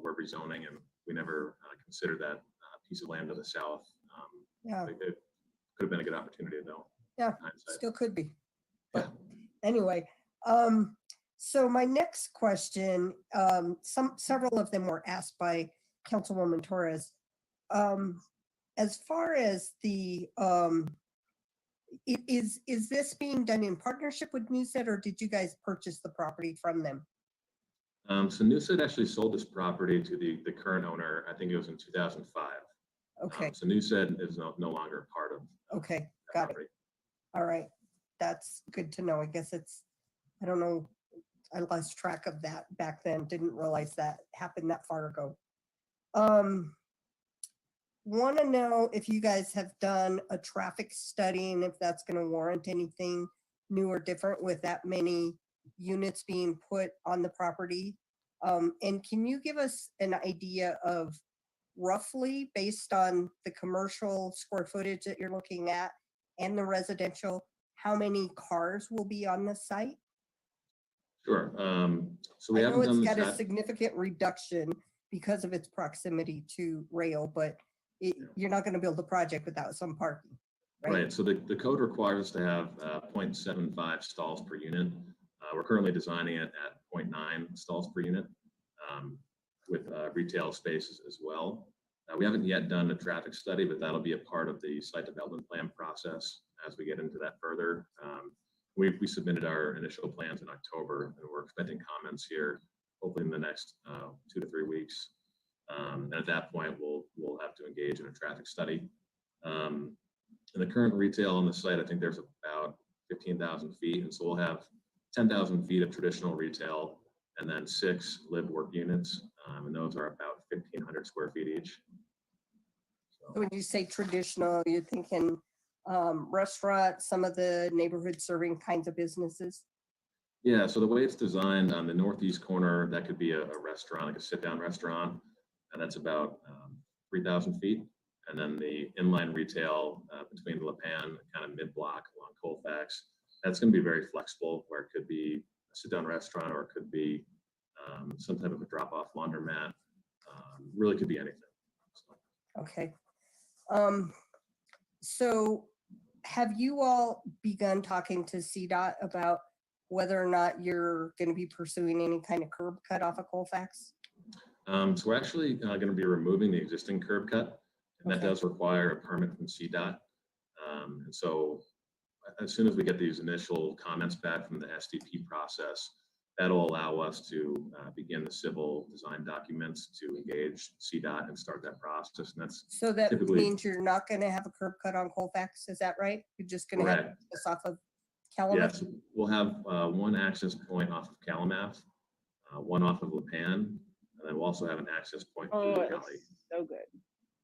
we're rezoning, and we never considered that piece of land to the south. yeah, It could have been a good opportunity though. yeah, Hindsight. still could be. But anyway, so my next question, several of them were asked by Councilwoman Torres. As far as the, is this being done in partnership with Newset, or did you guys purchase the property from them? So Newset actually sold this property to the current owner. I think it was in 2005. Okay, So Newset is no longer a part of okay, that got it. property. All right, that's good to know. I guess I don't know, I lost track of that back then, didn't realize that happened that far ago. Want to know if you guys have done a traffic study and if that's going to warrant anything new or different with that many units being put on the property. And can you give us an idea of roughly, based on the commercial square footage that you're looking at and the residential, how many cars will be on the site? Sure. So we I know haven't done it's this got a yet. significant reduction because of its proximity to rail, but you're not going to build a project without some parking, right? Right. So the code requires us to have 0.75 stalls per unit. We're currently designing it at 0.9 stalls per unit with retail spaces as well. We haven't yet done a traffic study, but that'll be a part of the site development plan process as we get into that further. We submitted our initial plans in October, and we're expecting comments here hopefully in the next 2 to 3 weeks. And at that point, we'll have to engage in a traffic study. And the current retail on the site, I think there's about 15,000 feet. And so we'll have 10,000 feet of traditional retail and then 6 live work units. And those are about 1,500 square feet each. So when you say traditional, you're thinking restaurant, some of the neighborhood serving kinds of businesses? Yeah, so the way it's designed on the northeast corner, that could be a restaurant, like a sit-down restaurant, and that's about 3,000 feet. And then the inline retail between the Lipan, kind of mid-block along Colfax, that's going to be very flexible, where it could be a sit-down restaurant or it could be some type of a drop-off laundromat. Really could be anything. So. Okay. So have you all begun talking to CDOT about whether or not you're going to be pursuing any kind of curb cut off of Colfax? So we're actually going to be removing the existing curb cut, and that does require a permit from CDOT. And so as soon as we get these initial comments back from the SDP process, that'll allow us to begin the civil design documents to engage CDOT and start that process. And that's So that typically means you're not going to have a curb cut on Colfax, is that right? You're just going to have correct. this off of Calumet? Yes, we'll have one access point off of Calumet, one off of Lipan, and then we'll also have an access point through the county. So good.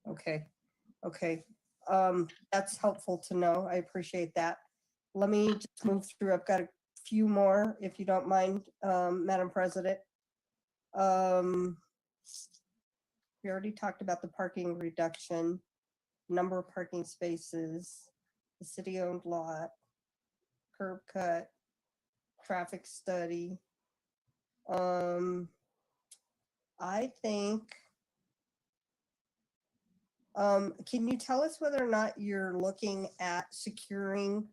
Okay, okay. That's helpful to know. I appreciate that. Let me just move through. I've got a few more, if you don't mind, Madam President. We already talked about the parking reduction, number of parking spaces, the city-owned lot, curb cut, traffic study. I think, can you tell us whether or not you're looking at securing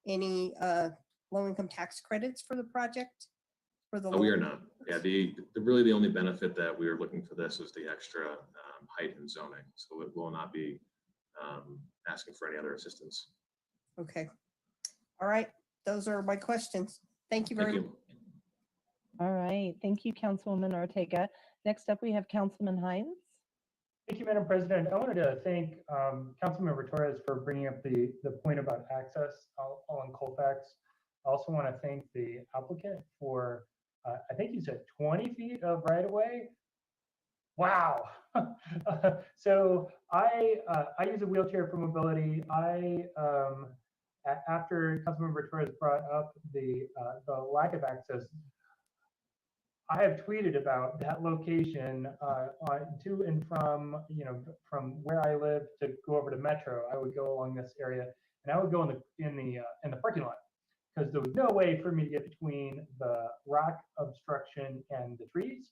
any low-income tax credits for the project? For the We are not. Yeah, really the only benefit that we are looking for this is the extra height and zoning. So it will not be asking for any other assistance. Okay. All right. Those are my questions. Thank you very much. All right. Thank you, Councilwoman Ortega. Next up, we have Councilman Hines. Thank you, Madam President. I wanted to thank Councilmember Torres for bringing up the point about access along Colfax. I also want to thank the applicant for, I think you said 20 feet of right of way. Wow. So I use a wheelchair for mobility. After Councilmember Torres brought up the lack of access, I have tweeted about that location to and from, from where I live to go over to Metro. I would go along this area, and I would go in the parking lot because there was no way for me to get between the rock obstruction and the trees.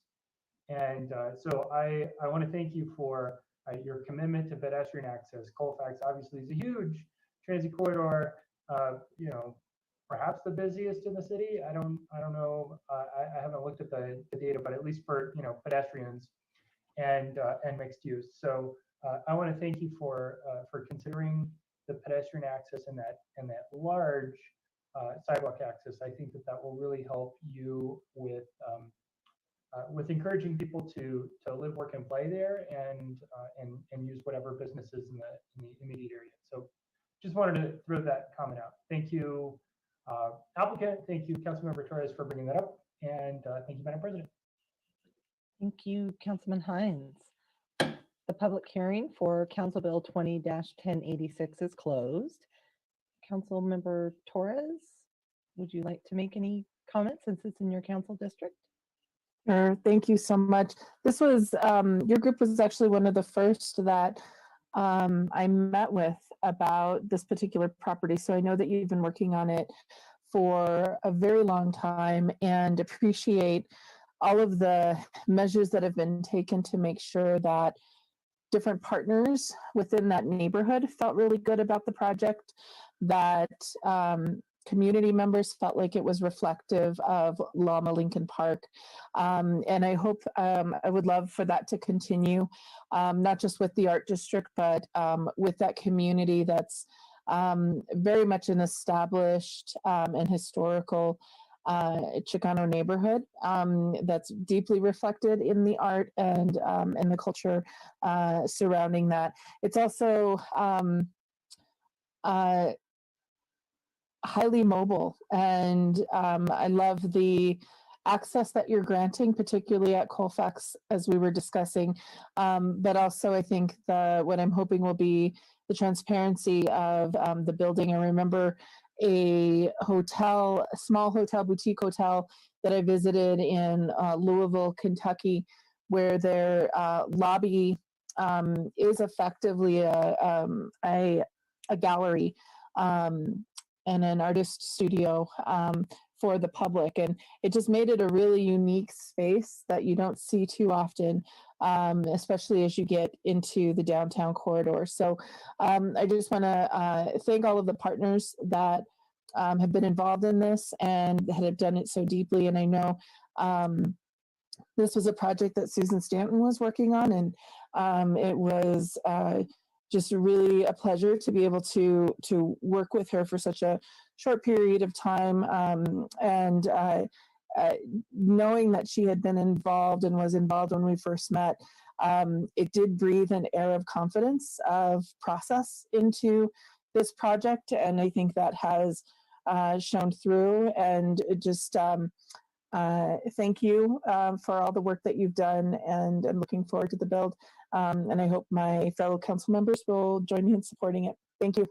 And so I want to thank you for your commitment to pedestrian access. Colfax obviously is a huge transit corridor. Perhaps the busiest in the city. I don't know. I haven't looked at the data, but at least for pedestrians and mixed use. So I want to thank you for considering the pedestrian access and that large sidewalk access. I think that will really help you with encouraging people to live, work, and play there, and use whatever businesses in the immediate area. So just wanted to throw that comment out. Thank you, applicant. Thank you, Councilmember Torres, for bringing that up, and thank you, Madam President. Thank you, Councilman Hines. The public hearing for Council Bill 20-1086 is closed. Councilmember Torres, would you like to make any comments since it's in your council district? Sure. Thank you so much. This was, your group was actually one of the first that I met with about this particular property. So I know that you've been working on it for a very long time and appreciate all of the measures that have been taken to make sure that different partners within that neighborhood felt really good about the project, that community members felt like it was reflective of Lama Lincoln Park. And I hope, I would love for that to continue, not just with the art district, but with that community that's very much an established and historical Chicano neighborhood that's deeply reflected in the art and the culture surrounding that. It's also highly mobile, and I love the access that you're granting, particularly at Colfax, as we were discussing. But also, I think what I'm hoping will be the transparency of the building. I remember a hotel, a small hotel, boutique hotel that I visited in Louisville, Kentucky, where their lobby is effectively a gallery and an artist studio for the public. And it just made it a really unique space that you don't see too often, especially as you get into the downtown corridor. So I just want to thank all of the partners that have been involved in this and that have done it so deeply. And I know this was a project that Susan Stanton was working on, and it was just really a pleasure to be able to work with her for such a short period of time, and knowing that she had been involved and was involved when we first met, it did breathe an air of confidence of process into this project, and I think that has shown through. And just thank you for all the work that you've done, and I'm looking forward to the build. And I hope my fellow council members will join me in supporting it. Thank you.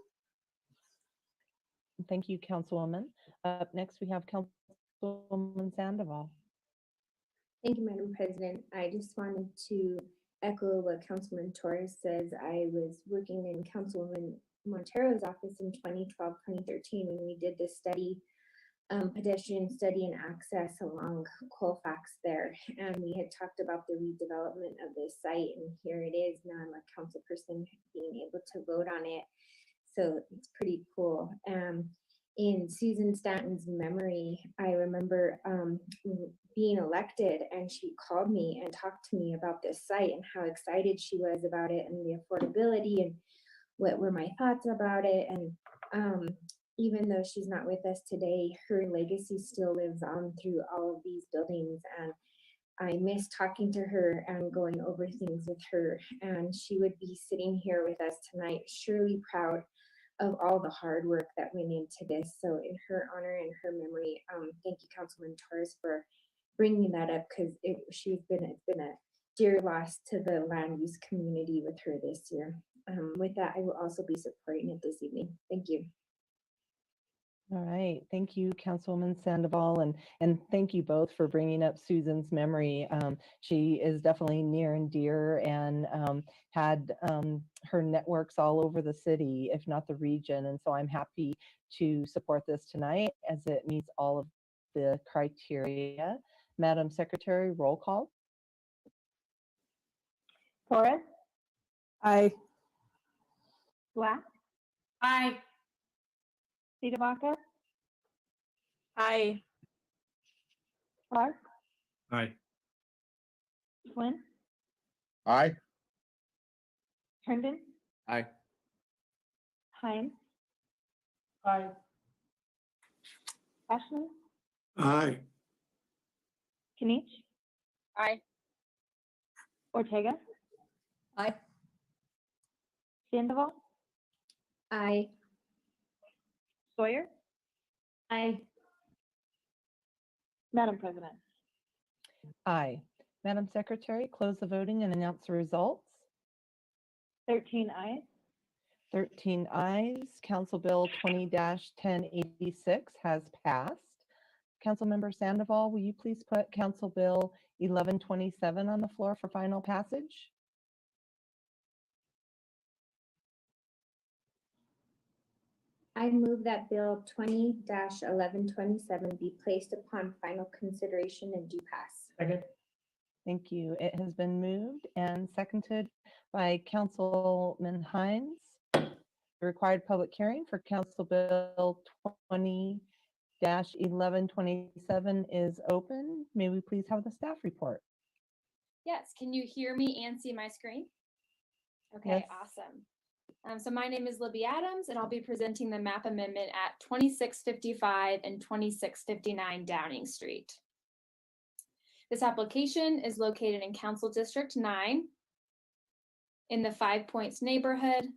Thank you, Councilwoman. Up next, we have Councilwoman Sandoval. Thank you, Madam President. I just wanted to echo what Councilman Torres says. I was working in Councilwoman Montero's office in 2012, 2013 when we did this study, pedestrian study and access along Colfax there. And we had talked about the redevelopment of this site, and here it is now. I'm a council person being able to vote on it. So it's pretty cool. In Susan Stanton's memory, I remember being elected, and she called me and talked to me about this site and how excited she was about it and the affordability and what were my thoughts about it. And even though she's not with us today, her legacy still lives on through all of these buildings. And I miss talking to her and going over things with her, and she would be sitting here with us tonight, surely proud of all the hard work that went into this. So in her honor and her memory, thank you, Councilman Torres, for bringing that up, because it's been a dear loss to the land use community with her this year. With that, I will also be supporting it this evening. Thank you. All right, thank you, Councilwoman Sandoval, and thank you both for bringing up Susan's memory. She is definitely near and dear, and had her networks all over the city, if not the region. And so I'm happy to support this tonight as it meets all of the criteria. Madam Secretary, roll call. Torres, Aye. Black, Aye. Cedabaca, Aye. Clark, Aye. Flynn, Aye. Herndon, Aye. Hines, Aye. Ashman, Aye. Kinich, Aye. Ortega, Aye. Sandoval, Aye. Sawyer. Aye. Madam President. Aye. Madam Secretary, close the voting and announce the results. 13 ayes. 13 ayes. Council Bill 20-1086 has passed. Councilmember Sandoval, will you please put Council Bill 1127 on the floor for final passage? I move that Bill 20-1127 be placed upon final consideration and do pass. Second. Thank you. It has been moved and seconded by Councilman Hines. The required public hearing for Council Bill 20-1127 is open. May we please have the staff report? Yes, can you hear me and see my screen? Okay, Yes. awesome. So my name is Libby Adams, and I'll be presenting the map amendment at 2655 and 2659 Downing Street. This application is located in Council District 9 in the 5 Points neighborhood.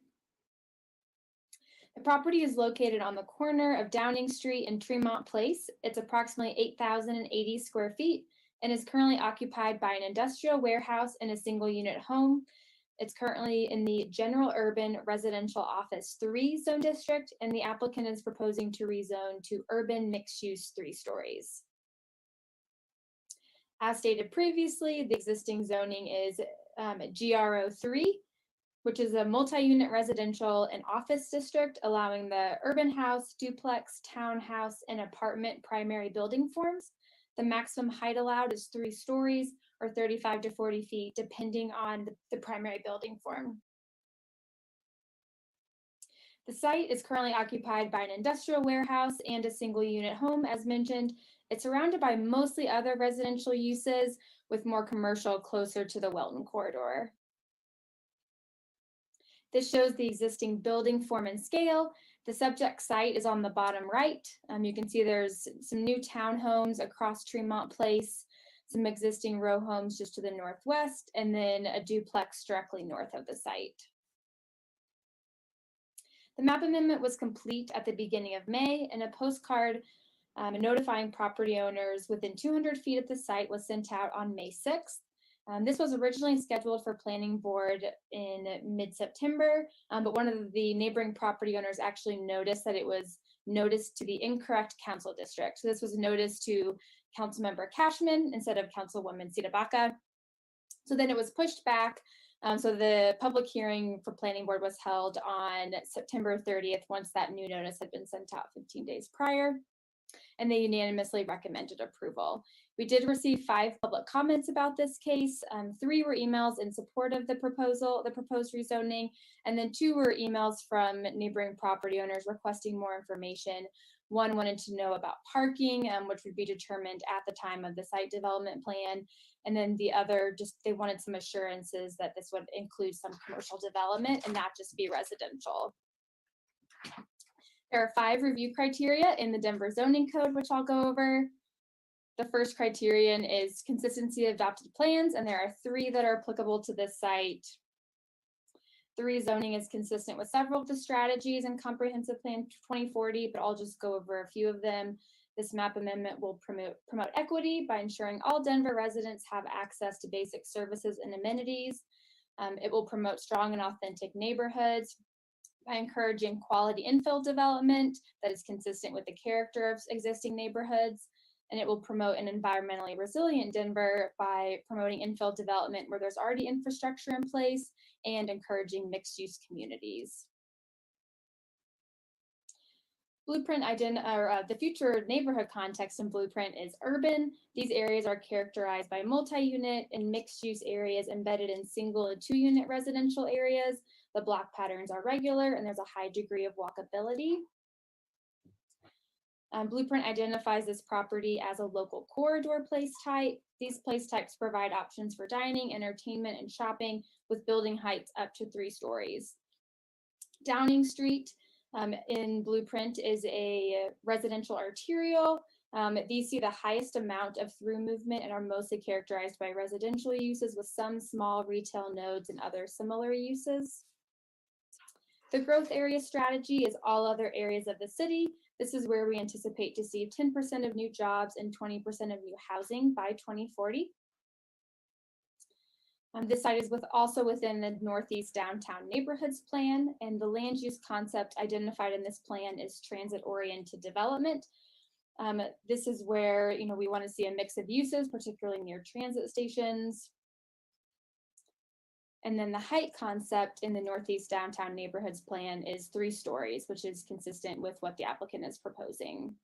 The property is located on the corner of Downing Street and Tremont Place. It's approximately 8,080 square feet and is currently occupied by an industrial warehouse and a single unit home. It's currently in the General Urban Residential Office 3 zone district, and the applicant is proposing to rezone to urban mixed use 3 stories. As stated previously, the existing zoning is GRO 3, which is a multi-unit residential and office district, allowing the urban house, duplex, townhouse, and apartment primary building forms. The maximum height allowed is 3 stories or 35 to 40 feet, depending on the primary building form. The site is currently occupied by an industrial warehouse and a single unit home, as mentioned. It's surrounded by mostly other residential uses, with more commercial closer to the Welton corridor. This shows the existing building form and scale. The subject site is on the bottom right. You can see there's some new townhomes across Tremont Place, some existing row homes just to the northwest, and then a duplex directly north of the site. The map amendment was complete at the beginning of May, and a postcard notifying property owners within 200 feet of the site was sent out on May 6th. This was originally scheduled for planning board in mid-September, but one of the neighboring property owners actually noticed that it was noticed to the incorrect council district. So this was noticed to Councilmember Cashman instead of Councilwoman Cedabaca. So then it was pushed back. So the public hearing for planning board was held on September 30th, once that new notice had been sent out 15 days prior, and they unanimously recommended approval. We did receive 5 public comments about this case. 3 were emails in support of the proposed rezoning, and then 2 were emails from neighboring property owners requesting more information. One wanted to know about parking, which would be determined at the time of the site development plan. And then the other, they wanted some assurances that this would include some commercial development and not just be residential. There are 5 review criteria in the Denver zoning code, which I'll go over. The first criterion is consistency of adopted plans, and there are 3 that are applicable to this site. The rezoning is consistent with several of the strategies in Comprehensive Plan 2040, but I'll just go over a few of them. This map amendment will promote equity by ensuring all Denver residents have access to basic services and amenities. It will promote strong and authentic neighborhoods by encouraging quality infill development that is consistent with the character of existing neighborhoods. And it will promote an environmentally resilient Denver by promoting infill development where there's already infrastructure in place and encouraging mixed-use communities. Blueprint the future neighborhood context in Blueprint is urban. These areas are characterized by multi-unit and mixed-use areas embedded in single and 2-unit residential areas. The block patterns are regular and there's a high degree of walkability. Blueprint identifies this property as a local corridor place type. These place types provide options for dining, entertainment, and shopping with building heights up to 3 stories. Downing Street in Blueprint is a residential arterial. These see the highest amount of through movement and are mostly characterized by residential uses with some small retail nodes and other similar uses. The growth area strategy is all other areas of the city. This is where we anticipate to see 10% of new jobs and 20% of new housing by 2040. This site is also within the Northeast Downtown Neighborhoods Plan, and the land use concept identified in this plan is transit-oriented development. This is where we want to see a mix of uses, particularly near transit stations. And then the height concept in the Northeast Downtown Neighborhoods Plan is 3 stories, which is consistent with what the applicant is proposing.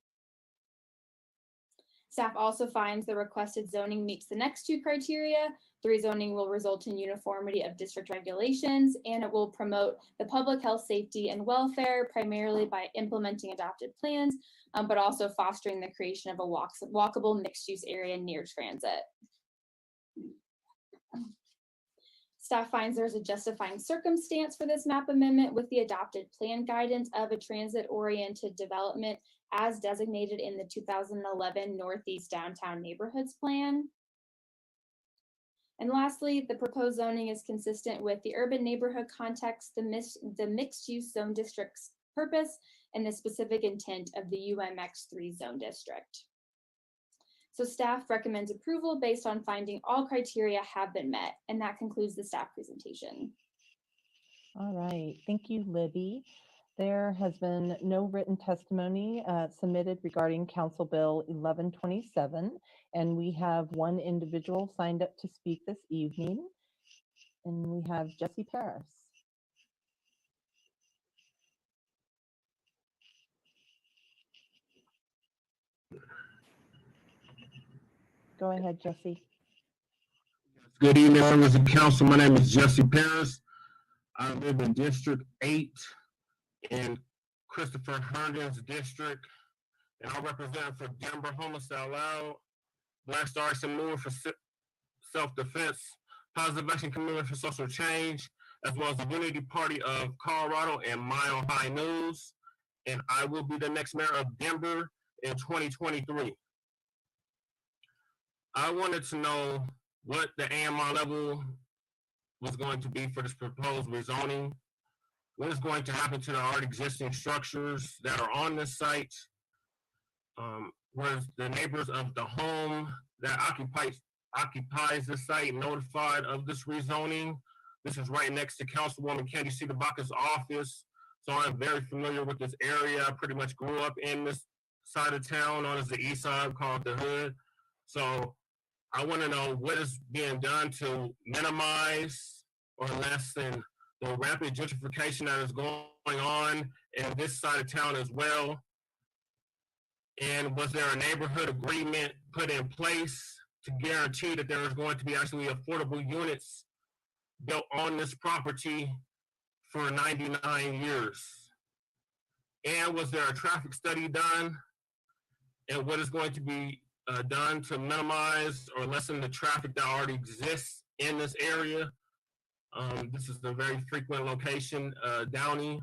Staff also finds the requested zoning meets the next 2 criteria. The rezoning will result in uniformity of district regulations, and it will promote the public health, safety, and welfare, primarily by implementing adopted plans, but also fostering the creation of a walkable mixed-use area near transit. Staff finds there's a justifying circumstance for this map amendment with the adopted plan guidance of a transit-oriented development as designated in the 2011 Northeast Downtown Neighborhoods Plan. And lastly, the proposed zoning is consistent with the urban neighborhood context, the mixed-use zone district's purpose, and the specific intent of the UMX3 zone district. So staff recommends approval based on finding all criteria have been met, and that concludes the staff presentation. All right, thank you, Libby. There has been no written testimony submitted regarding Council Bill 1127, and we have one individual signed up to speak this evening, and we have Jesse Paris. Go ahead, Jesse. Good evening, members of council. My name is Jesse Paris. I live in District 8 in Christopher Herndon's district, and I represent for Denver Homicide Loud, Black Star Action Movement for Self-Defense, Positive Action Community for Social Change, as well as the Unity Party of Colorado and Mile High News. And I will be the next mayor of Denver in 2023. I wanted to know what the AMI level was going to be for this proposed rezoning. What is going to happen to the already existing structures that are on this site? Was the neighbors of the home that occupies this site notified of this rezoning? This is right next to Councilwoman Candy Cedarbaca's office, so I'm very familiar with this area. I pretty much grew up in this side of town known as the east side, called the Hood. So I want to know what is being done to minimize or lessen the rapid gentrification that is going on in this side of town as well. And was there a neighborhood agreement put in place to guarantee that there is going to be actually affordable units built on this property for 99 years? And was there a traffic study done? And what is going to be done to minimize or lessen the traffic that already exists in this area? This is a very frequent location. Downey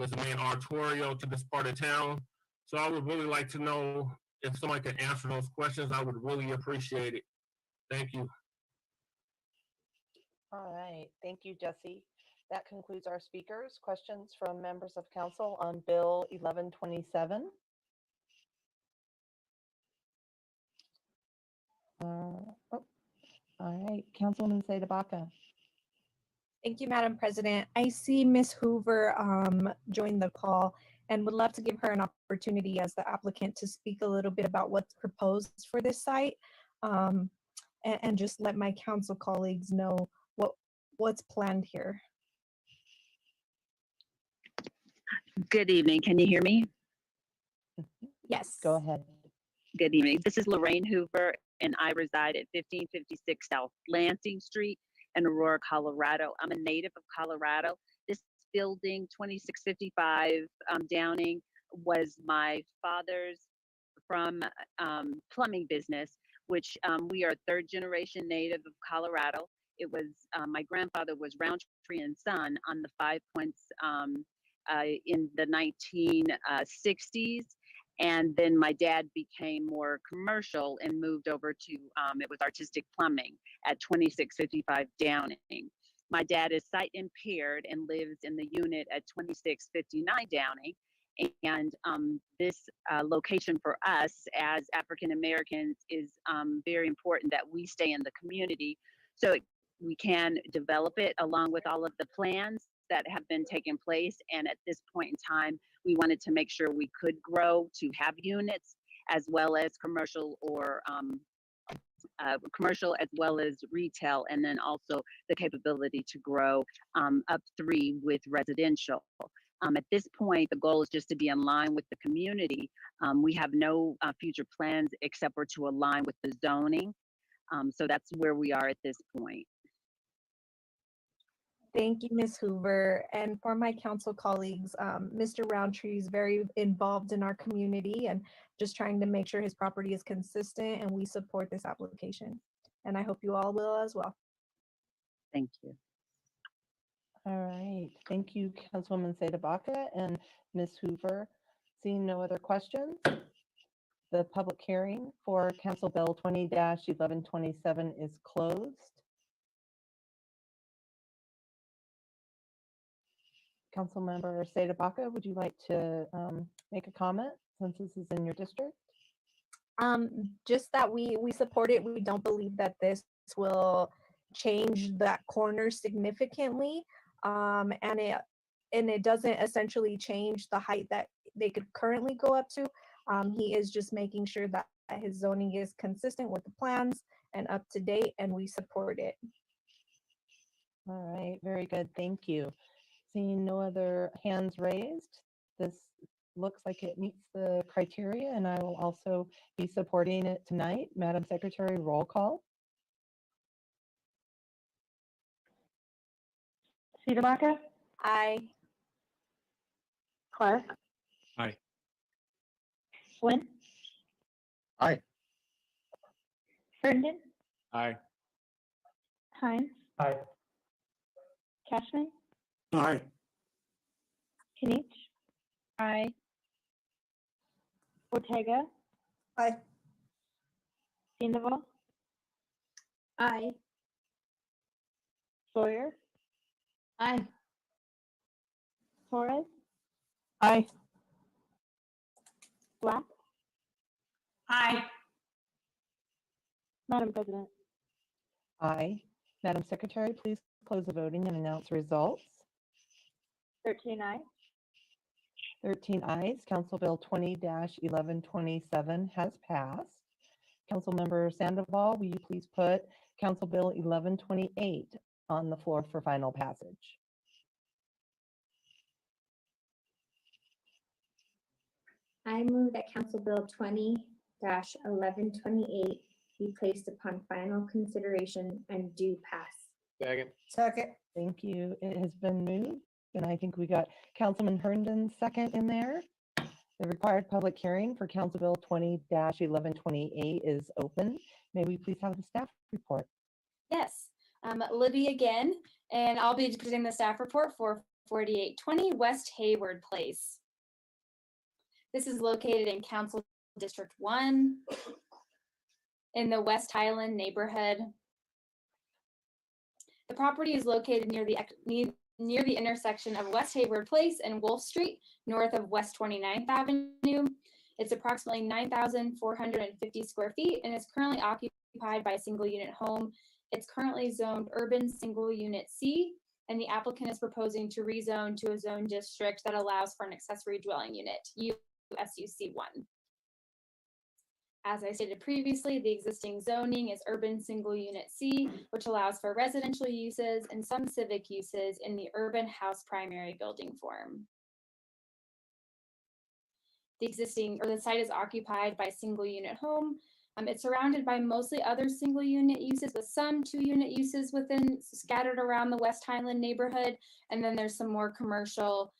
is the main arterial to this part of town. So I would really like to know if somebody could answer those questions, I would really appreciate it. Thank you. All right, thank you, Jesse. That concludes our speakers. Questions from members of council on Bill 1127. Oh, all right, Councilwoman Seda Baca. Thank you, Madam President. I see Ms. Hoover joined the call and would love to give her an opportunity as the applicant to speak a little bit about what's proposed for this site, and just let my council colleagues know what's planned here. Good evening. Can you hear me? Yes. Go ahead. Good evening. This is Lorraine Hoover, and I reside at 1556 South Lansing Street in Aurora, Colorado. I'm a native of Colorado. This building, 2655 Downing, was my father's from plumbing business, which we are third generation native of Colorado. It was my grandfather was Roundtree and Son on the Five Points in the 1960s. And then my dad became more commercial and moved over to, it was artistic plumbing at 2655 Downing. My dad is sight impaired and lives in the unit at 2659 Downing. And this location for us as African Americans is very important that we stay in the community so we can develop it along with all of the plans that have been taking place. And at this point in time, we wanted to make sure we could grow to have units as well as commercial or commercial as well as retail, and then also the capability to grow up 3 with residential. At this point, the goal is just to be in line with the community. We have no future plans except for to align with the zoning. So that's where we are at this point. Thank you, Ms. Hoover. And for my council colleagues, Mr. Roundtree is very involved in our community and just trying to make sure his property is consistent, and we support this application. And I hope you all will as well. Thank you. All right, thank you, Councilwoman Seda Baca and Ms. Hoover. Seeing no other questions, the public hearing for Council Bill 20-1127 is closed. Councilmember Seda Baca, would you like to make a comment since this is in your district? Just that we support it. We don't believe that this will change that corner significantly, and it doesn't essentially change the height that they could currently go up to. He is just making sure that his zoning is consistent with the plans and up to date, and we support it. All right, very good. Thank you. Seeing no other hands raised, this looks like it meets the criteria, and I will also be supporting it tonight. Madam Secretary, roll call. Seda Baca? Aye. Clark? Aye. Flynn? Aye. Herndon? Aye. Hines? Aye. Cashman? Aye. Kinich? Aye. Ortega? Aye. Sandoval? Aye. Sawyer? Aye. Torres? Aye. Black? Aye. Madam President? Aye. Madam Secretary, please close the voting and announce results. 13 ayes. 13 ayes. Council Bill 20-1127 has passed. Councilmember Sandoval, will you please put Council Bill 1128 on the floor for final passage? I move that Council Bill 20-1128 be placed upon final consideration and do pass. Second. Second. Thank you. It has been moved, and I think we got Councilman Herndon's second in there. The required public hearing for Council Bill 20-1128 is open. May we please have the staff report? Yes, Libby again, and I'll be presenting the staff report for 4820 West Hayward Place. This is located in Council District 1 in the West Highland neighborhood. The property is located near the intersection of West Hayward Place and Wolf Street, north of West 29th Avenue. It's approximately 9,450 square feet and is currently occupied by a single unit home. It's currently zoned urban single unit C, and the applicant is proposing to rezone to a zone district that allows for an accessory dwelling unit, USUC1. As I stated previously, the existing zoning is urban single unit C, which allows for residential uses and some civic uses in the urban house primary building form. The site is occupied by a single unit home. It's surrounded by mostly other single unit uses with some 2-unit uses within scattered around the West Highland neighborhood. And then there's some more commercial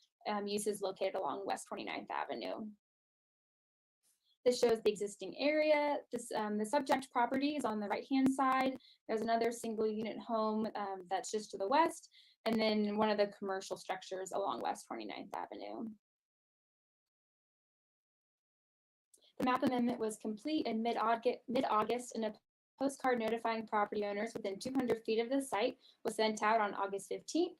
uses located along West 29th Avenue. This shows the existing area. The subject property is on the right-hand side. There's another single unit home that's just to the west, and then one of the commercial structures along West 29th Avenue. The map amendment was complete in mid-August, and a postcard notifying property owners within 200 feet of the site was sent out on August 15th.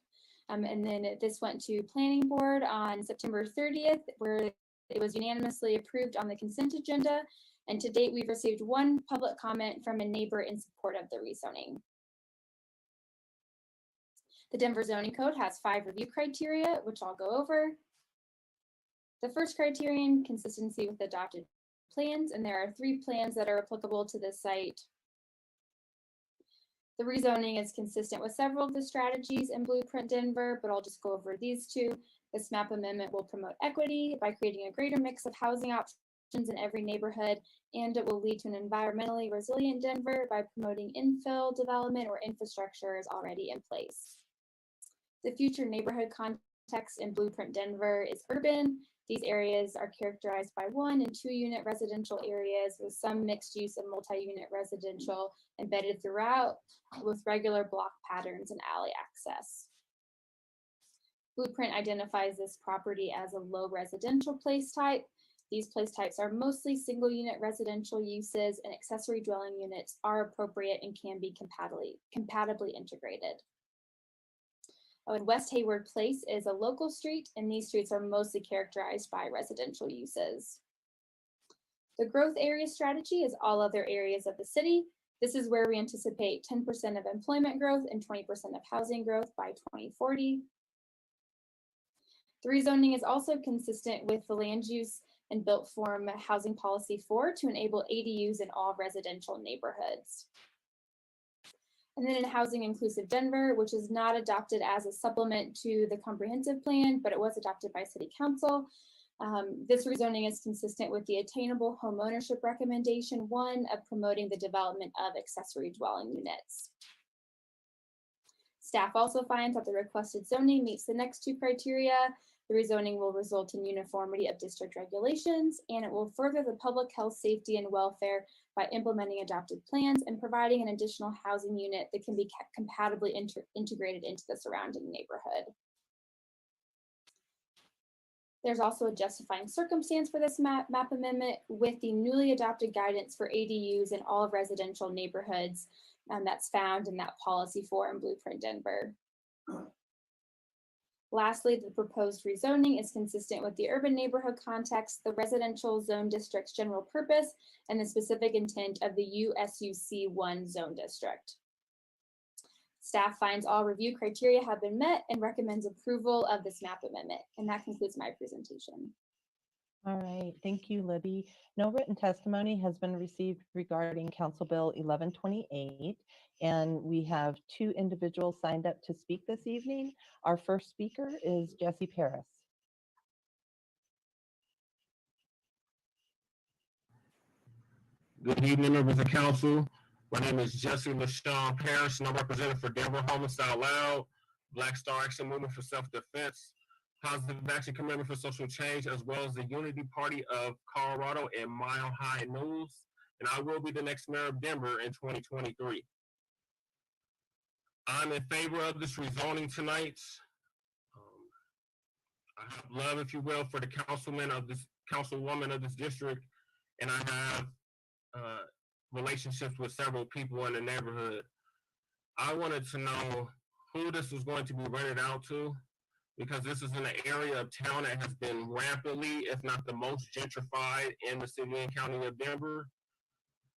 And then this went to Planning Board on September 30th, where it was unanimously approved on the consent agenda. And to date, we've received one public comment from a neighbor in support of the rezoning. The Denver zoning code has 5 review criteria, which I'll go over. The first criterion, consistency with adopted plans, and there are 3 plans that are applicable to this site. The rezoning is consistent with several of the strategies in Blueprint Denver, but I'll just go over these 2. This map amendment will promote equity by creating a greater mix of housing options in every neighborhood, and it will lead to an environmentally resilient Denver by promoting infill development where infrastructure is already in place. The future neighborhood context in Blueprint Denver is urban. These areas are characterized by 1- and 2-unit residential areas with some mixed use and multi-unit residential embedded throughout with regular block patterns and alley access. Blueprint identifies this property as a low residential place type. These place types are mostly single unit residential uses, and accessory dwelling units are appropriate and can be compatibly integrated. And West Hayward Place is a local street, and these streets are mostly characterized by residential uses. The growth area strategy is all other areas of the city. This is where we anticipate 10% of employment growth and 20% of housing growth by 2040. The rezoning is also consistent with the land use and built form housing policy 4 to enable ADUs in all residential neighborhoods. And then in Housing Inclusive Denver, which is not adopted as a supplement to the comprehensive plan, but it was adopted by City Council. This rezoning is consistent with the Attainable Home Ownership Recommendation 1 of promoting the development of accessory dwelling units. Staff also finds that the requested zoning meets the next 2 criteria. The rezoning will result in uniformity of district regulations, and it will further the public health, safety, and welfare by implementing adopted plans and providing an additional housing unit that can be compatibly integrated into the surrounding neighborhood. There's also a justifying circumstance for this map amendment with the newly adopted guidance for ADUs in all residential neighborhoods that's found in that policy 4 in Blueprint Denver. Lastly, the proposed rezoning is consistent with the urban neighborhood context, the residential zone district's general purpose, and the specific intent of the USUC1 zone district. Staff finds all review criteria have been met and recommends approval of this map amendment. And that concludes my presentation. All right, thank you, Libby. No written testimony has been received regarding Council Bill 1128, and we have 2 individuals signed up to speak this evening. Our first speaker is Jesse Paris. Good evening, members of council. My name is Jesse LaShawn Parrish, and I'm representing for Denver Homicide Out Loud, Black Star Action Movement for Self-Defense, Positive Action Commitment for Social Change, as well as the Unity Party of Colorado and Mile High News. And I will be the next mayor of Denver in 2023. I'm in favor of this rezoning tonight. I have love, if you will, for the councilwoman of this district and I have relationships with several people in the neighborhood. I wanted to know who this was going to be rented out to, because this is in an area of town that has been rampantly, if not the most gentrified in the city and county of Denver.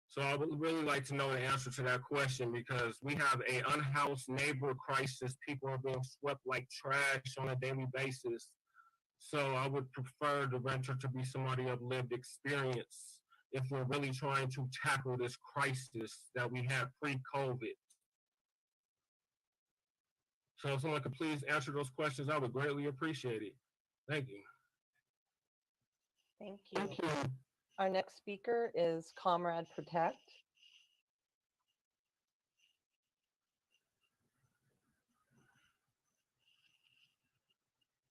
So I would really like to know the answer to that question, because we have a unhoused neighbor crisis. People are being swept like trash on a daily basis. So I would prefer the renter to be somebody of lived experience if we're really trying to tackle this crisis that we had pre-COVID. So if someone could please answer those questions, I would greatly appreciate it. Thank you. Thank you. Our next speaker is Comrade Protect.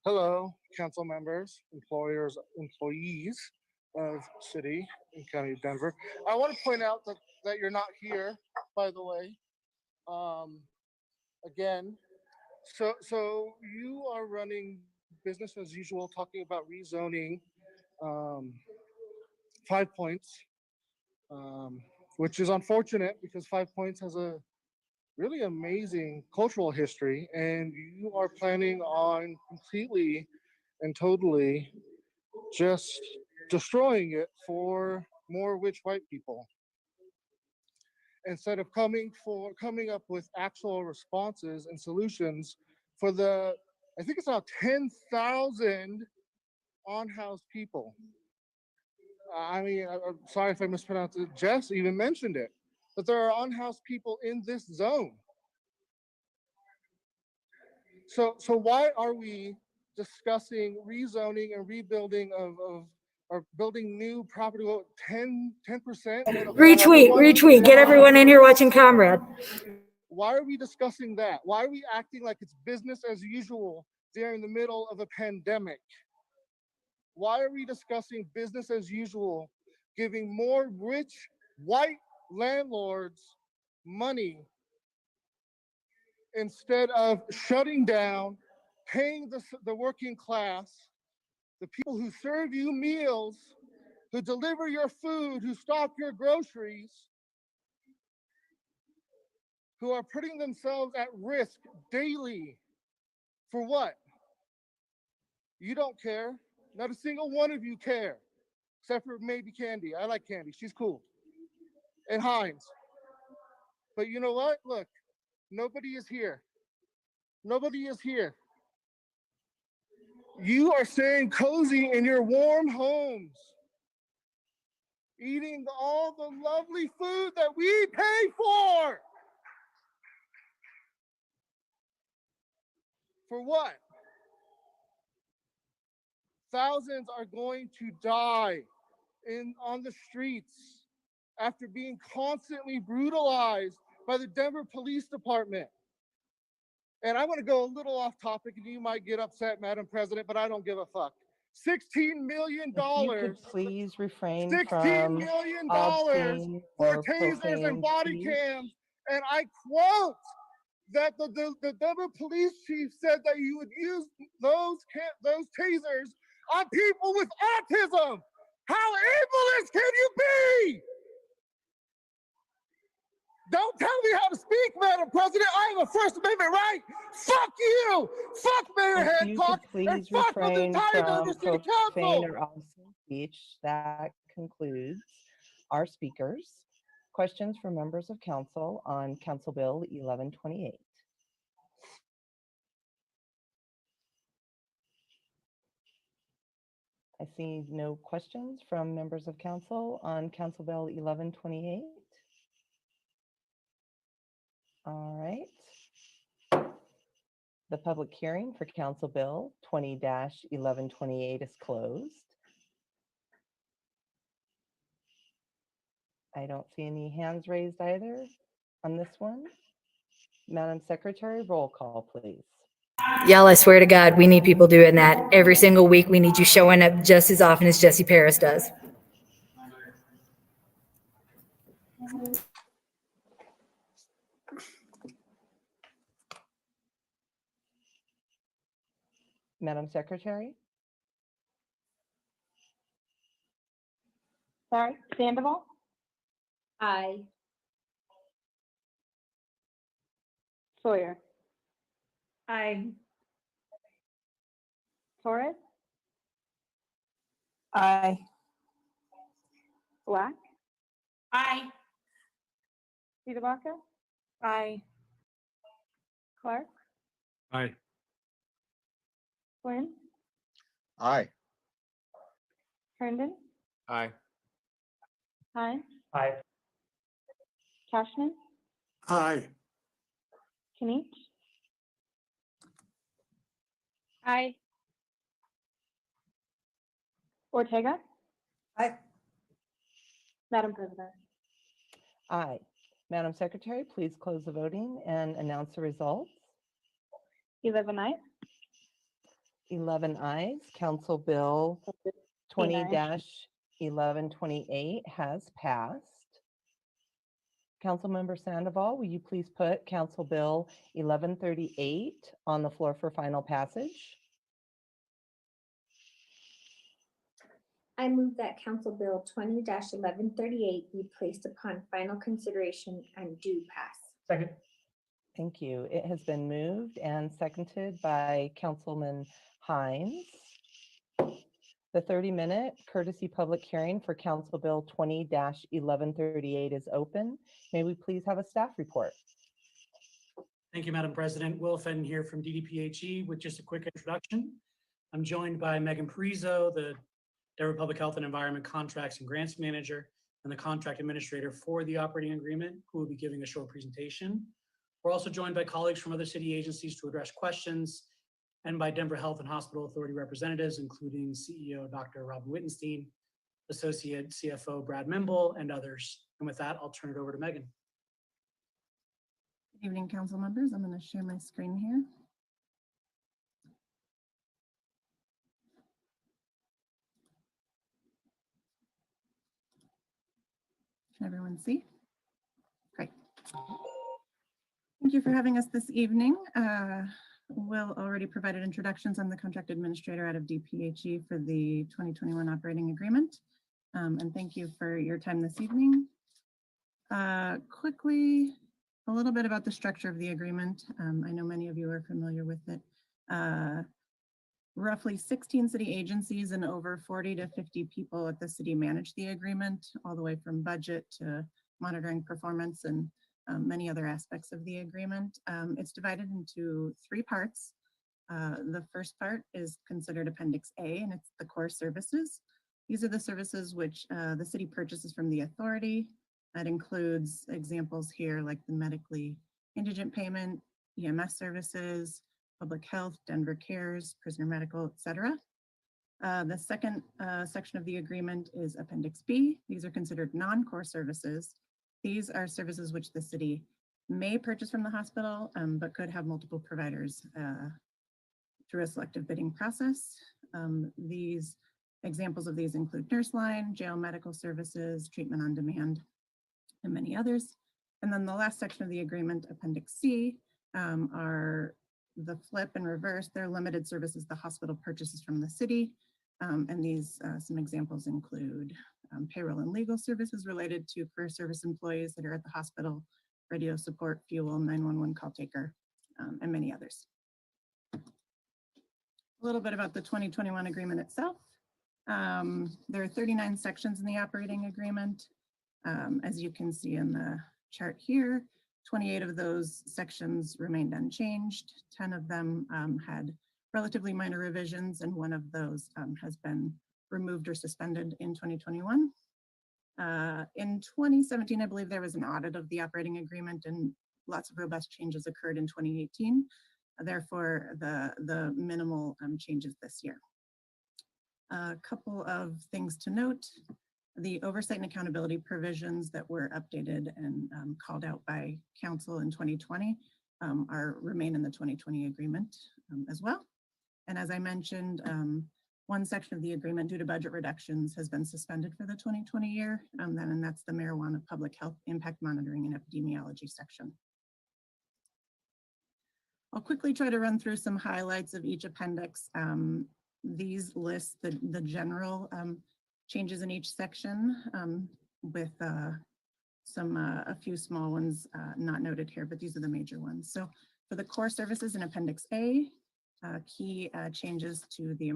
Hello, council members, employees of City and County of Denver. I want to point out that you're not here, by the way. Again, so you are running business as usual, talking about rezoning 5 Points, which is unfortunate because 5 Points has a really amazing cultural history, and you are planning on completely and totally just destroying it for more rich white people, instead of coming up with actual responses and solutions for the, I think it's now 10,000 unhoused people. I mean, I'm sorry if I mispronounced it. Jess even mentioned it, but there are unhoused people in this zone. So why are we discussing rezoning and rebuilding or building new property? 10%? Retweet. Get everyone in here watching Comrade. Why are we discussing that? Why are we acting like it's business as usual during the middle of a pandemic? Why are we discussing business as usual, giving more rich white landlords money instead of shutting down, paying the working class, the people who serve you meals, who deliver your food, who stock your groceries, who are putting themselves at risk daily? For what? You don't care. Not a single one of you care, except for maybe Candy. I like Candy. She's cool. And Hines. But you know what? Look, nobody is here. Nobody is here. You are staying cozy in your warm homes, eating all the lovely food that we pay for. For what? Thousands are going to die on the streets after being constantly brutalized by the Denver Police Department. And I'm going to go a little off topic, and you might get upset, Madam President, but I don't give a fuck. $16 million. If you could please refrain $16 from million obscene for or tasers and profane body speech. cams. And I quote that the Denver police chief said that you would use those tasers on people with autism. How ableist can you be? Don't tell me how to speak, Madam President. I have a First Amendment right. Fuck you. Fuck Mayor If you Hancock. could please And fuck the refrain entire from Denver City profane Council. or obscene speech, that concludes our speakers. Questions from members of council on Council Bill 1128. I see no questions from members of council on Council Bill 1128. All right. The public hearing for Council Bill 20-1128 is closed. I don't see any hands raised either on this one. Madam Secretary, roll call, please. Y'all, I swear to God, we need people doing that every single week. We need you showing up just as often as Jesse Paris does. Madam Secretary? Sorry, Sandoval, Aye. Sawyer, Aye. Torres, Aye. Black, Aye. Sudabaka, Aye. Clark, Aye. Flynn, Aye. Herndon, Aye. Hines, Aye. Cashman, Aye. Kinich. Aye. Ortega. Aye. Madam President. Aye. Madam Secretary, please close the voting and announce the results. 11 ayes. 11 ayes. Council Bill 20-1128 has passed. Councilmember Sandoval, will you please put Council Bill 1138 on the floor for final passage? I move that Council Bill 20-1138 be placed upon final consideration and do pass. Second. Thank you. It has been moved and seconded by Councilman Hines. The 30-minute courtesy public hearing for Council Bill 20-1138 is open. May we please have a staff report? Thank you, Madam President. Will Fenton here from DDPHE with just a quick introduction. I'm joined by Megan Parizo, the Denver Public Health and Environment Contracts and Grants Manager, and the Contract Administrator for the operating agreement, who will be giving a short presentation. We're also joined by colleagues from other city agencies to address questions, and by Denver Health and Hospital Authority representatives, including CEO Dr. Robin Wittenstein, Associate CFO Brad Mimble, and others. And with that, I'll turn it over to Megan. Good evening, council members. I'm going to share my screen here. Can everyone see? Great. Thank you for having us this evening. Will already provided introductions. I'm the contract administrator out of DPHE for the 2021 operating agreement. And thank you for your time this evening. Quickly, a little bit about the structure of the agreement. I know many of you are familiar with it. Roughly 16 city agencies and over 40 to 50 people at the city manage the agreement, all the way from budget to monitoring performance and many other aspects of the agreement. It's divided into 3 parts. The first part is considered Appendix A, and it's the core services. These are the services which the city purchases from the authority. That includes examples here like the medically indigent payment, EMS services, public health, Denver Cares, prisoner medical, etc. The second section of the agreement is Appendix B. These are considered non-core services. These are services which the city may purchase from the hospital, but could have multiple providers through a selective bidding process. These examples of these include nurse line, jail medical services, treatment on demand, and many others. And then the last section of the agreement, Appendix C, are the flip and reverse. They're limited services the hospital purchases from the city. And these, some examples include payroll and legal services related to career service employees that are at the hospital, radio support, fuel, 911 call taker, and many others. A little bit about the 2021 agreement itself. There are 39 sections in the operating agreement. As you can see in the chart here, 28 of those sections remained unchanged. 10 of them had relatively minor revisions, and 1 of those has been removed or suspended in 2021. In 2017, I believe there was an audit of the operating agreement, and lots of robust changes occurred in 2018. Therefore, the minimal changes this year. A couple of things to note. The oversight and accountability provisions that were updated and called out by council in 2020 remain in the 2020 agreement as well. And as I mentioned, 1 section of the agreement due to budget reductions has been suspended for the 2020 year, and that's the marijuana public health impact monitoring and epidemiology section. I'll quickly try to run through some highlights of each appendix. These list the general changes in each section with a few small ones not noted here, but these are the major ones. So for the core services in Appendix A, key changes to the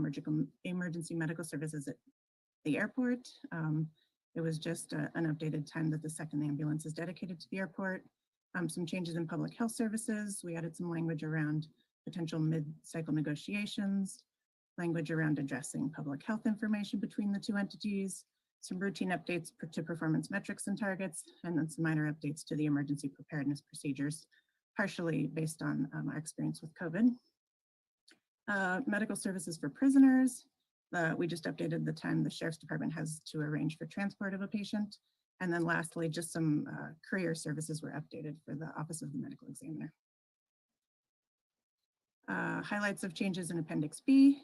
emergency medical services at the airport. It was just an updated time that the second ambulance is dedicated to the airport. Some changes in public health services. We added some language around potential mid-cycle negotiations, language around addressing public health information between the two entities, some routine updates to performance metrics and targets, and then some minor updates to the emergency preparedness procedures, partially based on our experience with COVID. Medical services for prisoners. We just updated the time the Sheriff's Department has to arrange for transport of a patient. And then lastly, just some courier services were updated for the Office of the Medical Examiner. Highlights of changes in Appendix B.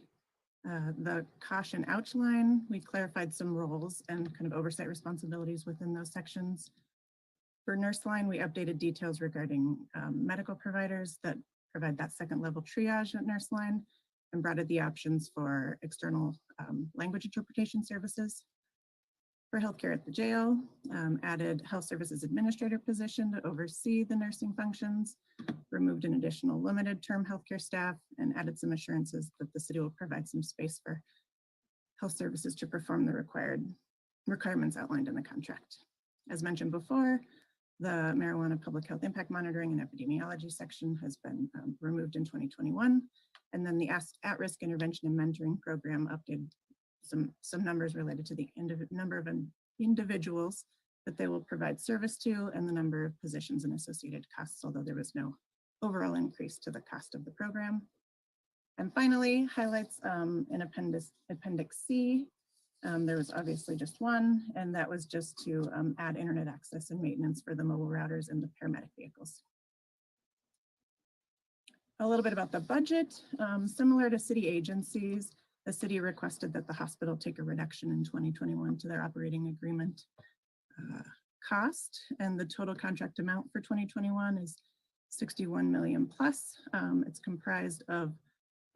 The caution outline, we clarified some roles and kind of oversight responsibilities within those sections. For nurse line, we updated details regarding medical providers that provide that second level triage at nurse line and brought in the options for external language interpretation services. For healthcare at the jail, added health services administrator position to oversee the nursing functions, removed an additional limited term healthcare staff, and added some assurances that the city will provide some space for health services to perform the requirements outlined in the contract. As mentioned before, the marijuana public health impact monitoring and epidemiology section has been removed in 2021. And then the at-risk intervention and mentoring program updated some numbers related to the number of individuals that they will provide service to and the number of positions and associated costs, although there was no overall increase to the cost of the program. And finally, highlights in Appendix C. There was obviously just one, and that was just to add internet access and maintenance for the mobile routers and the paramedic vehicles. A little bit about the budget. Similar to city agencies, the city requested that the hospital take a reduction in 2021 to their operating agreement cost, and the total contract amount for 2021 is 61 million plus. It's comprised of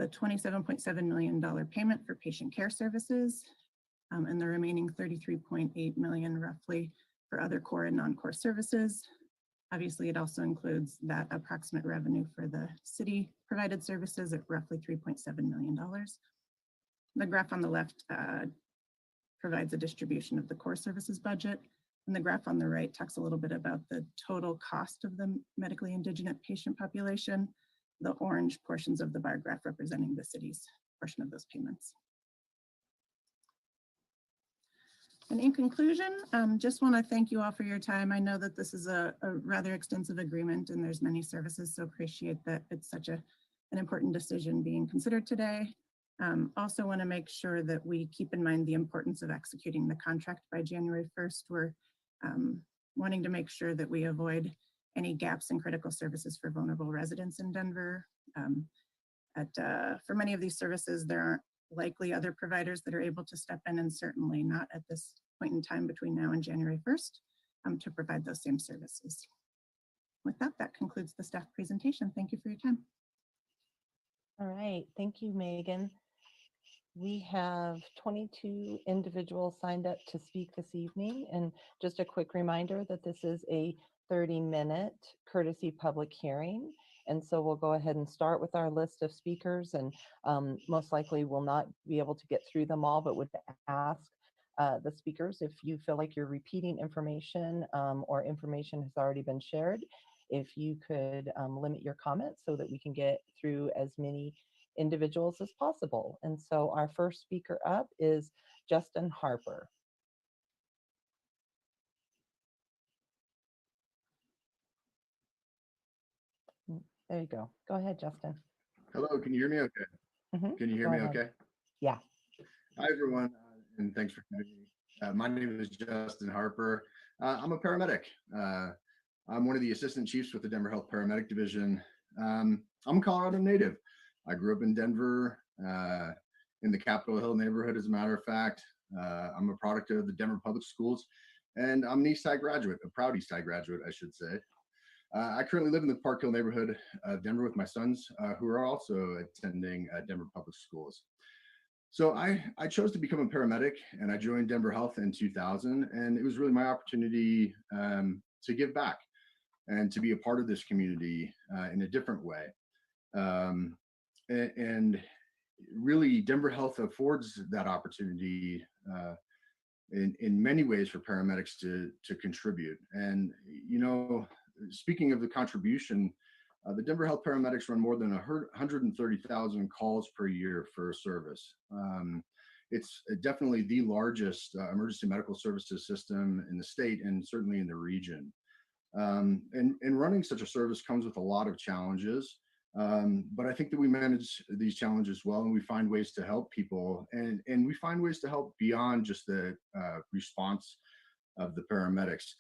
the $27.7 million payment for patient care services, and the remaining 33.8 million roughly for other core and non-core services. Obviously, it also includes that approximate revenue for the city provided services at roughly $3.7 million. The graph on the left provides a distribution of the core services budget, and the graph on the right talks a little bit about the total cost of the medically indigent patient population, the orange portions of the bar graph representing the city's portion of those payments. And in conclusion, just want to thank you all for your time. I know that this is a rather extensive agreement and there's many services, so appreciate that it's such an important decision being considered today. Also want to make sure that we keep in mind the importance of executing the contract by January 1st. We're wanting to make sure that we avoid any gaps in critical services for vulnerable residents in Denver. For many of these services, there aren't likely other providers that are able to step in, and certainly not at this point in time between now and January 1st to provide those same services. With that, that concludes the staff presentation. Thank you for your time. All right, thank you, Megan. We have 22 individuals signed up to speak this evening, and just a quick reminder that this is a 30-minute courtesy public hearing. And so we'll go ahead and start with our list of speakers, and most likely we'll not be able to get through them all, but would ask the speakers if you feel like you're repeating information or information has already been shared, if you could limit your comments so that we can get through as many individuals as possible. And so our first speaker up is Justin Harper. There you go. Go ahead, Justin. Hello, can you hear me okay? Can you hear Go me ahead. okay? Yeah. Hi, everyone, and thanks for having me. My name is Justin Harper. I'm a paramedic. I'm one of the assistant chiefs with the Denver Health Paramedic Division. I'm a Colorado native. I grew up in Denver, in the Capitol Hill neighborhood, as a matter of fact. I'm a product of the Denver Public Schools, and I'm an East Side graduate, a proud East Side graduate, I should say. I currently live in the Park Hill neighborhood of Denver with my sons, who are also attending Denver Public Schools. So I chose to become a paramedic, and I joined Denver Health in 2000, and it was really my opportunity to give back and to be a part of this community in a different way. And really, Denver Health affords that opportunity in many ways for paramedics to contribute. And speaking of the contribution, the Denver Health paramedics run more than 130,000 calls per year for service. It's definitely the largest emergency medical services system in the state and certainly in the region. And running such a service comes with a lot of challenges, but I think that we manage these challenges well, and we find ways to help people, and we find ways to help beyond just the response of the paramedics.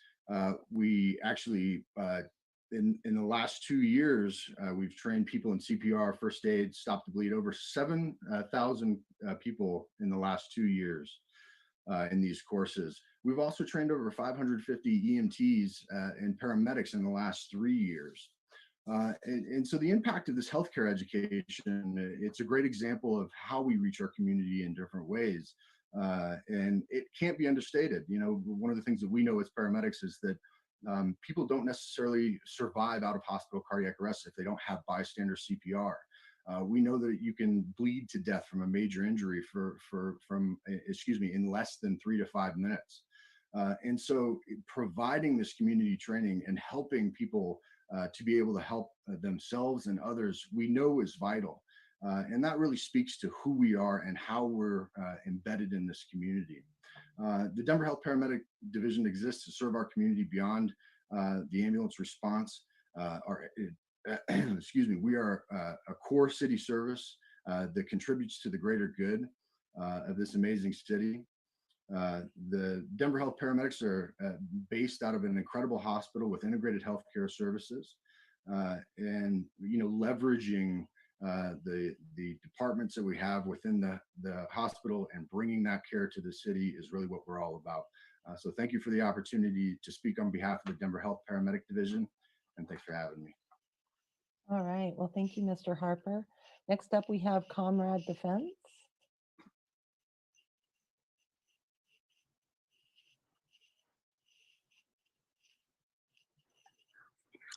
We actually, in the last 2 years, we've trained people in CPR, first aid, stop the bleed, over 7,000 people in the last 2 years in these courses. We've also trained over 550 EMTs and paramedics in the last 3 years. And so the impact of this healthcare education, it's a great example of how we reach our community in different ways. And it can't be understated. One of the things that we know as paramedics is that people don't necessarily survive out of hospital cardiac arrest if they don't have bystander CPR. We know that you can bleed to death from a major injury in less than 3 to 5 minutes. And so providing this community training and helping people to be able to help themselves and others, we know is vital. And that really speaks to who we are and how we're embedded in this community. The Denver Health Paramedic Division exists to serve our community beyond the ambulance response. We are a core city service that contributes to the greater good of this amazing city. The Denver Health Paramedics are based out of an incredible hospital with integrated healthcare services, and leveraging the departments that we have within the hospital and bringing that care to the city is really what we're all about. So thank you for the opportunity to speak on behalf of the Denver Health Paramedic Division, and thanks for having me. All right. Well, thank you, Mr. Harper. Next up, we have Comrade Defense.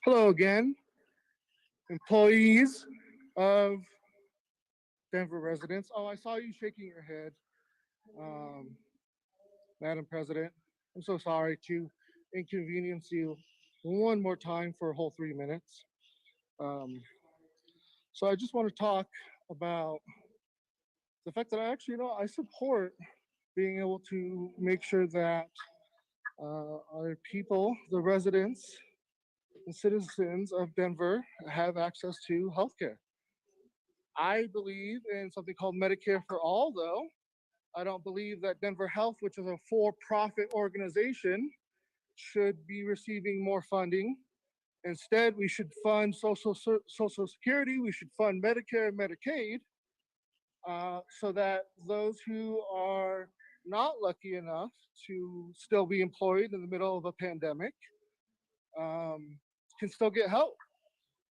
Hello again, employees of Denver residents. Oh, I saw you shaking your head, Madam President. I'm so sorry to inconvenience you one more time for a whole 3 minutes. So I just want to talk about the fact that I support being able to make sure that our people, the residents and citizens of Denver, have access to healthcare. I believe in something called Medicare for All, though. I don't believe that Denver Health, which is a for-profit organization, should be receiving more funding. Instead, we should fund Social Security, we should fund Medicare and Medicaid, so that those who are not lucky enough to still be employed in the middle of a pandemic can still get help.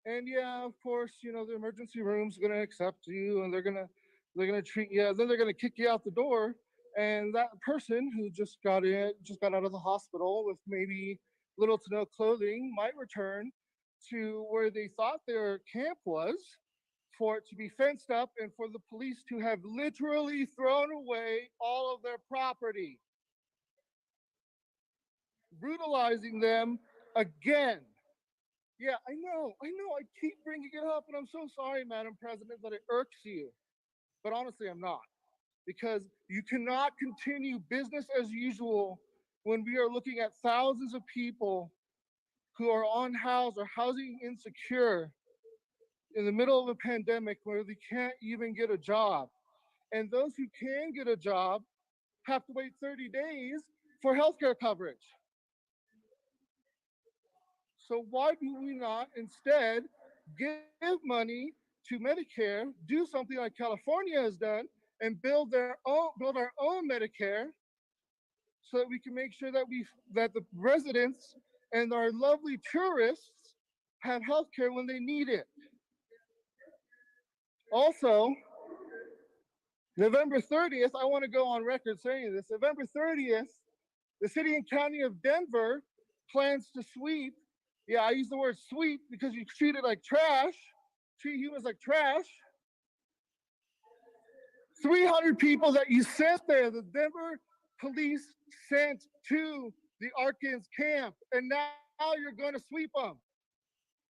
And yeah, of course, the emergency room's gonna accept you, and they're gonna treat you, then they're gonna kick you out the door. And that person who just got out of the hospital with maybe little to no clothing might return to where they thought their camp was, for it to be fenced up and for the police to have literally thrown away all of their property, brutalizing them again. Yeah, I know, I keep bringing it up, and I'm so sorry, Madam President, that it irks you. But honestly, I'm not. Because you cannot continue business as usual when we are looking at thousands of people who are unhoused or housing insecure in the middle of a pandemic where they can't even get a job. And those who can get a job have to wait 30 days for healthcare coverage. So why do we not instead give money to Medicare, do something like California has done, and build our own Medicare, so that we can make sure that the residents and our lovely tourists have healthcare when they need it. Also, November 30th, I want to go on record saying this. November 30th, the city and county of Denver plans to sweep. Yeah, I use the word sweep because you treat it like trash, treat humans like trash. 300 people that you sent there, the Denver police sent to the Arkins camp, and now you're going to sweep them.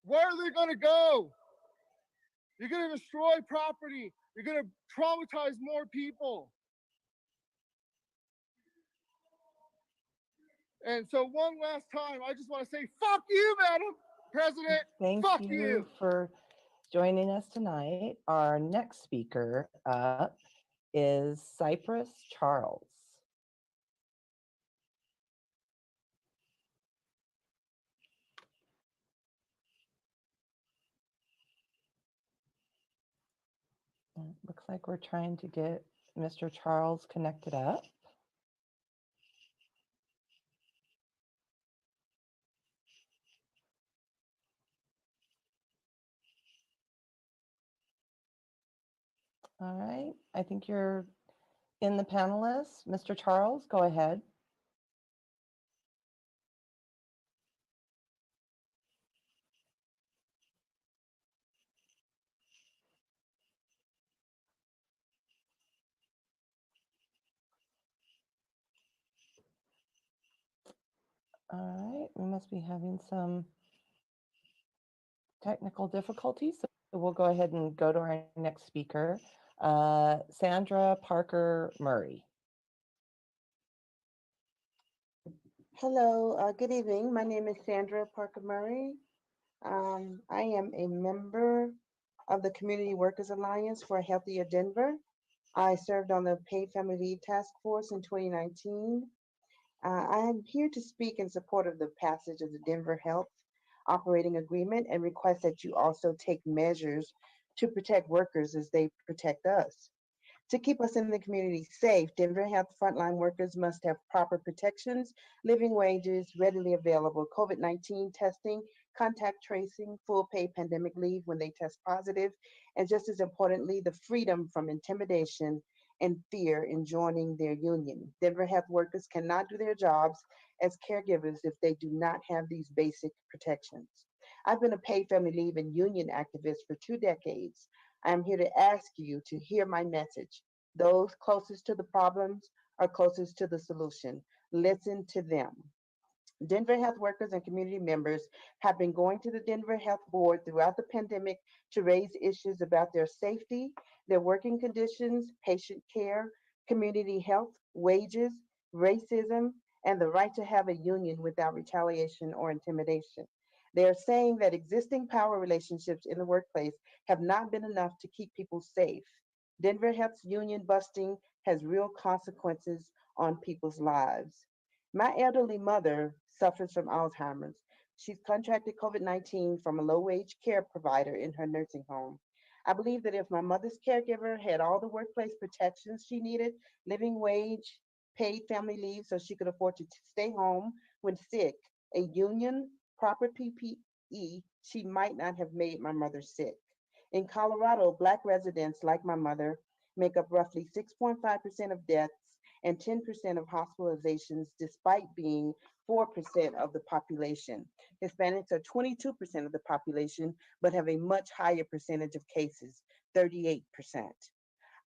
Where are they going to go? You're going to destroy property. You're going to traumatize more people. And so one last time, I just want to say, fuck you, Madam President. Thank Fuck you for joining us tonight. Our next speaker up is Cypress Charles. Looks like we're trying to get Mr. Charles connected up. All right, I think you're in the panelists. Mr. Charles, go ahead. All right, we must be having some technical difficulties, so we'll go ahead and go to our next speaker, Sandra Parker Murray. Hello, good evening. My name is Sandra Parker Murray. I am a member of the Community Workers Alliance for a Healthier Denver. I served on the Paid Family Leave Task Force in 2019. I am here to speak in support of the passage of the Denver Health Operating Agreement and request that you also take measures to protect workers as they protect us. To keep us in the community safe, Denver Health frontline workers must have proper protections, living wages, readily available COVID-19 testing, contact tracing, full paid pandemic leave when they test positive, and just as importantly, the freedom from intimidation and fear in joining their union. Denver Health workers cannot do their jobs as caregivers if they do not have these basic protections. I've been a paid family leave and union activist for 2 decades. I am here to ask you to hear my message. Those closest to the problems are closest to the solution. Listen to them. Denver Health workers and community members have been going to the Denver Health Board throughout the pandemic to raise issues about their safety, their working conditions, patient care, community health, wages, racism, and the right to have a union without retaliation or intimidation. They are saying that existing power relationships in the workplace have not been enough to keep people safe. Denver Health's union busting has real consequences on people's lives. My elderly mother suffers from Alzheimer's. She's contracted COVID-19 from a low-wage care provider in her nursing home. I believe that if my mother's caregiver had all the workplace protections she needed, living wage, paid family leave so she could afford to stay home when sick, a union, proper PPE, she might not have made my mother sick. In Colorado, Black residents like my mother make up roughly 6.5% of deaths and 10% of hospitalizations, despite being 4% of the population. Hispanics are 22% of the population, but have a much higher percentage of cases, 38%.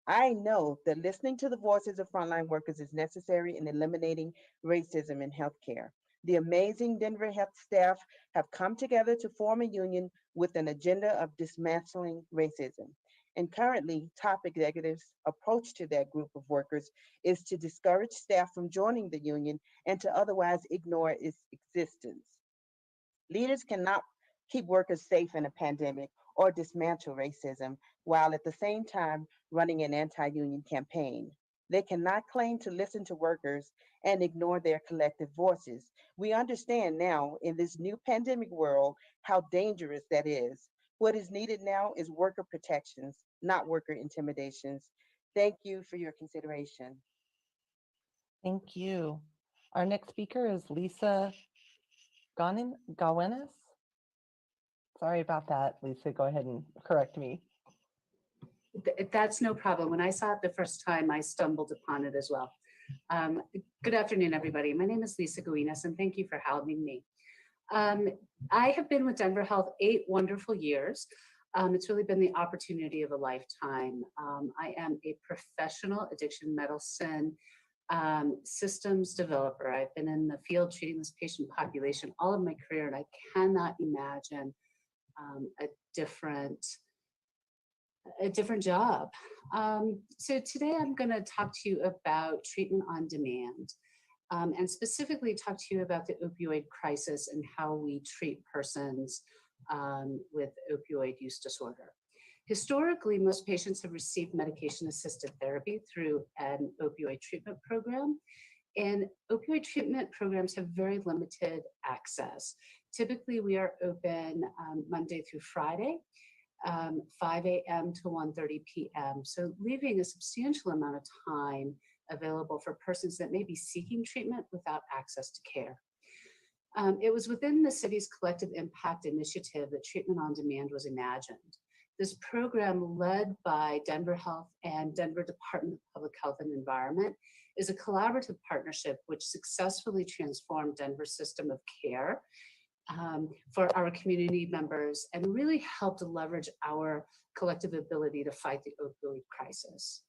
I know that listening to the voices of frontline workers is necessary in eliminating racism in healthcare. The amazing Denver Health staff have come together to form a union with an agenda of dismantling racism. And currently, top executives' approach to that group of workers is to discourage staff from joining the union and to otherwise ignore its existence. Leaders cannot keep workers safe in a pandemic or dismantle racism while at the same time running an anti-union campaign. They cannot claim to listen to workers and ignore their collective voices. We understand now in this new pandemic world how dangerous that is. What is needed now is worker protections, not worker intimidations. Thank you for your consideration. Thank you. Our next speaker is Lisa Gawenis. Sorry about that, Lisa. Go ahead and correct me. That's no problem. When I saw it the first time, I stumbled upon it as well. Good afternoon, everybody. My name is Lisa Guinas, and thank you for having me. I have been with Denver Health 8 wonderful years. It's really been the opportunity of a lifetime. I am a professional addiction medicine systems developer. I've been in the field treating this patient population all of my career, and I cannot imagine a different job. So today I'm going to talk to you about treatment on demand, and specifically talk to you about the opioid crisis and how we treat persons with opioid use disorder. Historically, most patients have received medication-assisted therapy through an opioid treatment program, and opioid treatment programs have very limited access. Typically, we are open Monday through Friday, 5 a.m. to 1:30 p.m., so leaving a substantial amount of time available for persons that may be seeking treatment without access to care. It was within the city's collective impact initiative that treatment on demand was imagined. This program, led by Denver Health and Denver Department of Public Health and Environment, is a collaborative partnership which successfully transformed Denver's system of care for our community members and really helped to leverage our collective ability to fight the opioid crisis.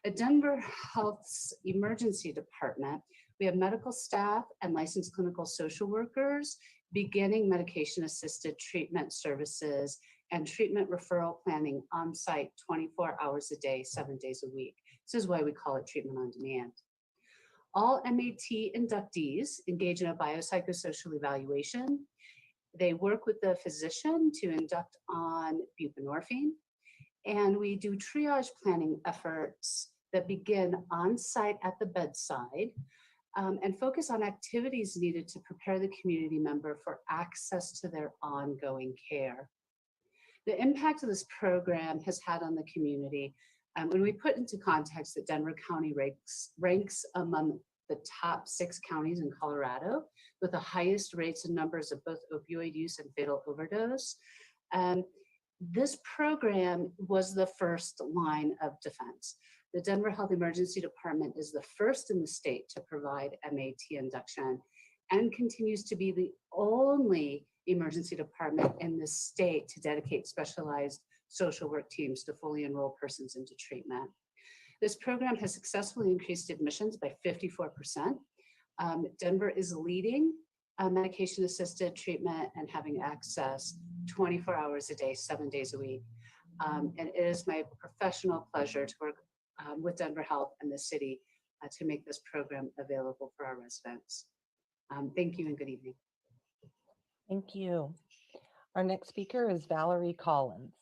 At Denver Health's emergency department, we have medical staff and licensed clinical social workers beginning medication-assisted treatment services and treatment referral planning on site 24 hours a day, 7 days a week. This is why we call it treatment on demand. All MAT inductees engage in a biopsychosocial evaluation. They work with the physician to induct on buprenorphine, and we do triage planning efforts that begin on site at the bedside and focus on activities needed to prepare the community member for access to their ongoing care. The impact of this program has had on the community, when we put into context that Denver County ranks among the top 6 counties in Colorado with the highest rates and numbers of both opioid use and fatal overdose. This program was the first line of defense. The Denver Health Emergency Department is the first in the state to provide MAT induction and continues to be the only emergency department in the state to dedicate specialized social work teams to fully enroll persons into treatment. This program has successfully increased admissions by 54%. Denver is leading medication-assisted treatment and having access 24 hours a day, 7 days a week. And it is my professional pleasure to work with Denver Health and the city to make this program available for our residents. Thank you and good evening. Thank you. Our next speaker is Valerie Collins.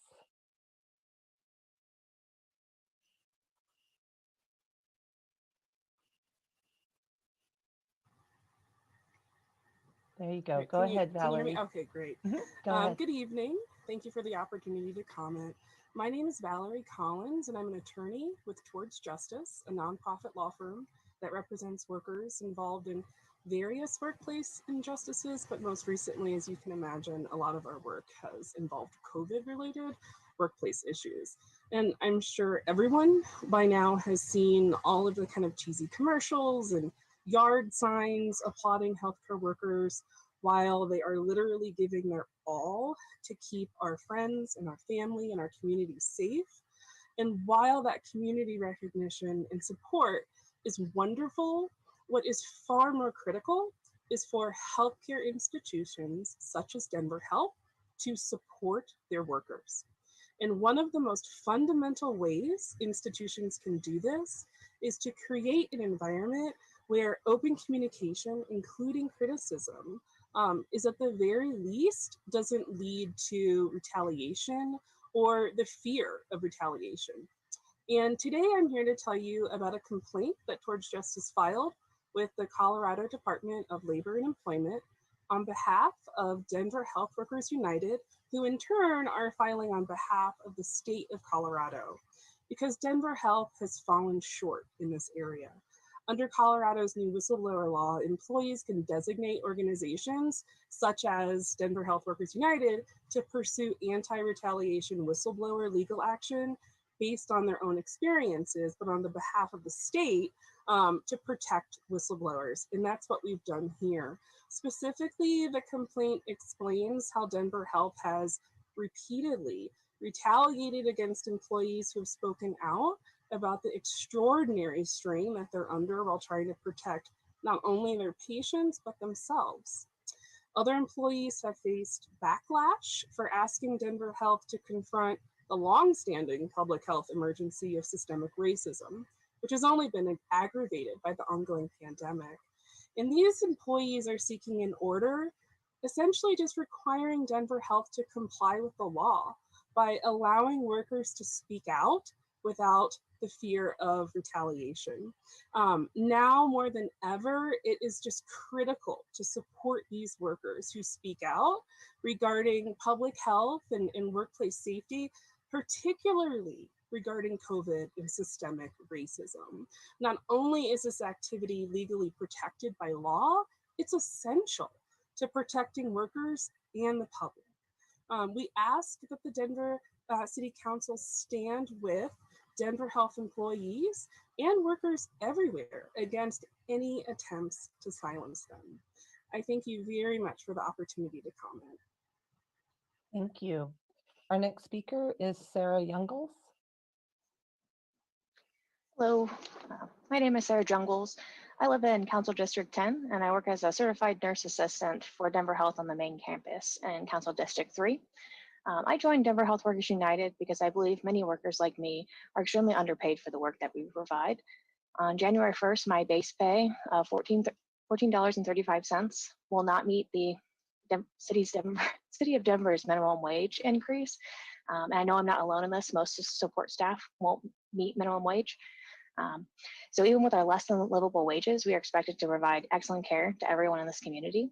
There you go. Go ahead, Valerie. Okay, great. Go ahead. Good evening. Thank you for the opportunity to comment. My name is Valerie Collins, and I'm an attorney with Towards Justice, a nonprofit law firm that represents workers involved in various workplace injustices, but most recently, as you can imagine, a lot of our work has involved COVID-related workplace issues. And I'm sure everyone by now has seen all of the kind of cheesy commercials and yard signs applauding healthcare workers while they are literally giving their all to keep our friends and our family and our community safe. And while that community recognition and support is wonderful, what is far more critical is for healthcare institutions such as Denver Health to support their workers. And one of the most fundamental ways institutions can do this is to create an environment where open communication, including criticism, is at the very least doesn't lead to retaliation or the fear of retaliation. And today I'm here to tell you about a complaint that Towards Justice filed with the Colorado Department of Labor and Employment on behalf of Denver Health Workers United, who in turn are filing on behalf of the state of Colorado, because Denver Health has fallen short in this area. Under Colorado's new whistleblower law, employees can designate organizations such as Denver Health Workers United to pursue anti-retaliation whistleblower legal action based on their own experiences, but on the behalf of the state to protect whistleblowers. And that's what we've done here. Specifically, the complaint explains how Denver Health has repeatedly retaliated against employees who have spoken out about the extraordinary strain that they're under while trying to protect not only their patients, but themselves. Other employees have faced backlash for asking Denver Health to confront the longstanding public health emergency of systemic racism, which has only been aggravated by the ongoing pandemic. And these employees are seeking an order, essentially just requiring Denver Health to comply with the law by allowing workers to speak out without the fear of retaliation. Now more than ever, it is just critical to support these workers who speak out regarding public health and workplace safety, particularly regarding COVID and systemic racism. Not only is this activity legally protected by law, it's essential to protecting workers and the public. We ask that the Denver City Council stand with Denver Health employees and workers everywhere against any attempts to silence them. I thank you very much for the opportunity to comment. Thank you. Our next speaker is Sarah Youngles. Hello, my name is Sarah Jungles. I live in Council District 10 and I work as a certified nurse assistant for Denver Health on the main campus in Council District 3. I joined Denver Health Workers United because I believe many workers like me are extremely underpaid for the work that we provide. On January 1st, my base pay of $14.35 will not meet the City of Denver's minimum wage increase. And I know I'm not alone in this. Most support staff won't meet minimum wage. So even with our less than livable wages, we are expected to provide excellent care to everyone in this community.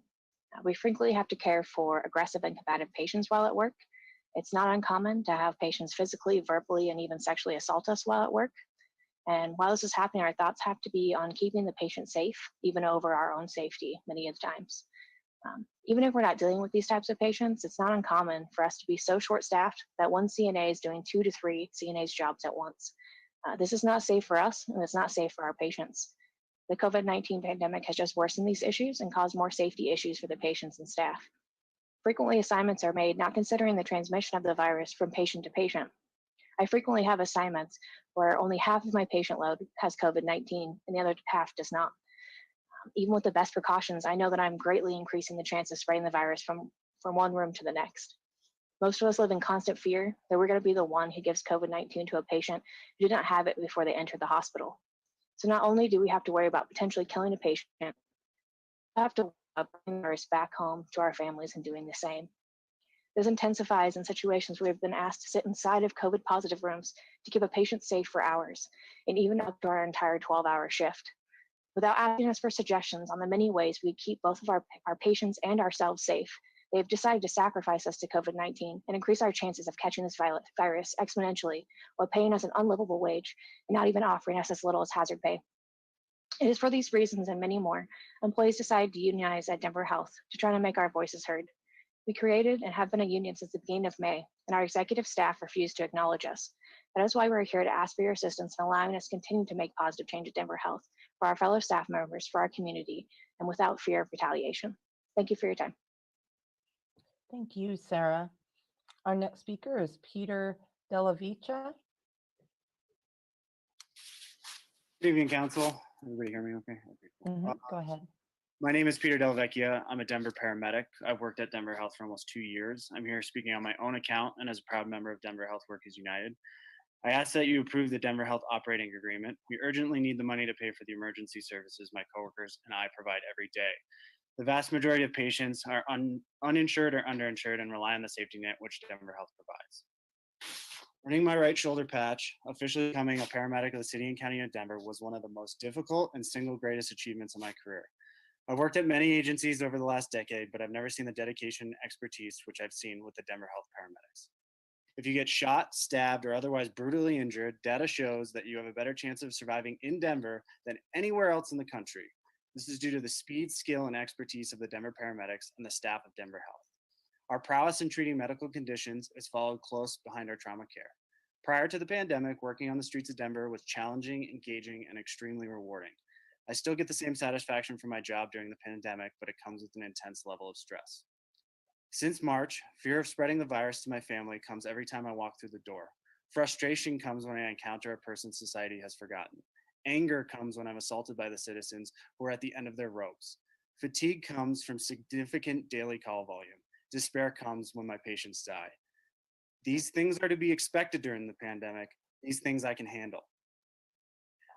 We frequently have to care for aggressive and combative patients while at work. It's not uncommon to have patients physically, verbally, and even sexually assault us while at work. And while this is happening, our thoughts have to be on keeping the patient safe, even over our own safety many of the times. Even if we're not dealing with these types of patients, it's not uncommon for us to be so short-staffed that one CNA is doing 2 to 3 CNA's jobs at once. This is not safe for us, and it's not safe for our patients. The COVID-19 pandemic has just worsened these issues and caused more safety issues for the patients and staff. Frequently, assignments are made not considering the transmission of the virus from patient to patient. I frequently have assignments where only half of my patient load has COVID-19 and the other half does not. Even with the best precautions, I know that I'm greatly increasing the chance of spreading the virus from one room to the next. Most of us live in constant fear that we're going to be the one who gives COVID-19 to a patient who did not have it before they entered the hospital. So not only do we have to worry about potentially killing a patient, we have to bring the virus back home to our families and doing the same. This intensifies in situations where we've been asked to sit inside of COVID positive rooms to keep a patient safe for hours, and even up to our entire 12-hour shift. Without asking us for suggestions on the many ways we keep both of our patients and ourselves safe, they've decided to sacrifice us to COVID-19 and increase our chances of catching this virus exponentially while paying us an unlivable wage and not even offering us as little as hazard pay. It is for these reasons and many more, employees decided to unionize at Denver Health to try to make our voices heard. We created and have been a union since the beginning of May, and our executive staff refused to acknowledge us. That is why we're here to ask for your assistance in allowing us to continue to make positive change at Denver Health for our fellow staff members, for our community, and without fear of retaliation. Thank you for your time. Thank you, Sarah. Our next speaker is Peter Delavica. Good evening, Council. Everybody hear me okay? Go ahead. My name is Peter Delvecchia. I'm a Denver paramedic. I've worked at Denver Health for almost 2 years. I'm here speaking on my own account and as a proud member of Denver Health Workers United. I ask that you approve the Denver Health operating agreement. We urgently need the money to pay for the emergency services my coworkers and I provide every day. The vast majority of patients are uninsured or underinsured and rely on the safety net which Denver Health provides. Earning my right shoulder patch, officially becoming a paramedic of the city and county of Denver, was one of the most difficult and single greatest achievements of my career. I've worked at many agencies over the last decade, but I've never seen the dedication and expertise which I've seen with the Denver Health paramedics. If you get shot, stabbed, or otherwise brutally injured, data shows that you have a better chance of surviving in Denver than anywhere else in the country. This is due to the speed, skill, and expertise of the Denver paramedics and the staff of Denver Health. Our prowess in treating medical conditions is followed close behind our trauma care. Prior to the pandemic, working on the streets of Denver was challenging, engaging, and extremely rewarding. I still get the same satisfaction from my job during the pandemic, but it comes with an intense level of stress. Since March, fear of spreading the virus to my family comes every time I walk through the door. Frustration comes when I encounter a person society has forgotten. Anger comes when I'm assaulted by the citizens who are at the end of their ropes. Fatigue comes from significant daily call volume. Despair comes when my patients die. These things are to be expected during the pandemic. These things I can handle.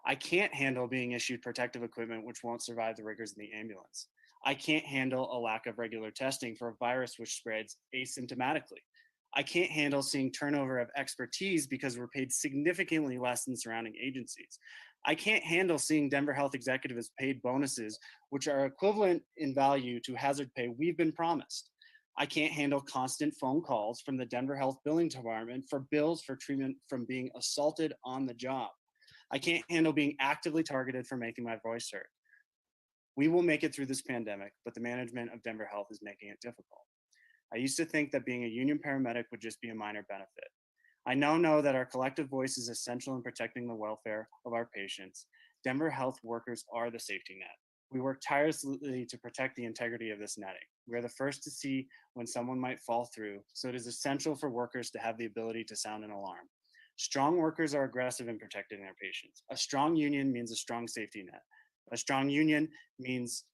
I can't handle being issued protective equipment which won't survive the rigors in the ambulance. I can't handle a lack of regular testing for a virus which spreads asymptomatically. I can't handle seeing turnover of expertise because we're paid significantly less than surrounding agencies. I can't handle seeing Denver Health executives paid bonuses which are equivalent in value to hazard pay we've been promised. I can't handle constant phone calls from the Denver Health Billing Department for bills for treatment from being assaulted on the job. I can't handle being actively targeted for making my voice heard. We will make it through this pandemic, but the management of Denver Health is making it difficult. I used to think that being a union paramedic would just be a minor benefit. I now know that our collective voice is essential in protecting the welfare of our patients. Denver Health workers are the safety net. We work tirelessly to protect the integrity of this netting. We are the first to see when someone might fall through, so it is essential for workers to have the ability to sound an alarm. Strong workers are aggressive in protecting their patients. A strong union means a strong safety net. A strong union means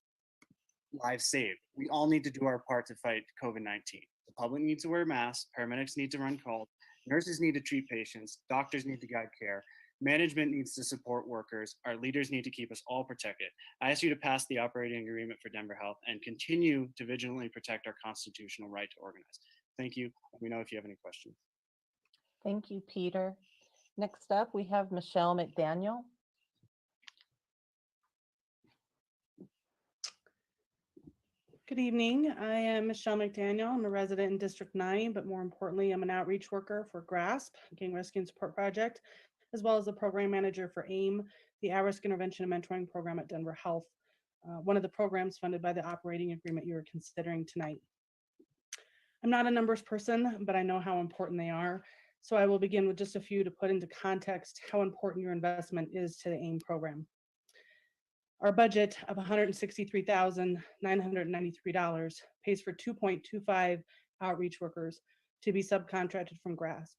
lives saved. We all need to do our part to fight COVID-19. The public needs to wear masks, paramedics need to run calls, nurses need to treat patients, doctors need to guide care, management needs to support workers, our leaders need to keep us all protected. I ask you to pass the operating agreement for Denver Health and continue to vigilantly protect our constitutional right to organize. Thank you. Let me know if you have any questions. Thank you, Peter. Next up, we have Michelle McDaniel. Good evening. I am Michelle McDaniel. I'm a resident in District 9, but more importantly, I'm an outreach worker for GRASP, Gang Rescue and Support Project, as well as the program manager for AIM, the At-Risk Intervention and Mentoring Program at Denver Health, one of the programs funded by the operating agreement you are considering tonight. I'm not a numbers person, but I know how important they are. So I will begin with just a few to put into context how important your investment is to the AIM program. Our budget of $163,993 pays for 2.25 outreach workers to be subcontracted from GRASP.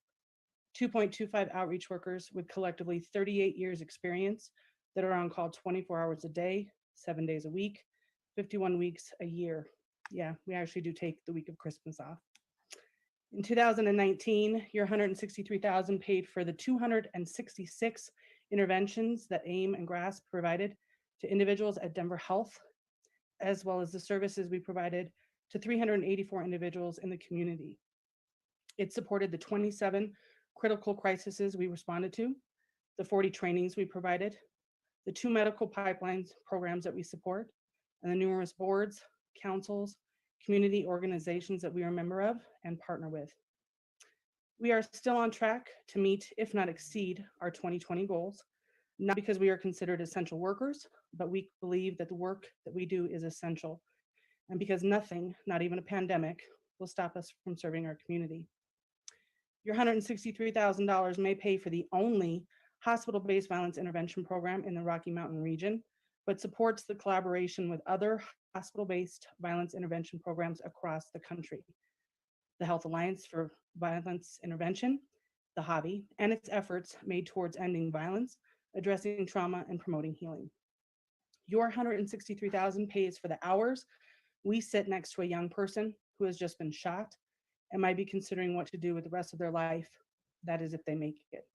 2.25 outreach workers with collectively 38 years experience that are on call 24 hours a day, 7 days a week, 51 weeks a year. Yeah, we actually do take the week of Christmas off. In 2019, your $163,000 paid for the 266 interventions that AIM and GRASP provided to individuals at Denver Health, as well as the services we provided to 384 individuals in the community. It supported the 27 critical crises we responded to, the 40 trainings we provided, the 2 medical pipelines programs that we support, and the numerous boards, councils, community organizations that we are a member of and partner with. We are still on track to meet, if not exceed, our 2020 goals, not because we are considered essential workers, but we believe that the work that we do is essential, and because nothing, not even a pandemic, will stop us from serving our community. Your $163,000 may pay for the only hospital-based violence intervention program in the Rocky Mountain region, but supports the collaboration with other hospital-based violence intervention programs across the country. The Health Alliance for Violence Intervention, the HAVI, and its efforts made towards ending violence, addressing trauma, and promoting healing. Your $163,000 pays for the hours we sit next to a young person who has just been shot and might be considering what to do with the rest of their life, that is if they make it.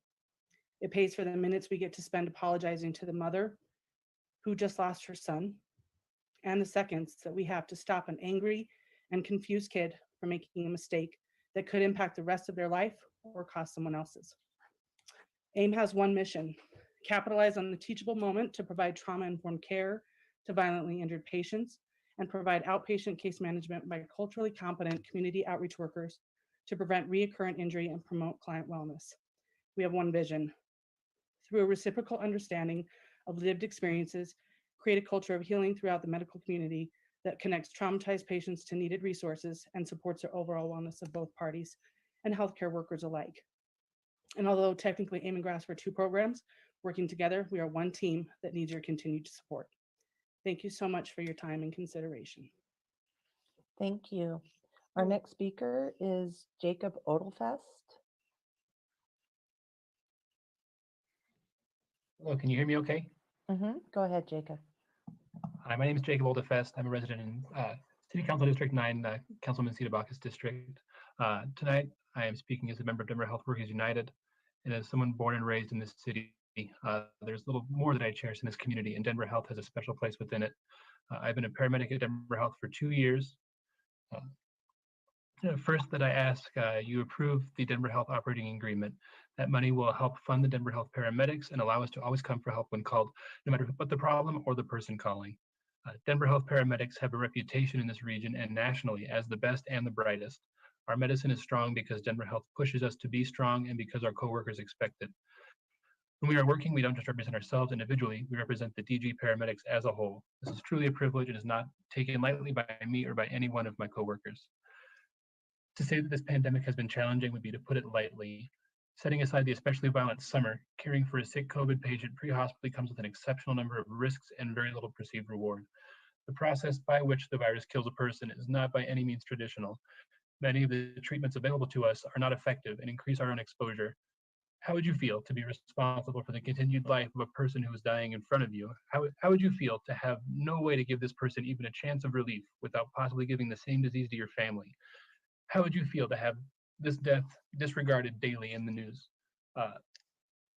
It pays for the minutes we get to spend apologizing to the mother who just lost her son, and the seconds that we have to stop an angry and confused kid from making a mistake that could impact the rest of their life or cost someone else's. AIM has one mission: capitalize on the teachable moment to provide trauma-informed care to violently injured patients and provide outpatient case management by culturally competent community outreach workers to prevent recurrent injury and promote client wellness. We have one vision: through a reciprocal understanding of lived experiences, create a culture of healing throughout the medical community that connects traumatized patients to needed resources and supports their overall wellness of both parties and healthcare workers alike. And although technically aim and grasp are two programs, working together, we are one team that needs your continued support. Thank you so much for your time and consideration. Thank you. Our next speaker is Jacob Odelfest. Hello, can you hear me okay? Go ahead, Jacob. Hi, my name is Jacob Oldefest. I'm a resident in City Council District 9, Councilman Cedarbach's district. Tonight, I am speaking as a member of Denver Health Workers United, and as someone born and raised in this city, there's little more that I cherish in this community, and Denver Health has a special place within it. I've been a paramedic at Denver Health for 2 years. First, that I ask you approve the Denver Health operating agreement. That money will help fund the Denver Health paramedics and allow us to always come for help when called, no matter what the problem or the person calling. Denver Health paramedics have a reputation in this region and nationally as the best and the brightest. Our medicine is strong because Denver Health pushes us to be strong and because our coworkers expect it. When we are working, we don't just represent ourselves individually, we represent the DG paramedics as a whole. This is truly a privilege and is not taken lightly by me or by any one of my coworkers. To say that this pandemic has been challenging would be to put it lightly. Setting aside the especially violent summer, caring for a sick COVID patient pre-hospitally comes with an exceptional number of risks and very little perceived reward. The process by which the virus kills a person is not by any means traditional. Many of the treatments available to us are not effective and increase our own exposure. How would you feel to be responsible for the continued life of a person who is dying in front of you? How would you feel to have no way to give this person even a chance of relief without possibly giving the same disease to your family? How would you feel to have this death disregarded daily in the news?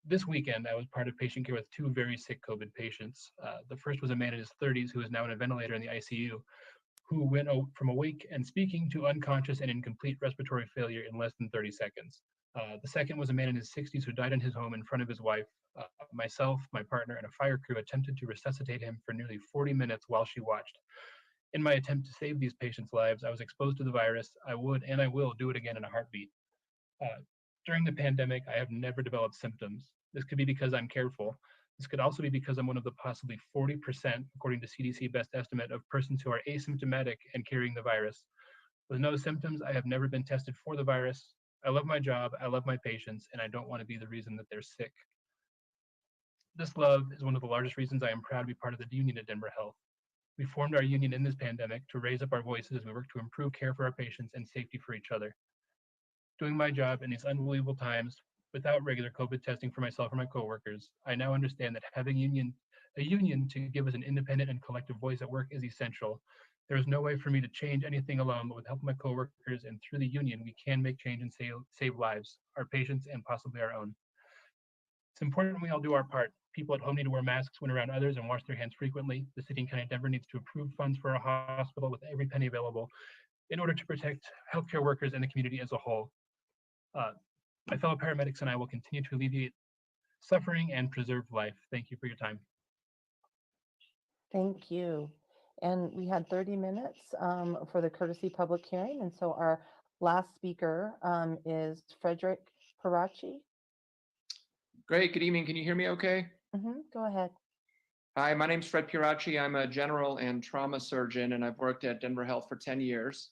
This weekend, I was part of patient care with 2 very sick COVID patients. The first was a man in his 30s who is now in a ventilator in the ICU, who went from awake and speaking to unconscious and in complete respiratory failure in less than 30 seconds. The second was a man in his 60s who died in his home in front of his wife. Myself, my partner, and a fire crew attempted to resuscitate him for nearly 40 minutes while she watched. In my attempt to save these patients' lives, I was exposed to the virus. I would and I will do it again in a heartbeat. During the pandemic, I have never developed symptoms. This could be because I'm careful. This could also be because I'm one of the possibly 40%, according to CDC best estimate, of persons who are asymptomatic and carrying the virus. With no symptoms, I have never been tested for the virus. I love my job, I love my patients, and I don't want to be the reason that they're sick. This love is one of the largest reasons I am proud to be part of the union at Denver Health. We formed our union in this pandemic to raise up our voices as we work to improve care for our patients and safety for each other. Doing my job in these unbelievable times without regular COVID testing for myself or my coworkers, I now understand that having a union to give us an independent and collective voice at work is essential. There is no way for me to change anything alone, but with help of my coworkers and through the union, we can make change and save lives, our patients and possibly our own. It's important we all do our part. People at home need to wear masks when around others and wash their hands frequently. The city and county of Denver needs to approve funds for our hospital with every penny available in order to protect healthcare workers and the community as a whole. My fellow paramedics and I will continue to alleviate suffering and preserve life. Thank you for your time. Thank you. And we had 30 minutes for the courtesy public hearing. And so our last speaker is Frederick Parachi. Great, good evening. Can you hear me okay? Go ahead. Hi, my name's Fred Pirachi. I'm a general and trauma surgeon, and I've worked at Denver Health for 10 years.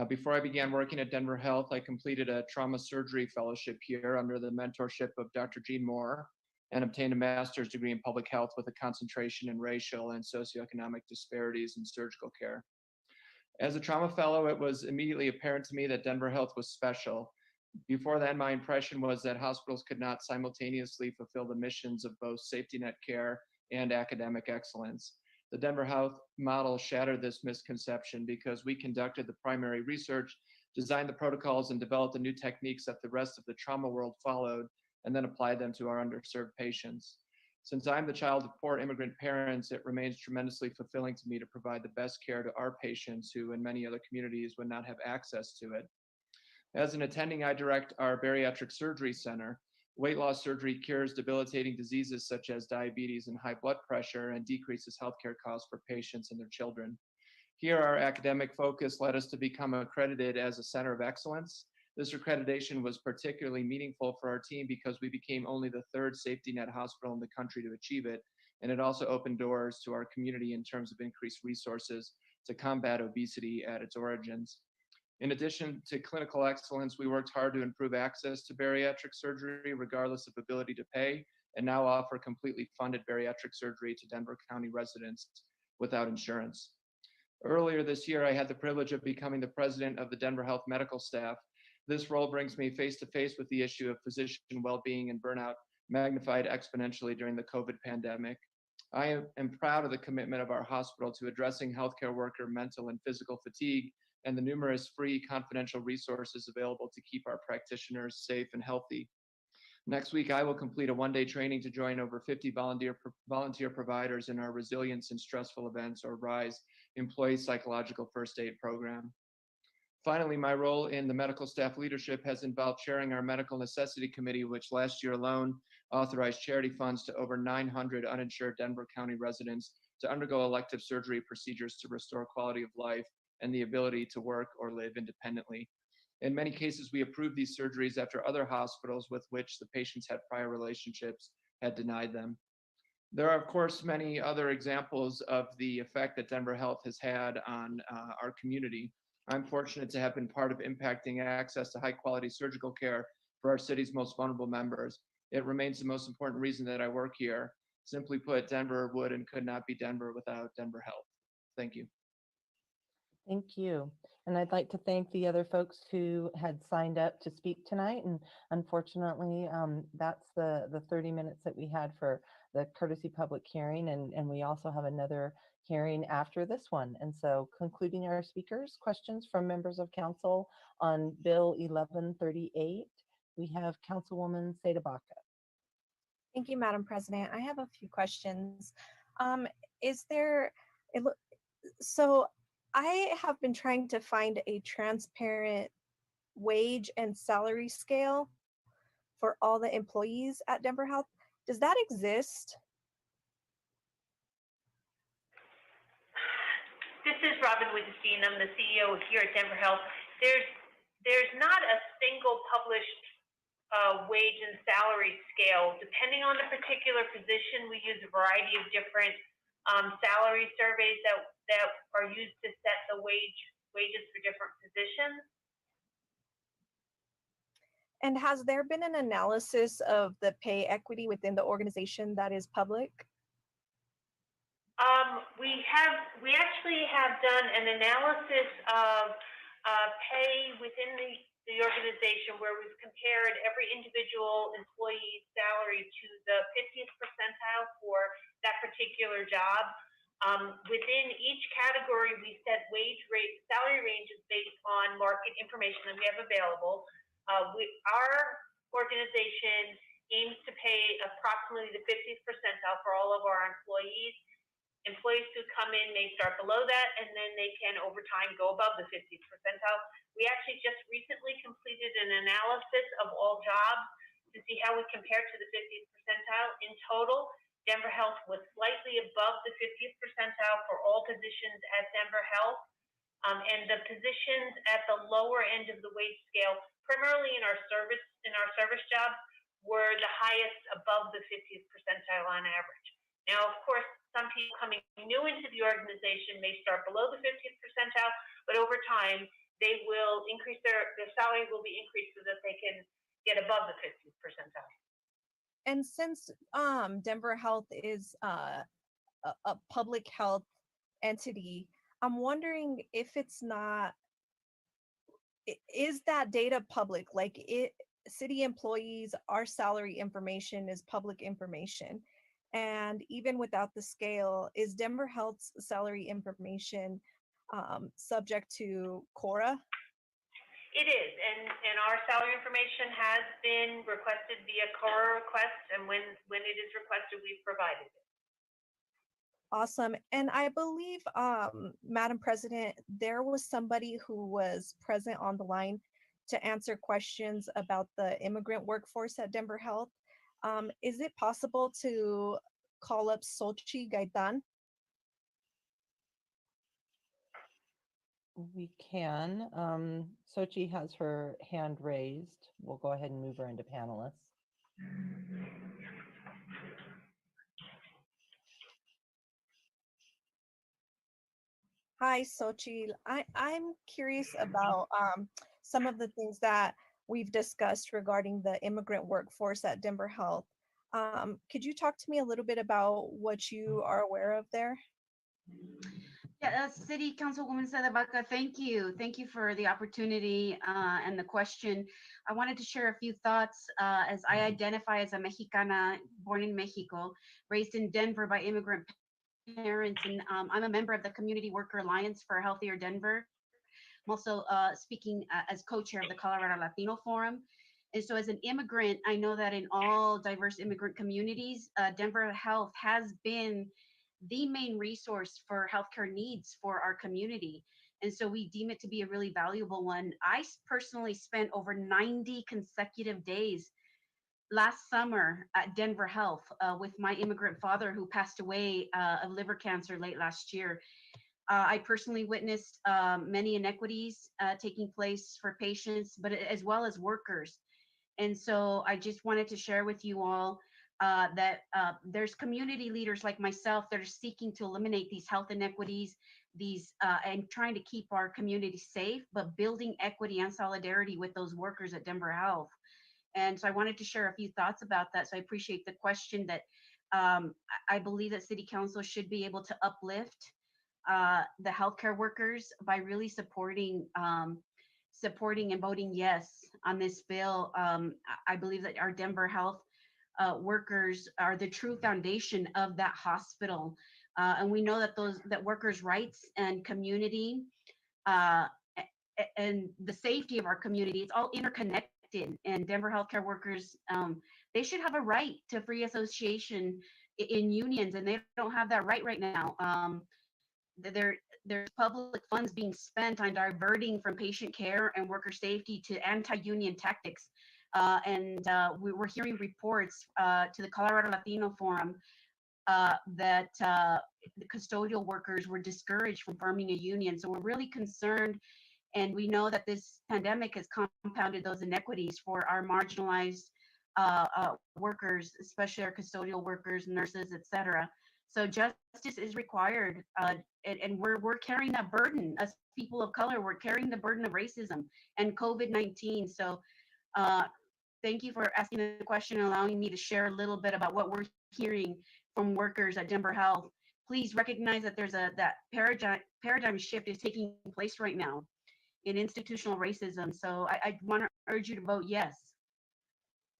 Before I began working at Denver Health, I completed a trauma surgery fellowship here under the mentorship of Dr. Jean Moore and obtained a master's degree in public health with a concentration in racial and socioeconomic disparities in surgical care. As a trauma fellow, it was immediately apparent to me that Denver Health was special. Before then, my impression was that hospitals could not simultaneously fulfill the missions of both safety net care and academic excellence. The Denver Health model shattered this misconception because we conducted the primary research, designed the protocols, and developed the new techniques that the rest of the trauma world followed, and then applied them to our underserved patients. Since I'm the child of poor immigrant parents, it remains tremendously fulfilling to me to provide the best care to our patients who in many other communities would not have access to it. As an attending, I direct our bariatric surgery center. Weight loss surgery cures debilitating diseases such as diabetes and high blood pressure and decreases healthcare costs for patients and their children. Here, our academic focus led us to become accredited as a center of excellence. This accreditation was particularly meaningful for our team because we became only the 3rd safety net hospital in the country to achieve it, and it also opened doors to our community in terms of increased resources to combat obesity at its origins. In addition to clinical excellence, we worked hard to improve access to bariatric surgery regardless of ability to pay, and now offer completely funded bariatric surgery to Denver County residents without insurance. Earlier this year, I had the privilege of becoming the president of the Denver Health medical staff. This role brings me face to face with the issue of physician well-being and burnout, magnified exponentially during the COVID pandemic. I am proud of the commitment of our hospital to addressing healthcare worker mental and physical fatigue and the numerous free confidential resources available to keep our practitioners safe and healthy. Next week, I will complete a one-day training to join over 50 volunteer providers in our Resilience in Stressful Events, or RISE, Employee Psychological First Aid program. Finally, my role in the medical staff leadership has involved chairing our Medical Necessity Committee, which last year alone authorized charity funds to over 900 uninsured Denver County residents to undergo elective surgery procedures to restore quality of life and the ability to work or live independently. In many cases, we approved these surgeries after other hospitals with which the patients had prior relationships had denied them. There are, of course, many other examples of the effect that Denver Health has had on our community. I'm fortunate to have been part of impacting access to high-quality surgical care for our city's most vulnerable members. It remains the most important reason that I work here. Simply put, Denver would and could not be Denver without Denver Health. Thank you. Thank you. And I'd like to thank the other folks who had signed up to speak tonight. And unfortunately, that's the 30 minutes that we had for the courtesy public hearing. And we also have another hearing after this one. And so concluding our speakers, questions from members of council on Bill 1138. We have Councilwoman Seda Baca. Thank you, Madam President. I have a few questions. So I have been trying to find a transparent wage and salary scale for all the employees at Denver Health. Does that exist? This is Robin Wittgenstein. I'm the CEO here at Denver Health. There's not a single published wage and salary scale. Depending on the particular position, we use a variety of different salary surveys that are used to set the wages for different positions. And has there been an analysis of the pay equity within the organization that is public? We actually have done an analysis of pay within the organization where we've compared every individual employee's salary to the 50th percentile for that particular job. Within each category, we set salary ranges based on market information that we have available. Our organization aims to pay approximately the 50th percentile for all of our employees. Employees who come in may start below that, and then they can, over time, go above the 50th percentile. We actually just recently completed an analysis of all jobs to see how we compare to the 50th percentile. In total, Denver Health was slightly above the 50th percentile for all positions at Denver Health. And the positions at the lower end of the wage scale, primarily in our service jobs, were the highest above the 50th percentile on average. Now, of course, some people coming new into the organization may start below the 50th percentile, but over time, they will increase their salary will be increased so that they can get above the 50th percentile. And since Denver Health is a public health entity, I'm wondering if it's not, is that data public? Like city employees, our salary information is public information. And even without the scale, is Denver Health's salary information subject to CORA? It is, and our salary information has been requested via CORA request, and when it is requested, we've provided it. Awesome. And I believe, Madam President, there was somebody who was present on the line to answer questions about the immigrant workforce at Denver Health. Is it possible to call up Xochitl Gaitan? We can. Sochi has her hand raised. We'll go ahead and move her into panelists. Hi, Xochitl. I'm curious about some of the things that we've discussed regarding the immigrant workforce at Denver Health. Could you talk to me a little bit about what you are aware of there? Yeah, City Councilwoman Sadabaca, thank you. Thank you for the opportunity and the question. I wanted to share a few thoughts as I identify as a Mexicana born in Mexico, raised in Denver by immigrant parents, and I'm a member of the Community Worker Alliance for a Healthier Denver. I'm also speaking as co-chair of the Colorado Latino Forum. And so as an immigrant, I know that in all diverse immigrant communities, Denver Health has been the main resource for healthcare needs for our community. And so we deem it to be a really valuable one. I personally spent over 90 consecutive days last summer at Denver Health with my immigrant father who passed away of liver cancer late last year. I personally witnessed many inequities taking place for patients, but as well as workers. And so I just wanted to share with you all that there's community leaders like myself that are seeking to eliminate these health inequities, and trying to keep our community safe, but building equity and solidarity with those workers at Denver Health. And so I wanted to share a few thoughts about that. So I appreciate the question that I believe that City Council should be able to uplift the healthcare workers by really supporting and voting yes on this bill. I believe that our Denver Health workers are the true foundation of that hospital, and we know that that workers' rights and community uh, and the safety of our community, it's all interconnected. And Denver healthcare workers, they should have a right to free association in unions, and they don't have that right now. There's public funds being spent on diverting from patient care and worker safety to anti-union tactics. We're hearing reports to the Colorado Latino Forum that the custodial workers were discouraged from forming a union. So we're really concerned, and we know that this pandemic has compounded those inequities for our marginalized workers, especially our custodial workers, nurses, et cetera. So justice is required, and we're carrying that burden as people of color. We're carrying the burden of racism and COVID-19. So thank you for asking the question and allowing me to share a little bit about what we're hearing from workers at Denver Health. Please recognize that there's that paradigm shift is taking place right now in institutional racism. So I want to urge you to vote yes.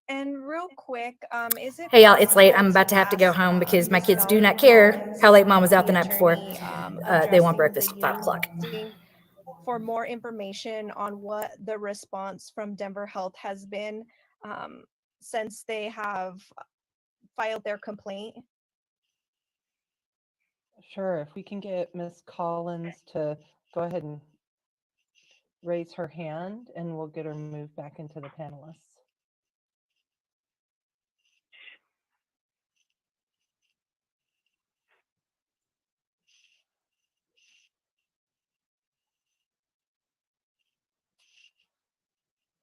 And real quick, is it Hey y'all, it's late. I'm possible about to have to go ask, home because my Ms. kids do Valerie not care Collins, how late mom was the out the night before. attorney, They want addressing breakfast the at 5 union o'clock. busting for more information on what the response from Denver Health has been since they have filed their complaint? Sure, if we can get Ms. Collins to go ahead and raise her hand, and we'll get her moved back into the panelists.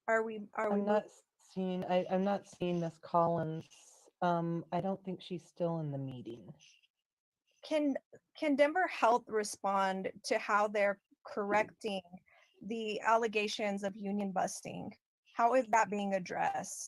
I'm not seeing Ms. Collins. I don't think she's still in the meeting. Can Denver Health respond to how they're correcting the allegations of union busting? How is that being addressed?